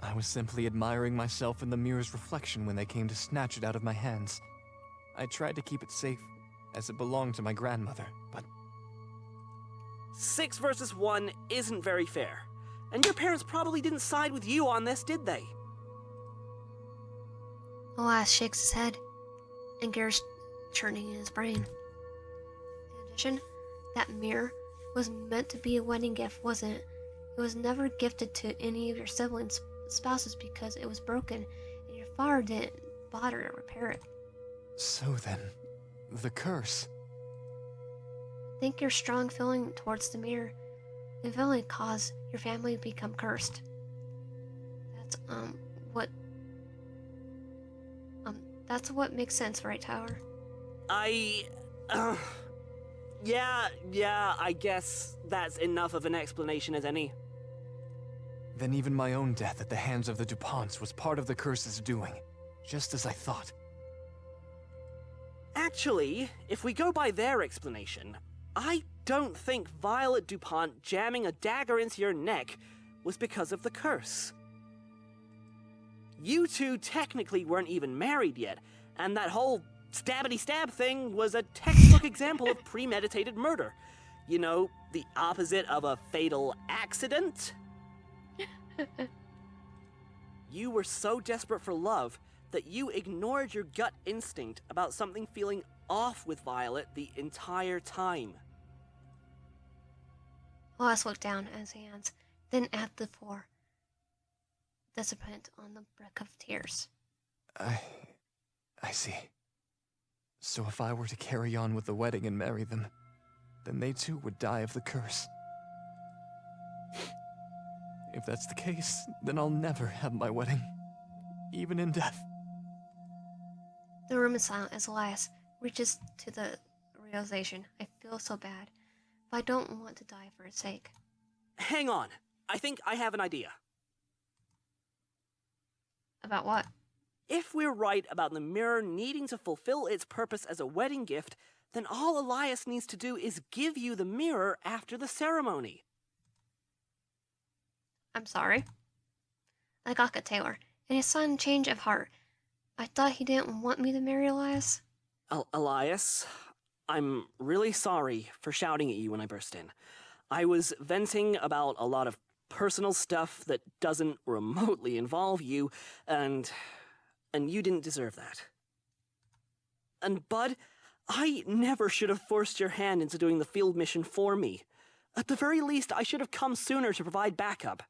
I was simply admiring myself in the mirror's reflection when they came to snatch it out of my hands. I tried to keep it safe, as it belonged to my grandmother, but... 6 versus 1 isn't very fair. And your parents probably didn't side with you on this, did they? Elias shakes his head, and gears churning in his brain. In addition, that mirror was meant to be a wedding gift, wasn't it? It was never gifted to any of your siblings' spouses because it was broken, and your father didn't bother to repair it. So then, the curse... I think your strong feeling towards the mirror eventually caused your family to become cursed. That's what makes sense, right, Tyler? Yeah, I guess that's enough of an explanation as any. Then even my own death at the hands of the DuPonts was part of the curse's doing, just as I thought. Actually, if we go by their explanation, I don't think Violet DuPont jamming a dagger into your neck was because of the curse. You two technically weren't even married yet, and that whole stabbity-stab thing was a textbook example of premeditated murder. You know, the opposite of a fatal accident. You were so desperate for love that you ignored your gut instinct about something feeling off with Violet the entire time. Elias looked down at his hands, then at the floor, disappointed on the brick of tears. I see. So if I were to carry on with the wedding and marry them, then they too would die of the curse. If that's the case, then I'll never have my wedding, even in death. The room is silent as Elias reaches to the realization. I feel so bad, but I don't want to die for his sake. Hang on. I think I have an idea. About what? If we're right about the mirror needing to fulfill its purpose as a wedding gift, then all Elias needs to do is give you the mirror after the ceremony. I'm sorry. I got a Taylor, and his sudden change of heart. I thought he didn't want me to marry Elias. Elias, I'm really sorry for shouting at you when I burst in. I was venting about a lot of personal stuff that doesn't remotely involve you, and you didn't deserve that. And Bud, I never should have forced your hand into doing the field mission for me. At the very least, I should have come sooner to provide backup.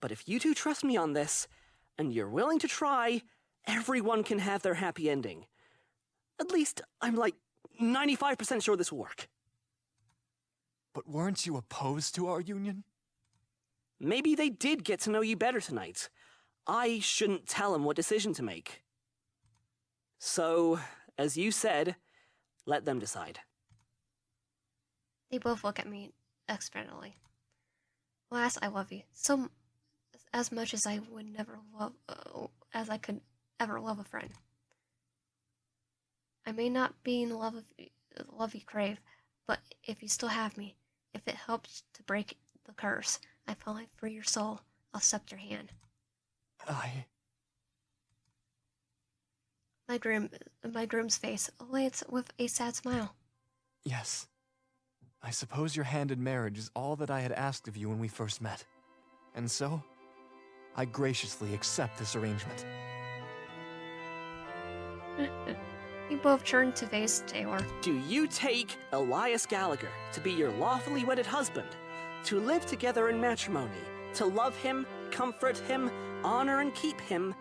But if you two trust me on this, and you're willing to try, everyone can have their happy ending. At least, I'm like 95% sure this will work. But weren't you opposed to our union? Maybe they did get to know you better tonight. I shouldn't tell them what decision to make. So, as you said, let them decide. They both look at me expectantly. Elias, I love you so as much as I would never love, as I could ever love a friend. I may not be in the love you crave, but if you still have me, if it helps to break the curse, I falling for your soul, I'll accept your hand. My groom's face lights with a sad smile. Yes. I suppose your hand in marriage is all that I had asked of you when we first met. And so, I graciously accept this arrangement. We both turn to face Taylor. Do you take Elias Gallagher to be your lawfully wedded husband, to live together in matrimony, to love him, comfort him, honor and keep him,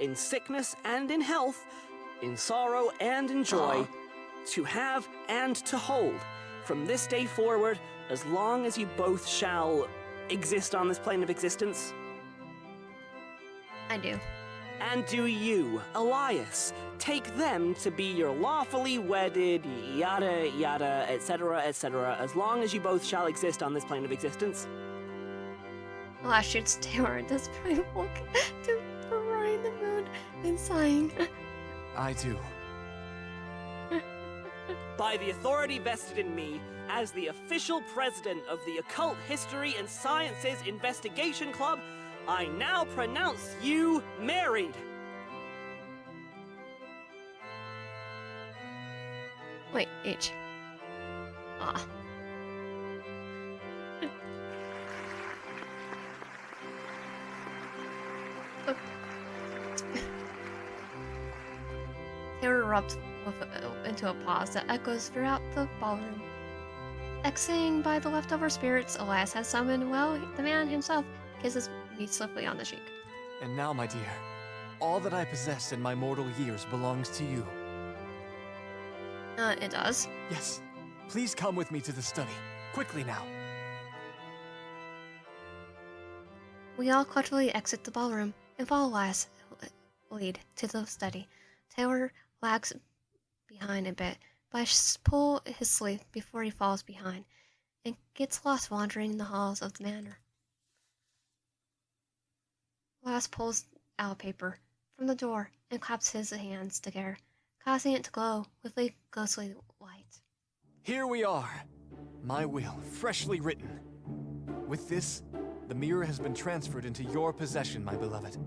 in sickness and in health, in sorrow and in joy, to have and to hold, from this day forward, as long as you both shall exist on this plane of existence? I do. And do you, Elias, take them to be your lawfully wedded, yada yada, etc., as long as you both shall exist on this plane of existence? Elias shoots Taylor and does probably look to Ryan the moon and sighing. I do. By the authority vested in me as the official president of the Occult History and Sciences Investigation Club, I now pronounce you married. Wait, H. Ah. Taylor erupts into a pause that echoes throughout the ballroom. Exiting by the leftover spirits Elias has summoned, well, the man himself kisses me swiftly on the cheek. And now, my dear, all that I possess in my mortal years belongs to you. It does. Yes. Please come with me to the study. Quickly now. We all collectively exit the ballroom and follow Elias' lead to the study. Taylor lags behind a bit, but I pull his sleeve before he falls behind and gets lost wandering the halls of the manor. Elias pulls out a paper from the door and claps his hands together, causing it to glow with a ghostly light. Here we are. My will, freshly written. With this, the mirror has been transferred into your possession, my beloved.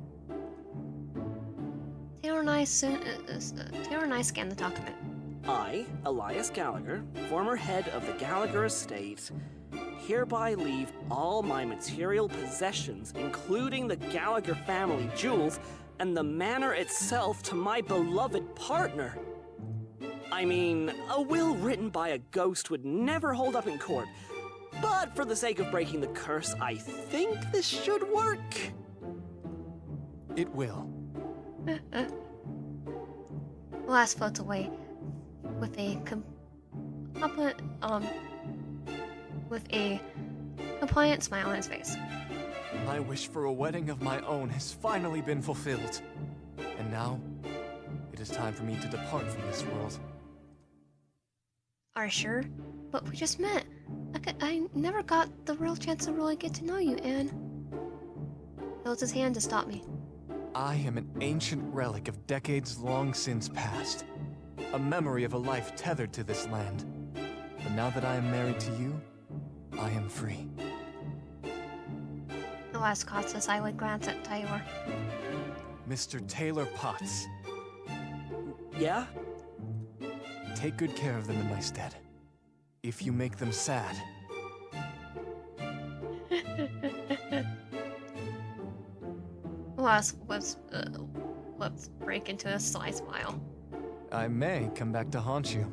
Taylor and I scan the document. I, Elias Gallagher, former head of the Gallagher estate, hereby leave all my material possessions, including the Gallagher family jewels, and the manor itself to my beloved partner. I mean, a will written by a ghost would never hold up in court, but for the sake of breaking the curse, I think this should work. It will. Elias floats away with a compliant smile on his face. My wish for a wedding of my own has finally been fulfilled. And now, it is time for me to depart from this world. Are you sure? But we just met. I never got the real chance to really get to know you, Anne. He holds his hand to stop me. I am an ancient relic of decades long since past. A memory of a life tethered to this land. But now that I am married to you, I am free. Elias casts a silent glance at Taylor. Mr. Taylor Potts, Yeah? take good care of them in my stead. If you make them sad, Elias lips break into a sly smile. I may come back to haunt you.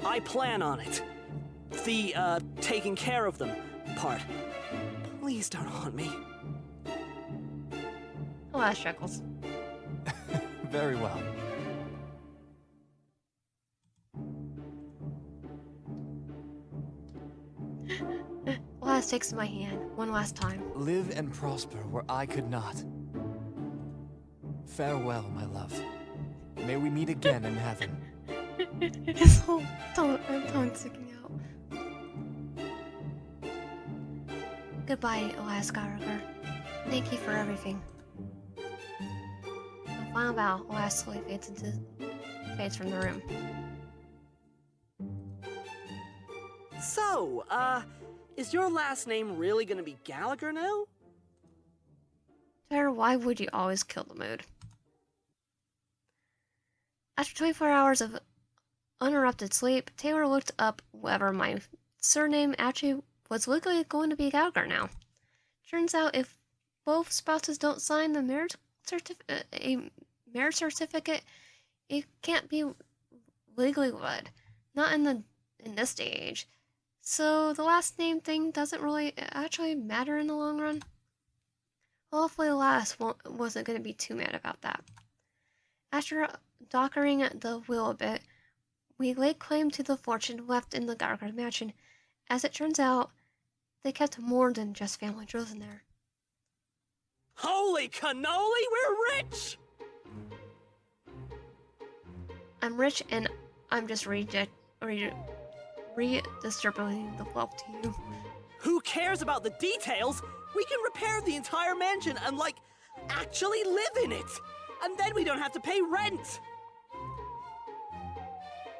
I plan on it. The, taking care of them part. Please don't haunt me. Elias chuckles. Very well. Elias takes my hand one last time. Live and prosper where I could not. Farewell, my love. May we meet again in heaven. His whole tongue sticking out. Goodbye, Elias Gallagher. Thank you for everything. The final bow, Elias slowly fades from the room. So, is your last name really gonna be Gallagher now? Taylor, why would you always kill the mood? After 24 hours of uninterrupted sleep, Taylor looked up whether my surname actually was legally going to be Gallagher now. Turns out if both spouses don't sign the marriage certificate, it can't be legally wed. Not in this day and age. So the last name thing doesn't really actually matter in the long run. Hopefully Elias wasn't going to be too mad about that. After dockering the wheel a bit, we laid claim to the fortune left in the Gallagher Mansion. As it turns out, they kept more than just family jewels in there. Holy cannoli, we're rich! I'm rich and I'm just redistributing the wealth to you. Who cares about the details? We can repair the entire mansion and, like, actually live in it! And then we don't have to pay rent!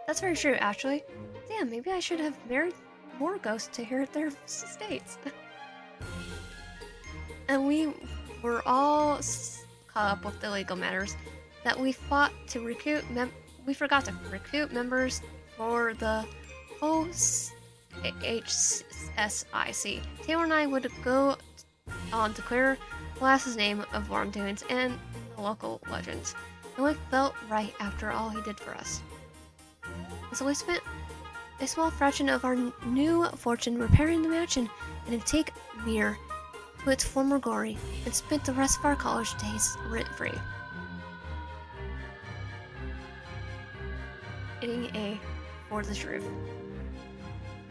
That's very true, actually. Damn, maybe I should have married more ghosts to inherit their estates. And we were all caught up with the legal matters that we fought to recruit we forgot to recruit members for the OHSIC. Taylor and I would go on to clear Elias's name of wrongdoings and the local legends. And it felt right after all he did for us. So we spent a small fraction of our new fortune repairing the mansion and to take Mir to its former glory and spent the rest of our college days rent-free. Eating a for the truth.